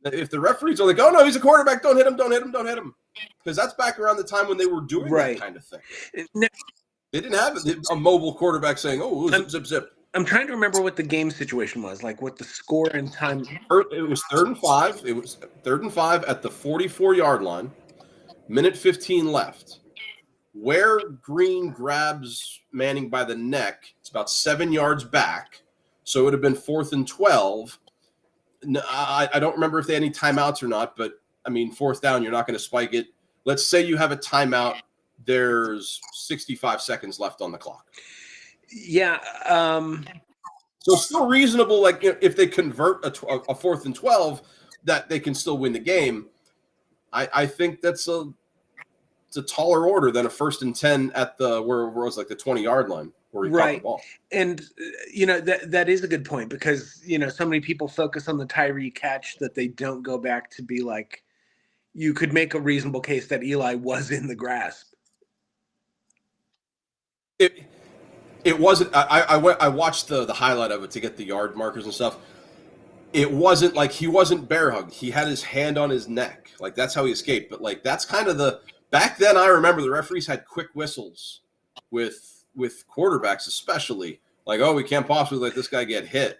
If the referees are like, oh no, he's a quarterback, don't hit him, don't hit him, don't hit him. Because that's back around the time when they were doing that kind of thing. They didn't have a mobile quarterback saying, oh, zip, zip, zip. I'm trying to remember what the game situation was, what the score and time. It was 3rd and 5. It was 3rd and 5 at the 44-yard line. 1:15 left. Where Green grabs Manning by the neck, it's about 7 yards back. So it would have been 4th and 12. I don't remember if they had any timeouts or not, but 4th down, you're not going to spike it. Let's say you have a timeout. There's 65 seconds left on the clock. Yeah. So still reasonable, if they convert a 4th and 12, that they can still win the game. I think it's a taller order than a 1st and 10 at where it was the 20-yard line. Where he caught the ball. And that is a good point because so many people focus on the Tyree catch that they don't go back to be like, you could make a reasonable case that Eli was in the grasp. It wasn't. I watched the highlight of it to get the yard markers and stuff. It wasn't he wasn't bear hugged. He had his hand on his neck. That's how he escaped. But that's kind of back then. I remember the referees had quick whistles with quarterbacks, especially oh, we can't possibly let this guy get hit.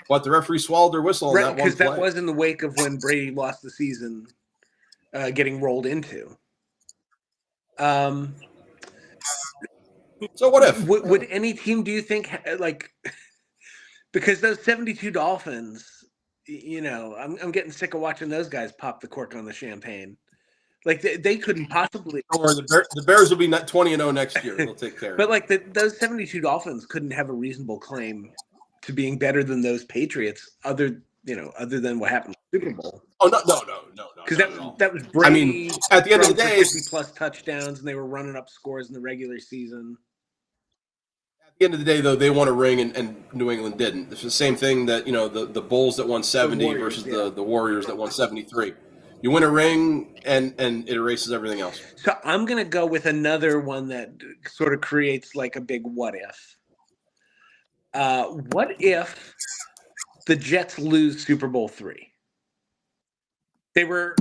But the referee swallowed their whistle on that one play. Because that was in the wake of when Brady lost the season, getting rolled into. So what if? Would any team, do you think, because those 72 Dolphins, I'm getting sick of watching those guys pop the cork on the champagne. They couldn't possibly. Or the Bears will be 20-0 next year. They'll take care. But those 72 Dolphins couldn't have a reasonable claim to being better than those Patriots, other than what happened in the Super Bowl. Oh no! Because that was Brady. At the end of the day, 50+ touchdowns, and they were running up scores in the regular season. At the end of the day, though, they won a ring, and New England didn't. It's the same thing that the Bulls that won 70 versus the Warriors that won 73. You win a ring, and it erases everything else. So I'm going to go with another one that sort of creates a big what if. What if the Jets lose Super Bowl III? They were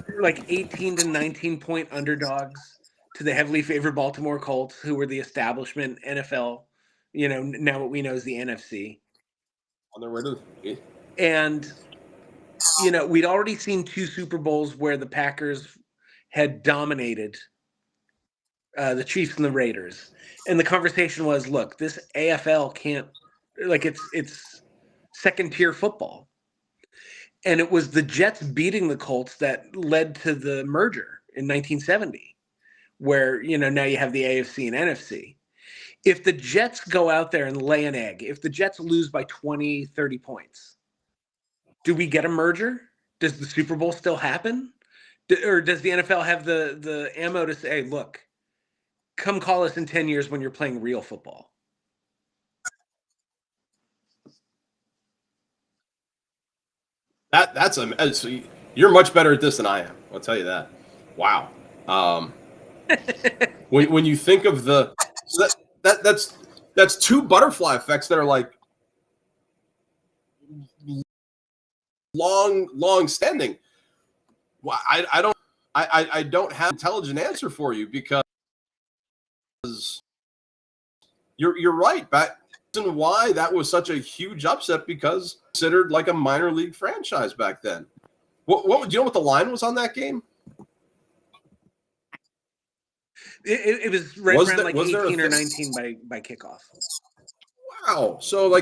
18 to 19 point underdogs to the heavily favored Baltimore Colts, who were the establishment NFL now what we know is the NFC. On their way to And, we'd already seen 2 Super Bowls where the Packers had dominated the Chiefs and the Raiders. And the conversation was, look, this AFL can't, it's second tier football. And it was the Jets beating the Colts that led to the merger in 1970, where, now you have the AFC and NFC. If the Jets go out there and lay an egg, if the Jets lose by 20, 30 points, do we get a merger? Does the Super Bowl still happen? Or does the NFL have the ammo to say, look, come call us in 10 years when you're playing real football? So you're much better at this than I am. I'll tell you that. Wow. When you think of that's 2 butterfly effects that are like long standing. Well, I don't have an intelligent answer for you because you're right. But why that was such a huge upset because considered like a minor league franchise back then. What do you know what the line was on that game? It was around 18 or 19 by kickoff. Wow. So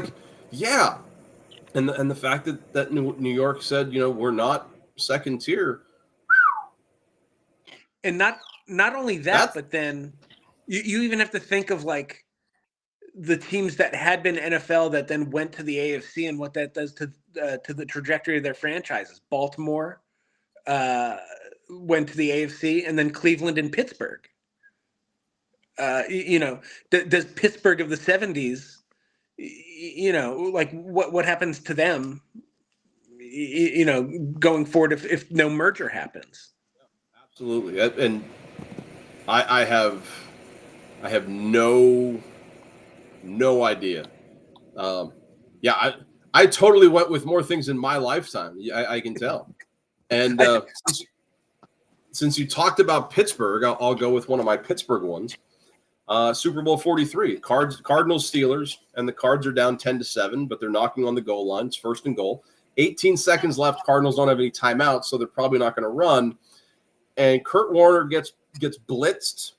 yeah. And the fact that New York said, we're not second tier. And not only that, but then you even have to think of the teams that had been NFL that then went to the AFC and what that does to the trajectory of their franchises. Baltimore went to the AFC, and then Cleveland and Pittsburgh. Does Pittsburgh of the 70s, what happens to them, going forward if no merger happens? Absolutely. And I have no idea. I totally went with more things in my lifetime. I can tell. And since you talked about Pittsburgh, I'll go with one of my Pittsburgh ones. Super Bowl 43, Cardinals Steelers, and the Cards are down 10-7, but they're knocking on the goal line. It's 1st and goal. 18 seconds left. Cardinals don't have any timeouts, so they're probably not going to run. And Kurt Warner gets blitzed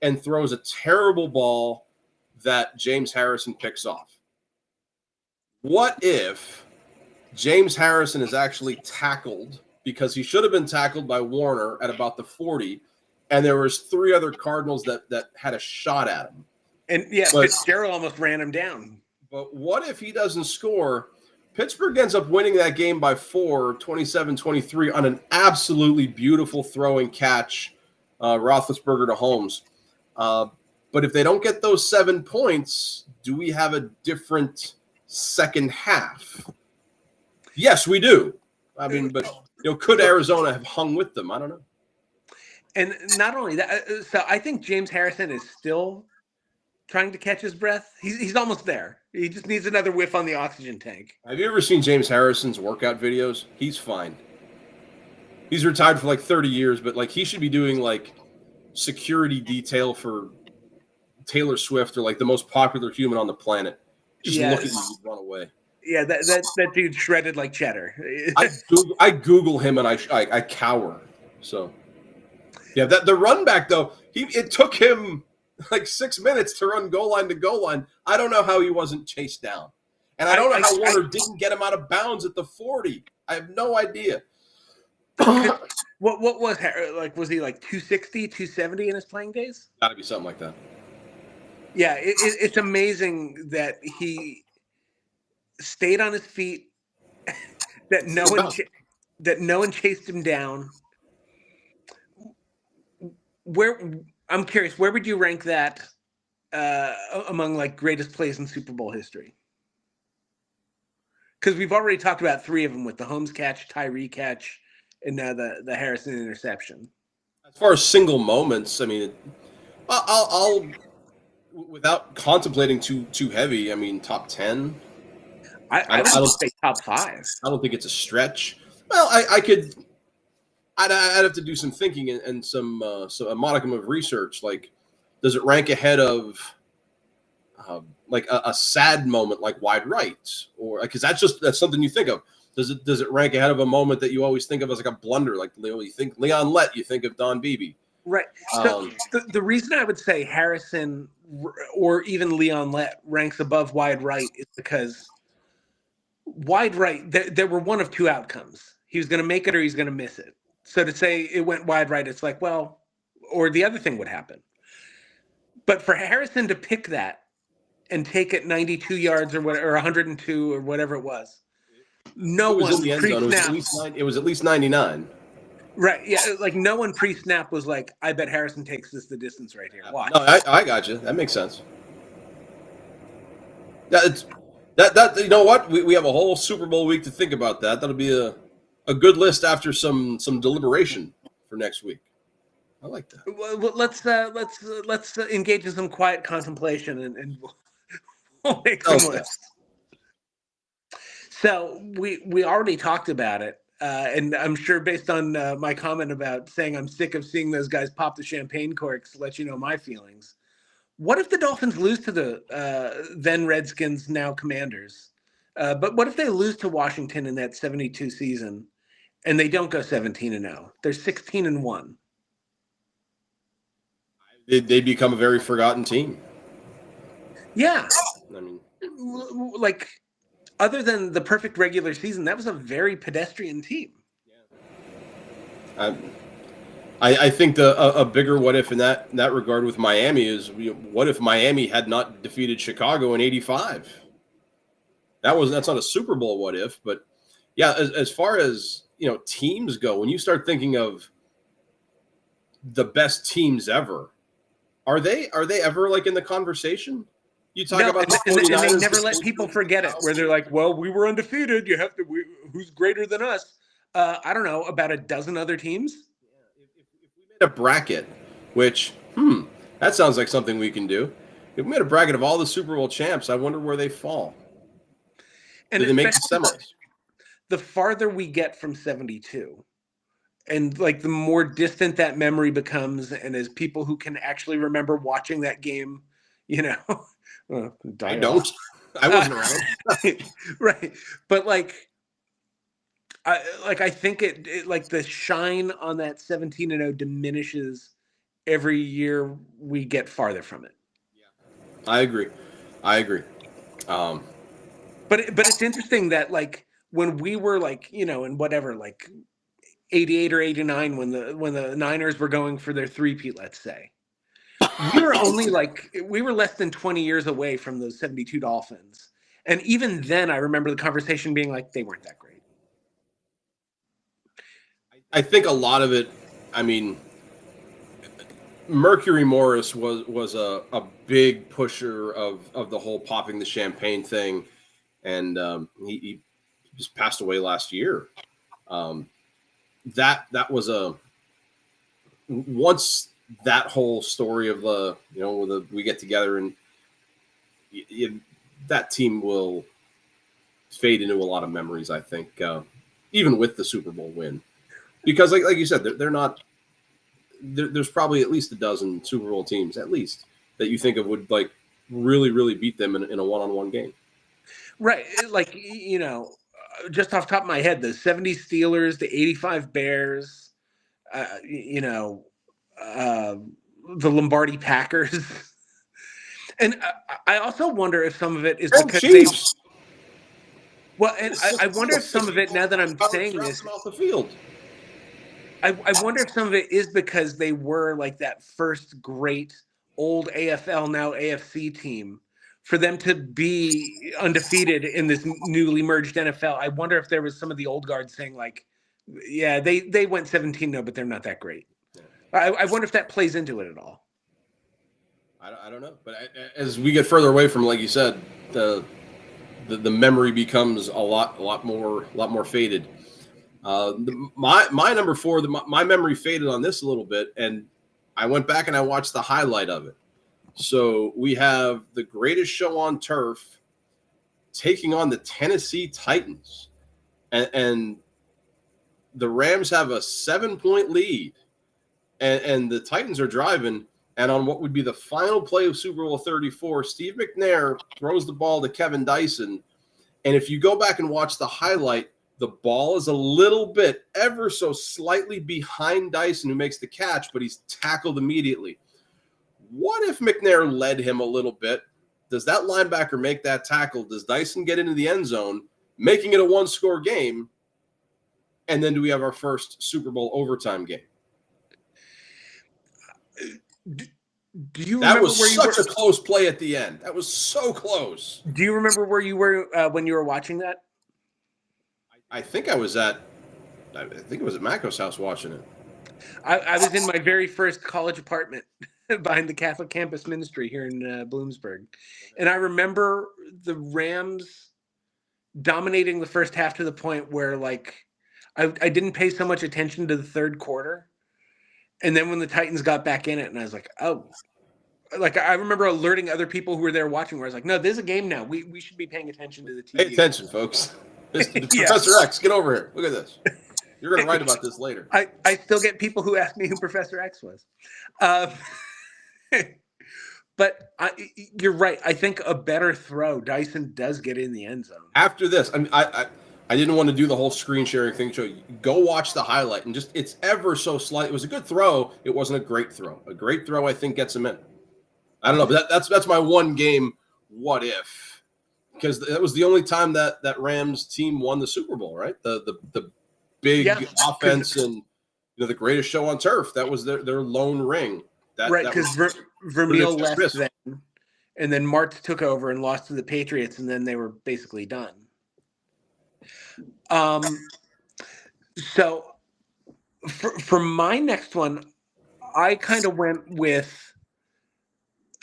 and throws a terrible ball that James Harrison picks off. What if James Harrison is actually tackled because he should have been tackled by Warner at about the 40, and there was 3 other Cardinals that had a shot at him. And Fitzgerald almost ran him down. But what if he doesn't score? Pittsburgh ends up winning that game by 4, 27-23 on an absolutely beautiful throwing catch, Roethlisberger to Holmes. But if they don't get those 7 points, do we have a different second half? Yes, we do. I mean, but could Arizona have hung with them? I don't know. And not only that, so I think James Harrison is still trying to catch his breath. He's almost there. He just needs another whiff on the oxygen tank. Have you ever seen James Harrison's workout videos? He's fine. He's retired for 30 years, but he should be doing security detail for Taylor Swift or the most popular human on the planet. Just look at you run away. Yeah, that dude shredded like cheddar. I Google him and I cower. So yeah, the run back though, it took him 6 minutes to run goal line to goal line. I don't know how he wasn't chased down, and I don't know how Warner didn't get him out of bounds at the 40. I have no idea. What was was he 260, 270 in his playing days? Got to be something like that. Yeah, it's amazing that he stayed on his feet. that no one chased him down. I'm curious, where would you rank that among greatest plays in Super Bowl history? Because we've already talked about 3 of them with the Holmes catch, Tyree catch, and now the Harrison interception. As far as single moments, I mean, I'll without contemplating too heavy. I mean, top 10. I would say top 5. I don't think it's a stretch. Well, I'd have to do some thinking and a modicum of research. Does it rank ahead of like a sad moment like wide right, or because that's something you think of. Does it rank ahead of a moment that you always think of as like a blunder, like you think Leon Lett, you think of Don Beebe? Right. So the reason I would say Harrison or even Leon Lett ranks above wide right is because wide right, there were one of two outcomes. He was going to make it or he's going to miss it. So to say it went wide right, it's like, well, or the other thing would happen. But for Harrison to pick that and take it 92 yards or 102 or whatever it was, no one in the end zone. It was at least 99. Right. Yeah. Like no one pre-snap was like, I bet Harrison takes this the distance right here. Watch. No, I got you. That makes sense. That you know what? We have a whole Super Bowl week to think about that. That'll be a good list after some deliberation for next week. I like that. Well, let's engage in some quiet contemplation and we'll make some lists. So we already talked about it. And I'm sure based on my comment about saying I'm sick of seeing those guys pop the champagne corks to let you know my feelings. What if the Dolphins lose to the then Redskins, now Commanders? But what if they lose to Washington in that 72 season and they don't go 17-0? They're 16-1. They become a very forgotten team. Yeah. I mean, like, other than the perfect regular season, that was a very pedestrian team. I think a bigger what if in that regard with Miami is what if Miami had not defeated Chicago in '85? That's not a Super Bowl what if, but yeah, as far as teams go, when you start thinking of the best teams ever, are they ever like in the conversation? You talk about and they never let people forget it, where they're like, well, we were undefeated. You have to, who's greater than us? I don't know, about a dozen other teams. If we made a bracket, which, that sounds like something we can do. If we made a bracket of all the Super Bowl champs, I wonder where they fall. And do they make the semis? The farther we get from 72, and like the more distant that memory becomes, and as people who can actually remember watching that game, I don't. I wasn't around. Right. But I think it like the shine on that 17-0 diminishes every year we get farther from it. Yeah. I agree. But it's interesting that like when we were like, in whatever, like 88 or 89, when the Niners were going for their three-peat, let's say, we were less than 20 years away from those 72 Dolphins. And even then, I remember the conversation being like, they weren't that great. I think a lot of it, I mean, Mercury Morris was a big pusher of the whole popping the champagne thing. And he just passed away last year. That was once that whole story of we get together and that team will fade into a lot of memories, I think, even with the Super Bowl win, because like you said, they're not. There's probably at least a dozen Super Bowl teams, at least, that you think of would like really, really beat them in a one-on-one game. Right, like just off the top of my head, the 70 Steelers, the 85 Bears, the Lombardi Packers. And I also wonder if some of it is because Chiefs. I wonder if some of it, now that I'm saying this, off the field. I wonder if some of it is because they were like that first great old AFL, now AFC team. For them to be undefeated in this newly merged NFL, I wonder if there was some of the old guard saying like, yeah, they went 17-0, but they're not that great. I wonder if that plays into it at all. I don't know, but as we get further away from, like you said, the memory becomes a lot more faded. My number 4, my memory faded on this a little bit, and I went back and I watched the highlight of it. So we have the greatest show on turf taking on the Tennessee Titans, and the Rams have a 7-point lead, and the Titans are driving, And on what would be the final play of Super Bowl 34, Steve McNair throws the ball to Kevin Dyson. And if you go back and watch the highlight, the ball is a little bit, ever so slightly behind Dyson, who makes the catch, but he's tackled immediately. What if McNair led him a little bit? Does that linebacker make that tackle? Does Dyson get into the end zone, making it a one-score game? And then do we have our first Super Bowl overtime game? Do you that remember was where such you were? a close play at the end. That was so close. Do you remember where you were when you were watching that? I think it was at Mako's house watching it. I was in my very first college apartment behind the Catholic campus ministry here in Bloomsburg. And I remember the Rams dominating the first half to the point where, like, I didn't pay so much attention to the third quarter. And then when the Titans got back in it, and I was like, oh. Like, I remember alerting other people who were there watching where I was like, no, there's a game now. We should be paying attention to the TV. Pay attention, folks. Professor X, get over here. Look at this. You're going to write about this later. I still get people who ask me who Professor X was. But you're right. I think a better throw, Dyson does get in the end zone. After this, I mean, I didn't want to do the whole screen sharing thing. So go watch the highlight and just, it's ever so slight. It was a good throw. It wasn't a great throw. A great throw, I think, gets him in. I don't know, but that's my one game what if, because that was the only time that Rams team won the Super Bowl, right? The big offense and the greatest show on turf. That was their lone ring. Right, because Vermeil left then, and then Martz took over and lost to the Patriots, and then they were basically done. So for my next one, I kind of went with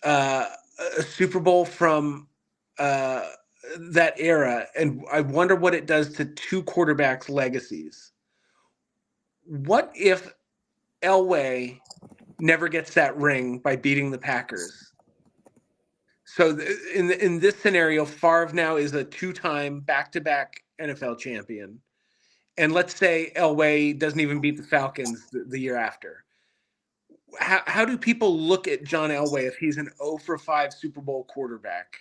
a Super Bowl from that era, and I wonder what it does to two quarterbacks' legacies. What if Elway never gets that ring by beating the Packers? So in this scenario, Favre now is a two-time back-to-back NFL champion. And let's say Elway doesn't even beat the Falcons the year after. How do people look at John Elway if he's an 0-for-5 Super Bowl quarterback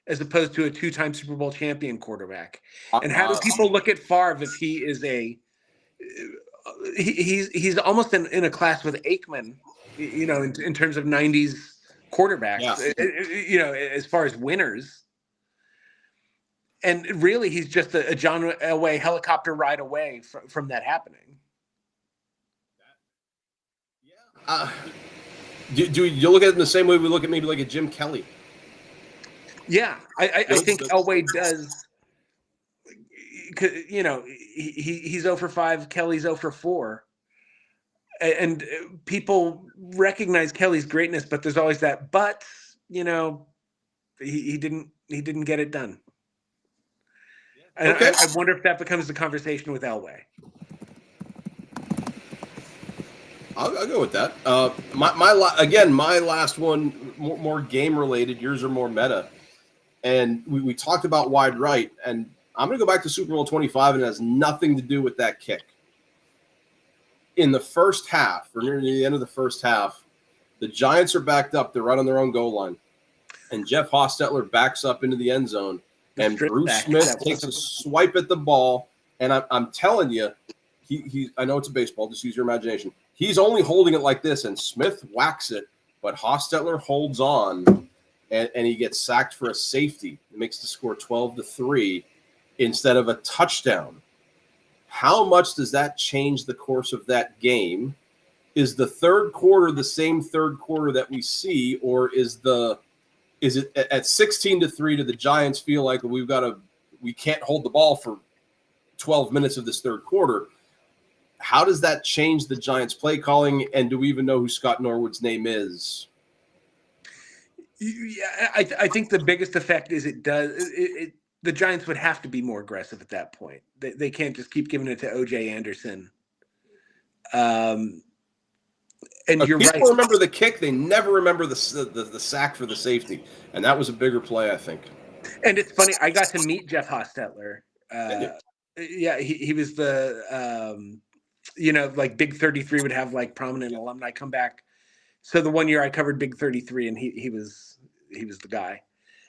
as opposed to a two-time Super Bowl champion quarterback? And how do people look at Favre if he is he's almost in a class with Aikman, in terms of 90s quarterbacks, as far as winners. And really, he's just a John Elway helicopter ride away from that happening. Do you look at it in the same way we look at maybe like a Jim Kelly? Yeah, I think Elway does. He's 0-for-5. Kelly's 0-for-4, and people recognize Kelly's greatness, but there's always that. But he didn't get it done. And okay. I wonder if that becomes the conversation with Elway. I'll go with that. My last one, more game related. Yours are more meta, and we talked about wide right, and I'm going to go back to Super Bowl 25, and it has nothing to do with that kick. In the first half, or near the end of the first half, the Giants are backed up. They're right on their own goal line, and Jeff Hostetler backs up into the end zone, and Bruce Smith takes a swipe at the ball, and I'm telling you, he I know it's a baseball. Just use your imagination. He's only holding it like this, and Smith whacks it, but Hostetler holds on, and he gets sacked for a safety. It makes the score 12-3 instead of a touchdown. How much does that change the course of that game? Is the third quarter the same third quarter that we see, or is it at 16-3? Do the Giants feel like we can't hold the ball for 12 minutes of this third quarter? How does that change the Giants' play calling, and do we even know who Scott Norwood's name is? Yeah, I think the biggest effect is the Giants would have to be more aggressive at that point. They can't just keep giving it to O.J. Anderson. And you're right. People remember the kick. They never remember the sack for the safety, and that was a bigger play, I think. And it's funny. I got to meet Jeff Hostetler. Yeah, he was the like Big 33 would have like prominent alumni come back. So the one year I covered Big 33, and he was the guy.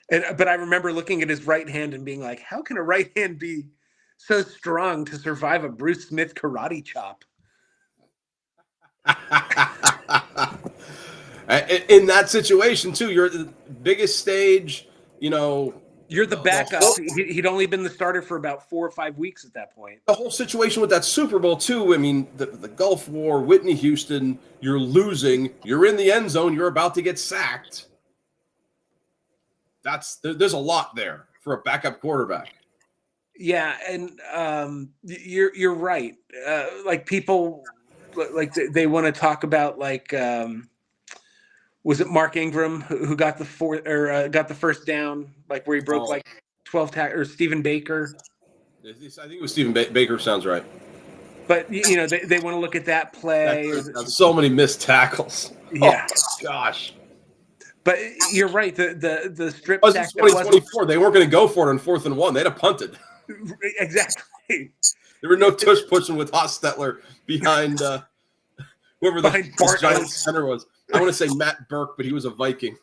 But I remember looking at his right hand and being like, how can a right hand be so strong to survive a Bruce Smith karate chop? In that situation too, you're at the biggest stage, You're the backup. He'd only been the starter for about 4 or 5 weeks at that point. The whole situation with that Super Bowl too. I mean, the Gulf War, Whitney Houston, you're losing, you're in the end zone, you're about to get sacked. There's a lot there for a backup quarterback. Yeah, and you're right. Like people, like they want to talk about like was it Mark Ingram who got the got the first down, like where he broke like 12 tackles, or Stephen Baker? I think it was Stephen Baker. Sounds right. But they want to look at that play. So many missed tackles. Yeah, oh, gosh. But you're right. The strip sack 2024. They weren't going to go for it on 4th and 1. They'd have punted. Exactly. There were no tush pushing with Hostetler behind whoever the giant center was. I want to say Matt Burke, but he was a Viking.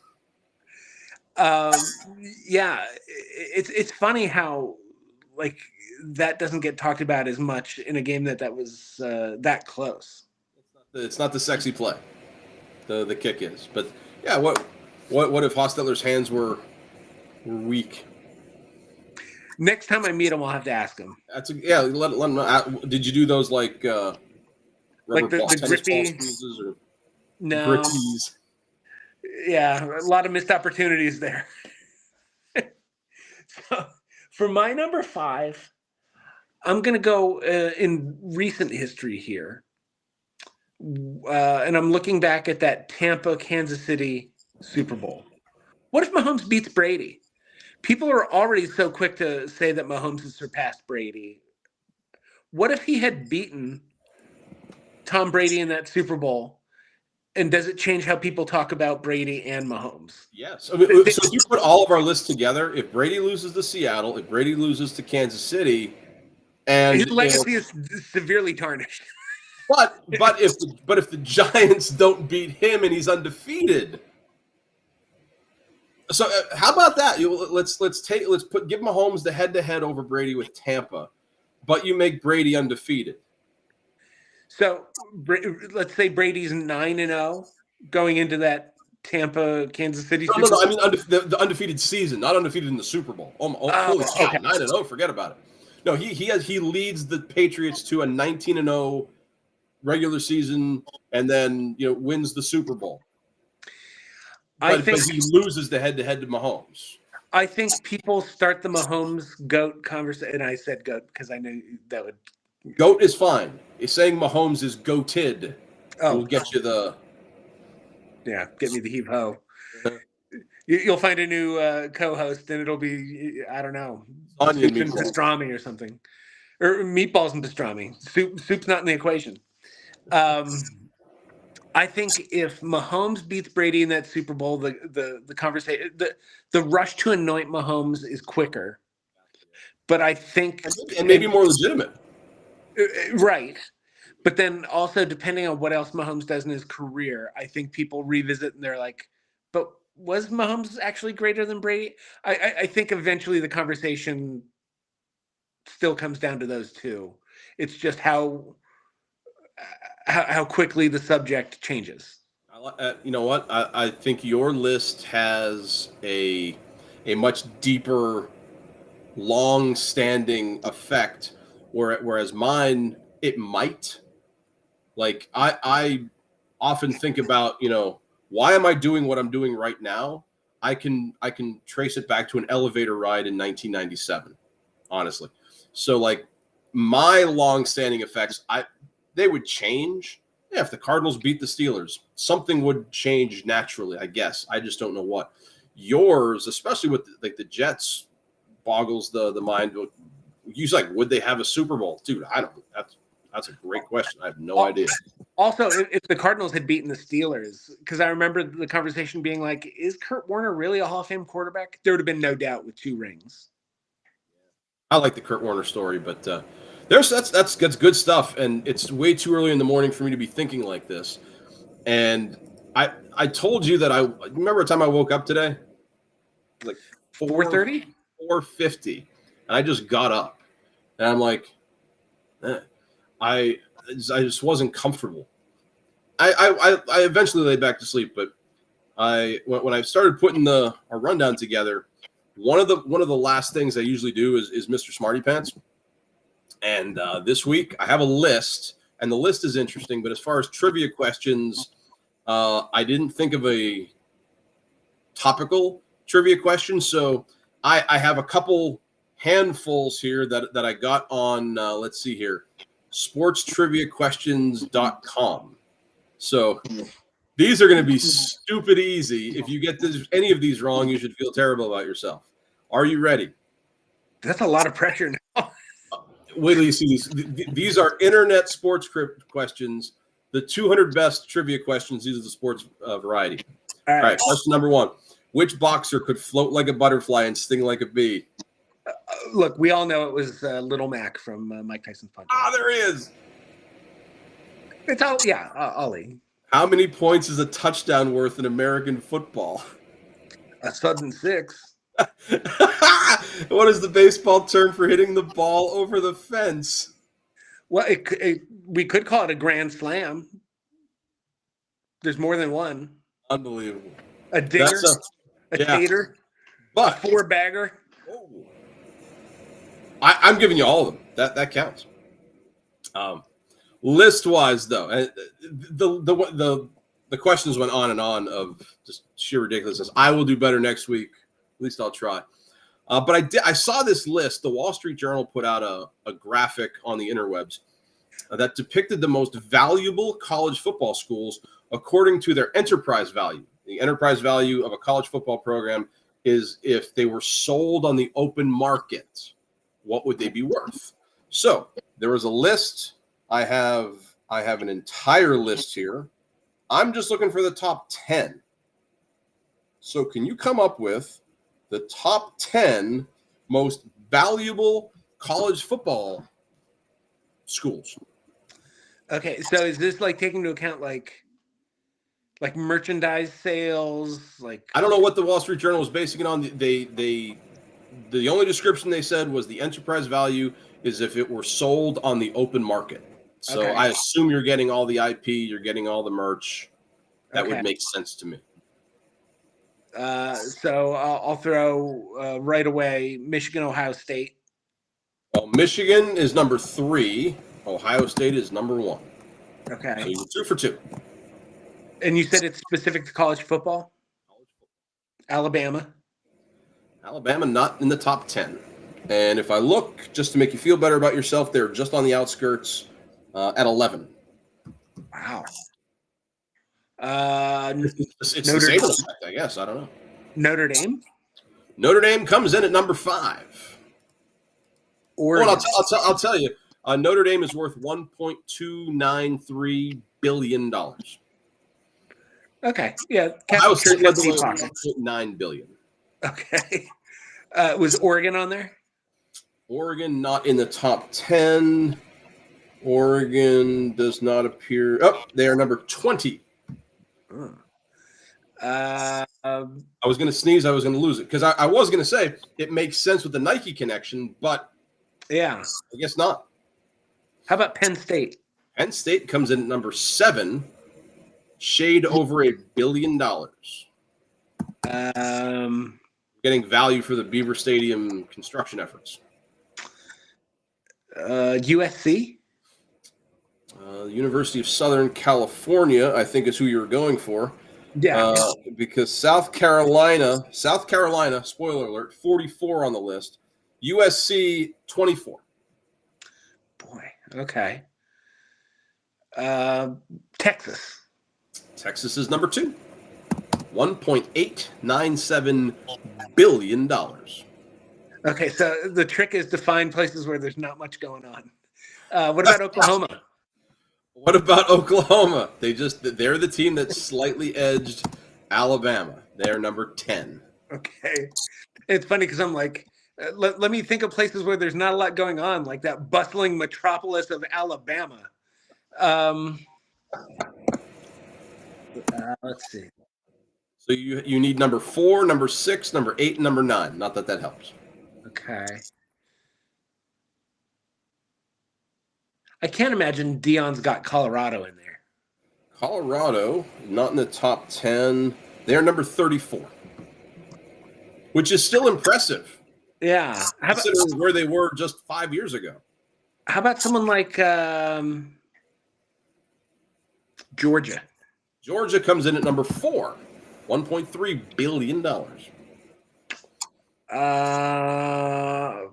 Yeah, it's funny how like that doesn't get talked about as much in a game that was that close. It's not the sexy play. The kick is, but yeah. What if Hostetler's hands were weak? Next time I meet him, I'll have to ask him. Let him know. Did you do those like the grippy? No. Grippies. Yeah, a lot of missed opportunities there. So, for my number 5, I'm going to go in recent history here. And I'm looking back at that Tampa-Kansas City Super Bowl. What if Mahomes beats Brady? People are already so quick to say that Mahomes has surpassed Brady. What if he had beaten Tom Brady in that Super Bowl? And does it change how people talk about Brady and Mahomes? Yes. I mean, so if you put all of our lists together, if Brady loses to Seattle, if Brady loses to Kansas City, and his legacy is severely tarnished. But if the Giants don't beat him and he's undefeated, so how about that? Let's give Mahomes the head-to-head over Brady with Tampa, but you make Brady undefeated. So let's say Brady's 9-0 going into that Tampa Kansas City. No. I mean the undefeated season, not undefeated in the Super Bowl. Holy shit, 9-0. Forget about it. No, he leads the Patriots to a 19-0 regular season, and then wins the Super Bowl. But he loses the head-to-head to Mahomes. I think people start the Mahomes GOAT conversation, and I said GOAT because I knew that would. GOAT is fine. It's saying Mahomes is goated. Will get you the. Yeah, get me the heave ho. You'll find a new co-host, and it'll be I don't know, Onion soup and pastrami or something, or meatballs and pastrami. Soup's not in the equation. I think if Mahomes beats Brady in that Super Bowl, the conversation, the rush to anoint Mahomes is quicker. But I think and maybe more legitimate. Right. But then also depending on what else Mahomes does in his career, I think people revisit and they're like, but was Mahomes actually greater than Brady? I think eventually the conversation still comes down to those two. It's just how quickly the subject changes. You know what? I think your list has a much deeper, long-standing effect, whereas mine, it might. Like I often think about, why am I doing what I'm doing right now? I can trace it back to an elevator ride in 1997, honestly. So like my long-standing effects, they would change. Yeah, if the Cardinals beat the Steelers, something would change naturally, I guess. I just don't know what. Yours, especially with the Jets, boggles the mind. You like, would they have a Super Bowl? Dude, I don't. That's a great question. I have no idea. Also, if the Cardinals had beaten the Steelers, because I remember the conversation being like, is Kurt Warner really a Hall of Fame quarterback? There would have been no doubt with 2 rings. I like the Kurt Warner story, but that's good stuff, and it's way too early in the morning for me to be thinking like this. And I told you that I remember a time I woke up today, like 4:30. 4:50, and I just got up, and I'm like, I just wasn't comfortable. I eventually laid back to sleep, but when I started putting a rundown together, one of the last things I usually do is Mr. Smarty Pants, and this week I have a list, and the list is interesting. But as far as trivia questions, I didn't think of a topical trivia question, so I have a couple handfuls here that I got on. Let's see here, sportstriviaquestions.com. So these are going to be stupid easy. If you get any of these wrong, you should feel terrible about yourself. Are you ready? That's a lot of pressure now. Wait till you see these. These are internet sports questions. The 200 best trivia questions. These are the sports variety. All right. Question number 1. Which boxer could float like a butterfly and sting like a bee? Look, we all know it was Little Mac from Mike Tyson's Punch. There he is. It's all, yeah, Ollie. How many points is a touchdown worth in American football? A sudden 6. What is the baseball term for hitting the ball over the fence? Well, we could call it a grand slam. There's more than one. Unbelievable. A dinger, a tater, but a 4-bagger. Oh. I'm giving you all of them. That counts. List-wise, though, the questions went on and on of just sheer ridiculousness. I will do better next week. At least I'll try. But I saw this list. The Wall Street Journal put out a graphic on the interwebs that depicted the most valuable college football schools according to their enterprise value. The enterprise value of a college football program is if they were sold on the open market, what would they be worth? So there was a list. I have an entire list here. I'm just looking for the top 10. So can you come up with the top 10 most valuable college football schools? Okay, so is this like taking into account like merchandise sales? Like, I don't know what the Wall Street Journal was basing it on. The only description they said was the enterprise value is if it were sold on the open market. So okay. I assume you're getting all the IP, you're getting all the merch. That would make sense to me. So I'll throw right away Michigan, Ohio State. Well, Michigan is number 3. Ohio State is number 1. Okay. So you're 2 for 2. And you said it's specific to college football? Alabama. Alabama not in the top 10. And if I look, just to make you feel better about yourself, they're just on the outskirts at 11. Wow. It's disabled effect, I guess. I don't know. Notre Dame? Notre Dame comes in at number 5. Well, I'll tell you. Notre Dame is worth $1.293 billion. Okay. Yeah. Ohio State led the way with $1.9 billion. Okay. Was Oregon on there? Oregon not in the top 10. Oregon does not appear. Oh, they are number 20. I was going to sneeze. I was going to lose it because I was going to say it makes sense with the Nike connection, but yeah, I guess not. How about Penn State? Penn State comes in at number 7, shade over $1 billion. Getting value for the Beaver Stadium construction efforts. USC? University of Southern California, I think, is who you were going for. Yeah. Because South Carolina, spoiler alert, 44 on the list. USC, 24. Boy, okay. Texas. Texas is number 2. $1.897 billion. Okay, so the trick is to find places where there's not much going on. What about Oklahoma? What about Oklahoma? They're the team that slightly edged Alabama. They're number 10. Okay. It's funny because I'm like, let me think of places where there's not a lot going on, like that bustling metropolis of Alabama. Let's see. So you need number 4, number 6, number 8, and number 9. Not that helps. Okay. I can't imagine Dion's got Colorado in there. Colorado, not in the top 10. They're number 34, which is still impressive. Yeah. Considering where they were just 5 years ago. How about someone like Georgia? Georgia comes in at number 4, $1.3 billion. How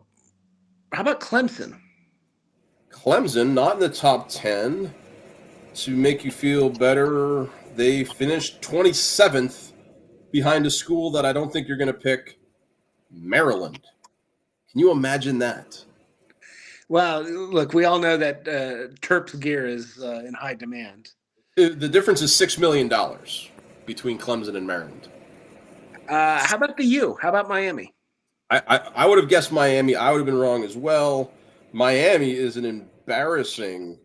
about Clemson? Clemson, not in the top 10. To make you feel better, they finished 27th behind a school that I don't think you're going to pick, Maryland. Can you imagine that? Well, look, we all know that Terp's gear is in high demand. The difference is $6 million between Clemson and Maryland. How about the U? How about Miami? I would have guessed Miami. I would have been wrong as well. Miami is an embarrassing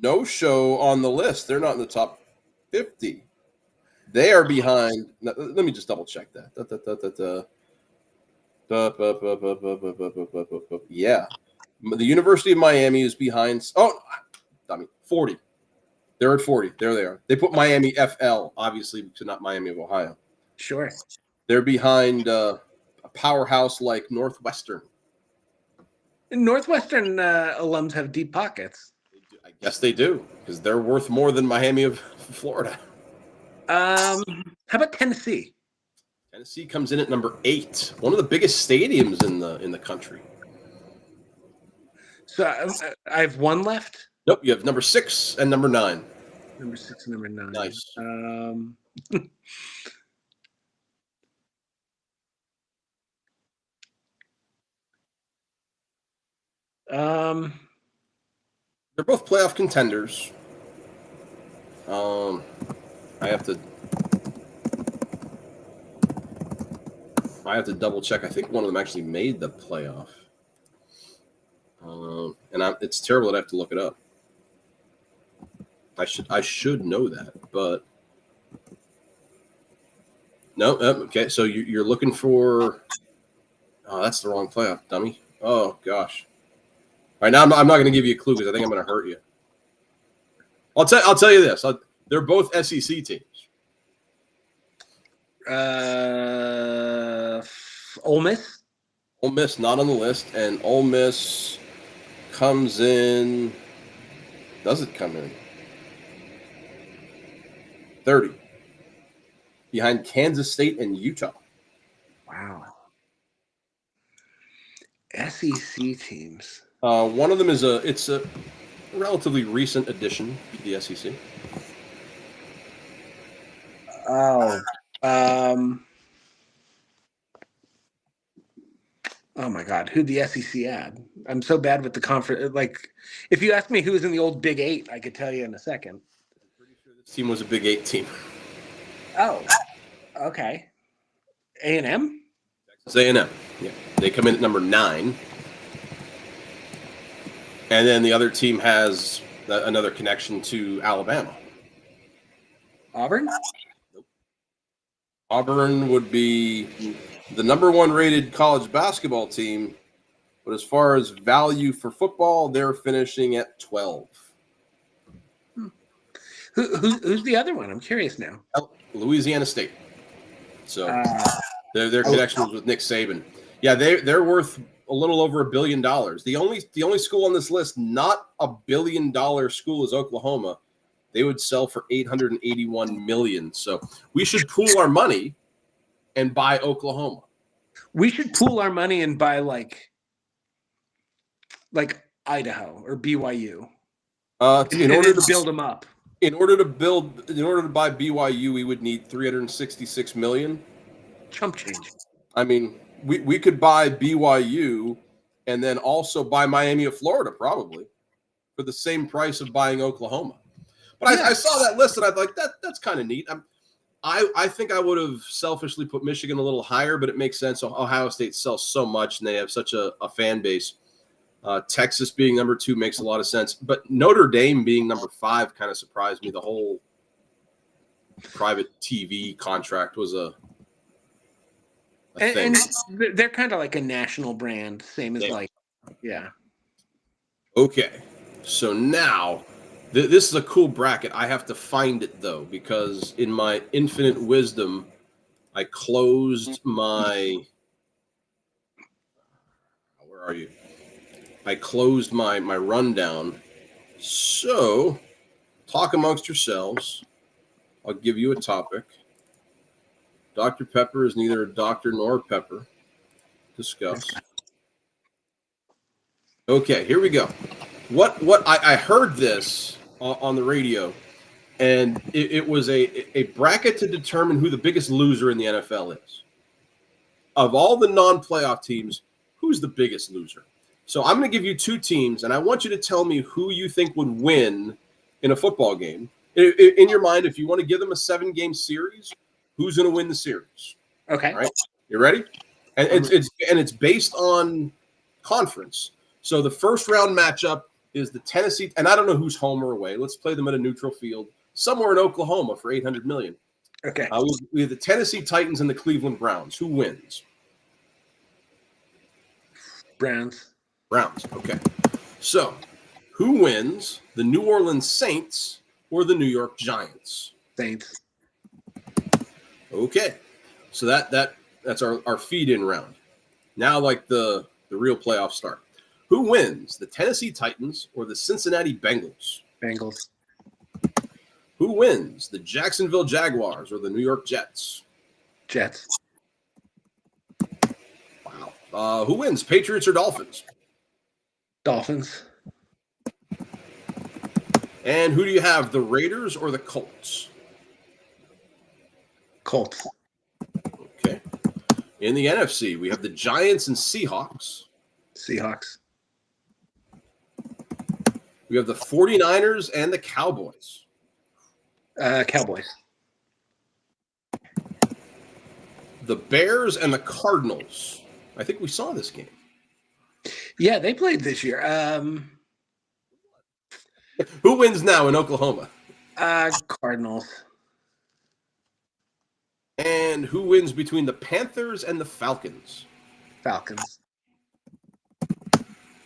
no-show on the list. They're not in the top 50. They are behind. Let me just double-check that. Yeah. The University of Miami is behind. 40. They're at 40. There they are. They put Miami FL, obviously, to not Miami of Ohio. Sure. They're behind a powerhouse like Northwestern. Northwestern alums have deep pockets. I guess they do, because they're worth more than Miami of Florida. How about Tennessee? Tennessee comes in at number 8, one of the biggest stadiums in the country. So I have one left. Nope, you have number 6 and number 9. Number 6 and number 9. Nice. They're both playoff contenders. I have to double check. I think one of them actually made the playoff. It's terrible that I have to look it up. I should know that, but no. Okay, so you're looking for. Oh, that's the wrong playoff, dummy. Oh gosh. All right, now I'm not going to give you a clue because I think I'm going to hurt you. I'll tell you this. They're both SEC teams. Ole Miss? Ole Miss not on the list, and Ole Miss comes in. Does it come in? 30. Behind Kansas State and Utah. Wow. SEC teams. One of them is a relatively recent addition to the SEC. Oh. Oh my God, who'd the SEC add? I'm so bad with the conference. Like, if you ask me who's in the old Big 8, I could tell you in a second. I'm pretty sure this team was a Big 8 team. Oh, okay. A&M? Texas A&M. Yeah, they come in at number 9. And then the other team has another connection to Alabama. Auburn? Nope. Auburn would be the number 1 rated college basketball team, but as far as value for football, they're finishing at 12. Who's the other one? I'm curious now. Louisiana State. So their connections with Nick Saban. Yeah, they're worth a little over $1 billion. The only school on this list not a $1 billion school is Oklahoma. They would sell for $881 million. So we should pool our money and buy Oklahoma. We should pool our money and buy like Idaho or BYU. In order to build them up. In order to buy BYU, we would need $366 million. Chump change. I mean, we could buy BYU and then also buy Miami of Florida probably for the same price of buying Oklahoma. But yeah. I saw that list and I thought that's kind of neat. I think I would have selfishly put Michigan a little higher, but it makes sense. Ohio State sells so much and they have such a fan base. Texas being number 2 makes a lot of sense. But Notre Dame being number 5 kind of surprised me. The whole private TV contract was a and thing. they're kind of like a national brand, same as yeah. Okay, so now this is a cool bracket. I have to find it though, because in my infinite wisdom, I closed my. Where are you? I closed my rundown. So, talk amongst yourselves. I'll give you a topic. Dr. Pepper is neither a doctor nor a pepper. Discuss. Okay, here we go. What I heard this on the radio, and it was a bracket to determine who the biggest loser in the NFL is. Of all the non-playoff teams, who's the biggest loser? So I'm going to give you two teams, and I want you to tell me who you think would win in a football game. In your mind, if you want to give them a 7-game series, who's going to win the series? Okay. All right. You ready? And it's based on conference. So the first round matchup is the Tennessee, and I don't know who's home or away. Let's play them at a neutral field somewhere in Oklahoma for $800 million. Okay. We have the Tennessee Titans and the Cleveland Browns. Who wins? Browns. Okay. So, who wins? The New Orleans Saints or the New York Giants? Saints. Okay. So that's our feed-in round. Now, like the real playoffs start. Who wins? The Tennessee Titans or the Cincinnati Bengals? Bengals. Who wins? The Jacksonville Jaguars or the New York Jets? Jets. Wow. Who wins? Patriots or Dolphins? Dolphins. And who do you have? The Raiders or the Colts? Colts. Okay. In the NFC, we have the Giants and Seahawks. Seahawks. We have the 49ers and the Cowboys. Cowboys. The Bears and the Cardinals. I think we saw this game. Yeah, they played this year. Who wins now in Oklahoma? Cardinals. And who wins between the Panthers and the Falcons? Falcons.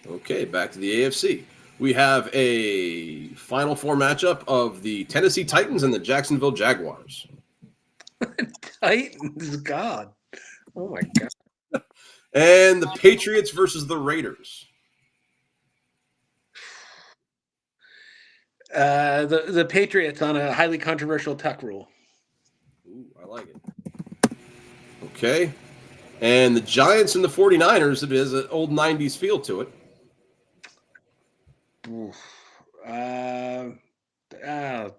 Okay, back to the AFC. We have a Final Four matchup of the Tennessee Titans and the Jacksonville Jaguars. Titans, God. Oh, my God. And the Patriots versus the Raiders. The Patriots on a highly controversial tuck rule. Ooh, I like it. Okay. And the Giants and the 49ers, it has an old 90s feel to it.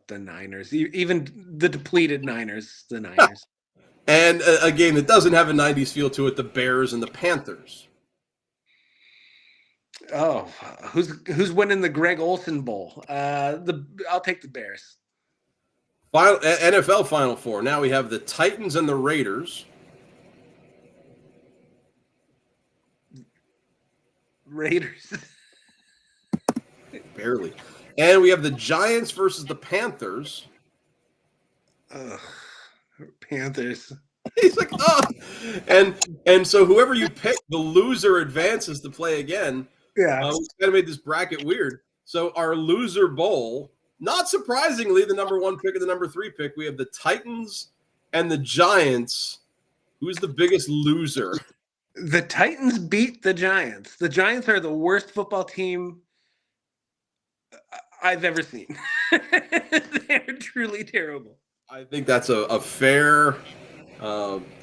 The Niners. Even the depleted Niners, the Niners. And a game that doesn't have a 90s feel to it, the Bears and the Panthers. Oh, who's winning the Greg Olsen Bowl? I'll take the Bears. NFL Final Four. Now we have the Titans and the Raiders. Raiders. Barely. And we have the Giants versus the Panthers. Panthers. He's like, oh. And so whoever you pick, the loser advances to play again. Yeah. We kind of made this bracket weird. So our loser bowl, not surprisingly, the number 1 pick and the number 3 pick, we have the Titans and the Giants. Who's the biggest loser? The Titans beat the Giants. The Giants are the worst football team I've ever seen. They're truly terrible. I think that's a fair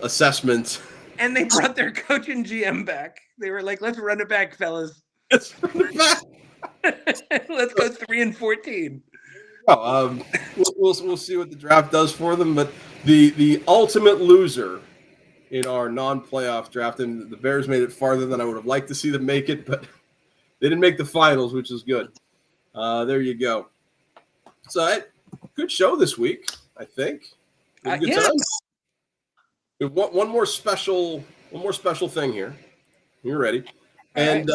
assessment. And they brought their coach and GM back. They were like, let's run it back, fellas. Let's run it back. Let's go 3-14. Oh, we'll see what the draft does for them. But the ultimate loser in our non-playoff draft, and the Bears made it farther than I would have liked to see them make it, but they didn't make the finals, which is good. There you go. So, good show this week, I think. Good Yeah. time. One more special thing here. You're ready. And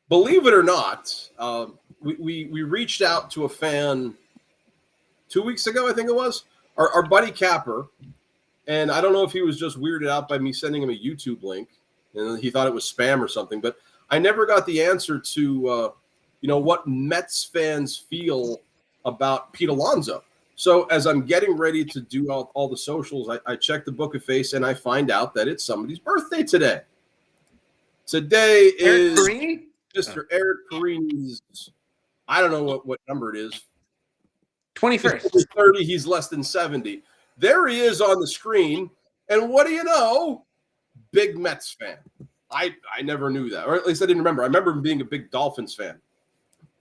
believe it or not, we reached out to a fan 2 weeks ago, I think it was, our buddy Capper, and I don't know if he was just weirded out by me sending him a YouTube link, and he thought it was spam or something. But I never got the answer to what Mets fans feel about Pete Alonso. So as I'm getting ready to do all the socials, I check the book of face and I find out that it's somebody's birthday today. Today is Mr. Eric Perini's, I don't know what number it is. 21st. He's 30, he's less than 70. There he is on the screen. And what do you know? Big Mets fan. I never knew that, or at least I didn't remember. I remember him being a big Dolphins fan.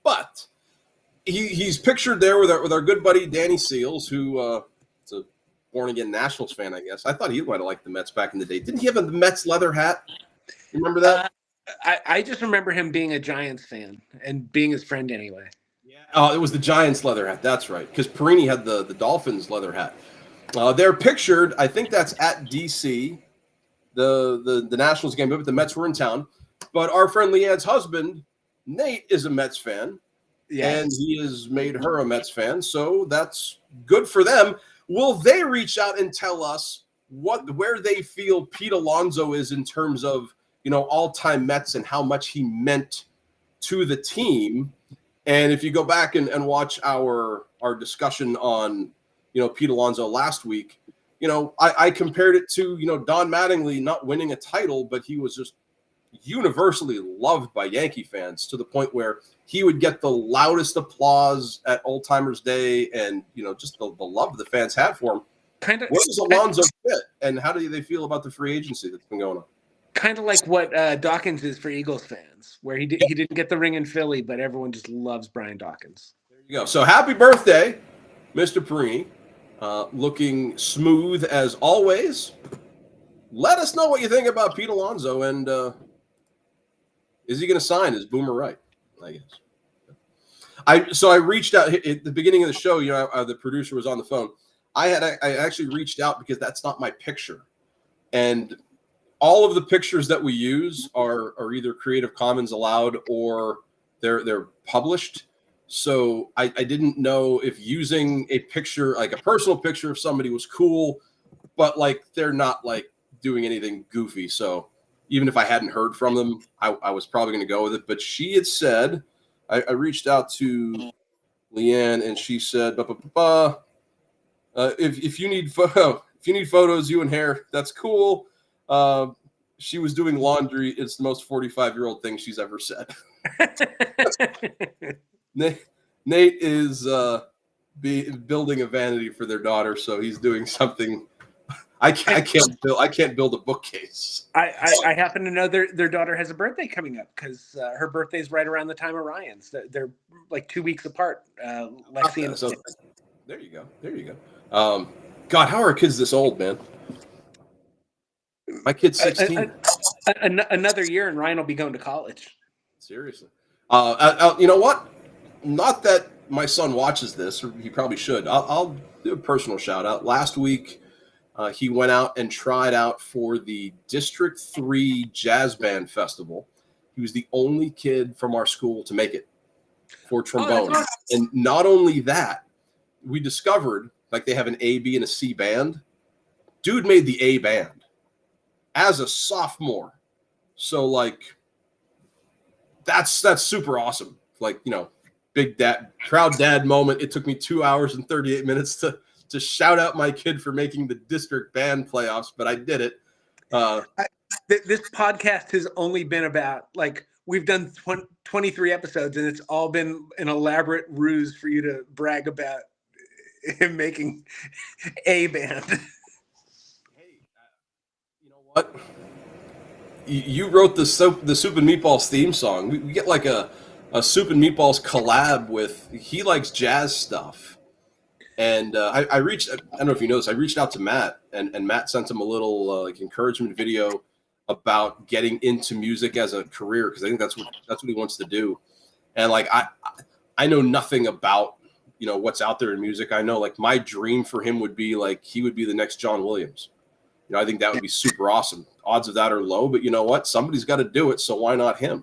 But he's pictured there with our good buddy Danny Seals, who is a born-again Nationals fan, I guess. I thought he might have liked the Mets back in the day. Didn't he have a Mets leather hat? You remember that? I just remember him being a Giants fan and being his friend anyway. Yeah. Oh, it was the Giants leather hat. That's right, because Perini had the Dolphins leather hat. They're pictured, I think that's at DC, the Nationals game, but the Mets were in town. But our friend Leanne's husband, Nate, is a Mets fan. Yes. And he has made her a Mets fan, so that's good for them. Will they reach out and tell us where they feel Pete Alonso is in terms of all-time Mets and how much he meant to the team? And if you go back and watch our discussion on Pete Alonso last week, I compared it to Don Mattingly not winning a title, but he was just universally loved by Yankee fans to the point where he would get the loudest applause at Old Timers Day, and just the love the fans had for him. Where does Alonso fit, and how do they feel about the free agency that's been going on? Kind of like what Dawkins is for Eagles fans, where he didn't get the ring in Philly, but everyone just loves Brian Dawkins. There you go. So happy birthday, Mr. Perini. Looking smooth as always. Let us know what you think about Pete Alonso, and is he going to sign? Is Boomer right? I guess. I reached out at the beginning of the show. The producer was on the phone. I actually reached out because that's not my picture, and all of the pictures that we use are either Creative Commons allowed or they're published. So I didn't know if using a picture, like a personal picture of somebody, was cool, but like they're not like doing anything goofy. So even if I hadn't heard from them, I was probably going to go with it. But she had said, I reached out to Leanne and she said, if you need photos, you and hair, that's cool. She was doing laundry. It's the most 45-year-old thing she's ever said. Nate is building a vanity for their daughter, so he's doing something. I can't build a bookcase. I happen to know their daughter has a birthday coming up because her birthday is right around the time of Ryan's. They're like 2 weeks apart. Lexi and so, there you go. God, how are kids this old, man? My kid's 16. Another year, and Ryan will be going to college. Seriously. You know what? Not that my son watches this, or he probably should. I'll do a personal shout out. Last week, he went out and tried out for the District 3 Jazz Band Festival. He was the only kid from our school to make it for trombone. Oh, and not only that, we discovered like they have an A, B, and a C band. Dude made the A band as a sophomore. So like that's super awesome. Like, big dad, proud dad moment. It took me 2 hours and 38 minutes to shout out my kid for making the district band playoffs, but I did it. This podcast has only been about, like, we've done 23 episodes, and it's all been an elaborate ruse for you to brag about him making a band. Hey, you know what? You wrote the Soup and Meatballs theme song. We get like a Soup and Meatballs collab with. He likes jazz stuff, and I don't know if you noticed. I reached out to Matt, and Matt sent him a little like encouragement video about getting into music as a career, because I think that's what he wants to do. And like I know nothing about what's out there in music. I know like my dream for him would be like he would be the next John Williams. I think that would be super awesome. Odds of that are low, but you know what? Somebody's got to do it, so why not him?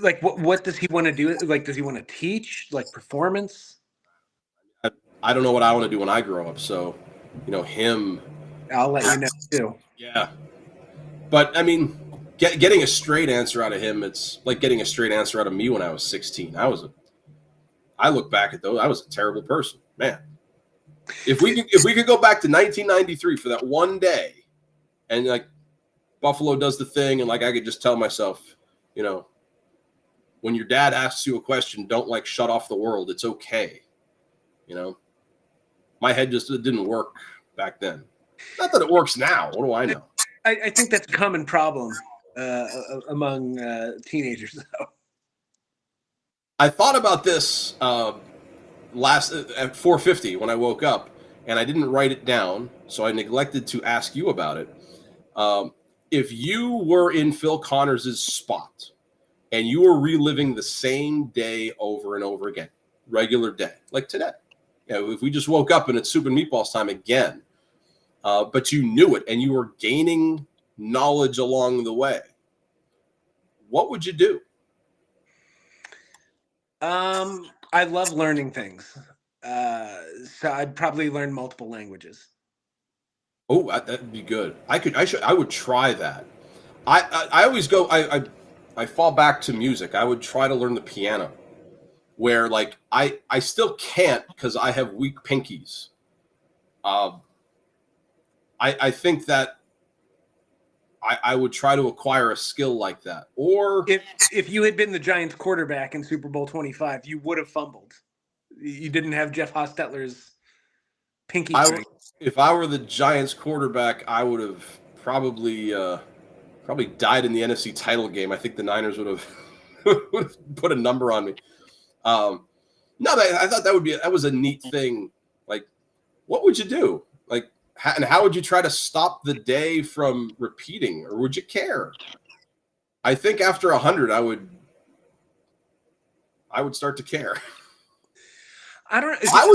Like, what does he want to do? Like, does he want to teach, like, performance? I don't know what I want to do when I grow up. So, him. I'll let you know too. Yeah. But I mean, getting a straight answer out of him, it's like getting a straight answer out of me when I was 16. I look back at those, I was a terrible person, man. If we could go back to 1993 for that one day, and like Buffalo does the thing, and like I could just tell myself, when your dad asks you a question, don't like shut off the world. It's okay. My head just didn't work back then. Not that it works now. What do I know? I think that's a common problem among teenagers, though. I thought about this last at 4:50 when I woke up, and I didn't write it down, so I neglected to ask you about it. If you were in Phil Connors' spot and you were reliving the same day over and over again, regular day, like today, if we just woke up and it's Soup and Meatballs time again, but you knew it and you were gaining knowledge along the way, what would you do? I love learning things, so I'd probably learn multiple languages. Oh, that'd be good. I would try that. I always go. I fall back to music. I would try to learn the piano, where like I still can't because I have weak pinkies. I think that I would try to acquire a skill like that. Or if you had been the Giants quarterback in Super Bowl 25, you would have fumbled. You didn't have Jeff Hostetler's pinky strength. If I were the Giants quarterback, I would have probably died in the NFC title game. I think the Niners would have put a number on me. No, I thought that was a neat thing. Like, what would you do? Like, and how would you try to stop the day from repeating, or would you care? I think after 100, I would start to care. I don't know. I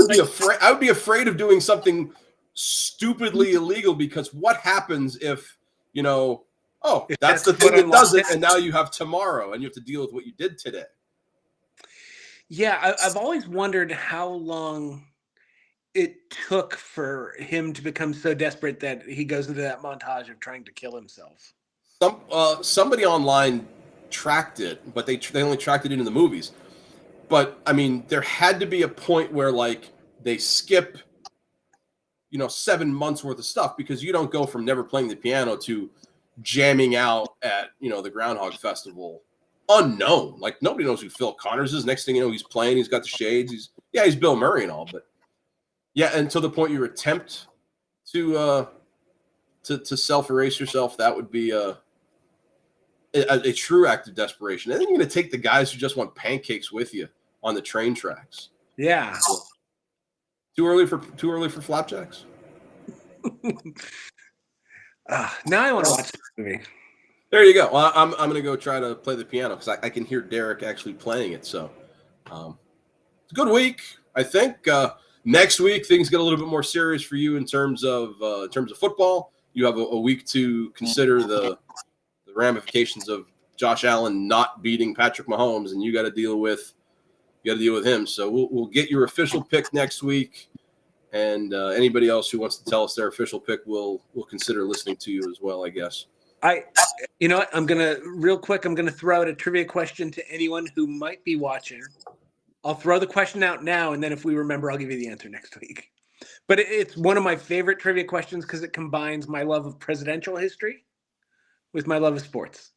would be afraid of doing something stupidly illegal, because what happens if, that's the thing that does it, and now you have tomorrow and you have to deal with what you did today. Yeah, I've always wondered how long it took for him to become so desperate that he goes into that montage of trying to kill himself. Somebody online tracked it, but they only tracked it into the movies. But I mean, there had to be a point where like they skip, 7 months worth of stuff, because you don't go from never playing the piano to jamming out at the Groundhog Festival unknown. Like, nobody knows who Phil Connors is. Next thing you know, he's playing. He's got the shades. He's Bill Murray and all, but until the point you attempt to self erase yourself, that would be a true act of desperation. And then you're going to take the guys who just want pancakes with you on the train tracks. Yeah. Too early for flapjacks. Now I want to watch the movie. There you go. Well, I'm going to go try to play the piano, because I can hear Derek actually playing it. So it's a good week, I think. Next week, things get a little bit more serious for you in terms of football. You have a week to consider the ramifications of Josh Allen not beating Patrick Mahomes, and you got to deal with him. So we'll get your official pick next week, and anybody else who wants to tell us their official pick, we'll consider listening to you as well, I guess. You know what? I'm gonna throw out a trivia question to anyone who might be watching. I'll throw the question out now, and then if we remember, I'll give you the answer next week. But it's one of my favorite trivia questions because it combines my love of presidential history with my love of sports.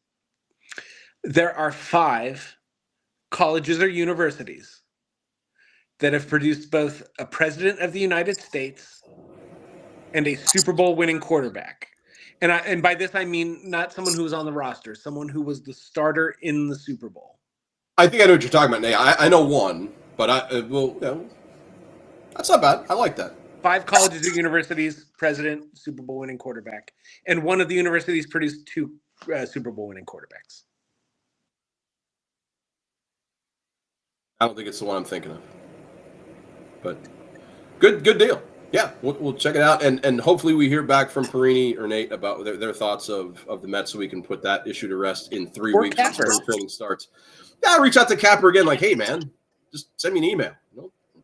There are 5 colleges or universities that have produced both a president of the United States and a Super Bowl winning quarterback. And by this, I mean not someone who was on the roster, someone who was the starter in the Super Bowl. I think I know what you're talking about, Nate. I know one, but that's not bad. I like that. 5 colleges or universities, president, Super Bowl winning quarterback. And one of the universities produced 2 Super Bowl winning quarterbacks. I don't think it's the one I'm thinking of. But good deal. Yeah, we'll check it out. And hopefully we hear back from Perini or Nate about their thoughts of the Mets, so we can put that issue to rest in 3 weeks before training starts. Yeah, I'll reach out to Capper again, like, hey, man, just send me an email.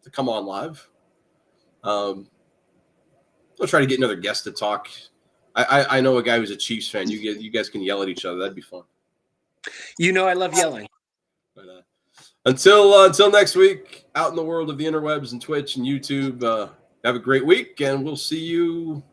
To come on live. I'll try to get another guest to talk. I know a guy who's a Chiefs fan. You guys can yell at each other. That'd be fun. I love yelling. But, until next week, out in the world of the interwebs and Twitch and YouTube, have a great week, and we'll see you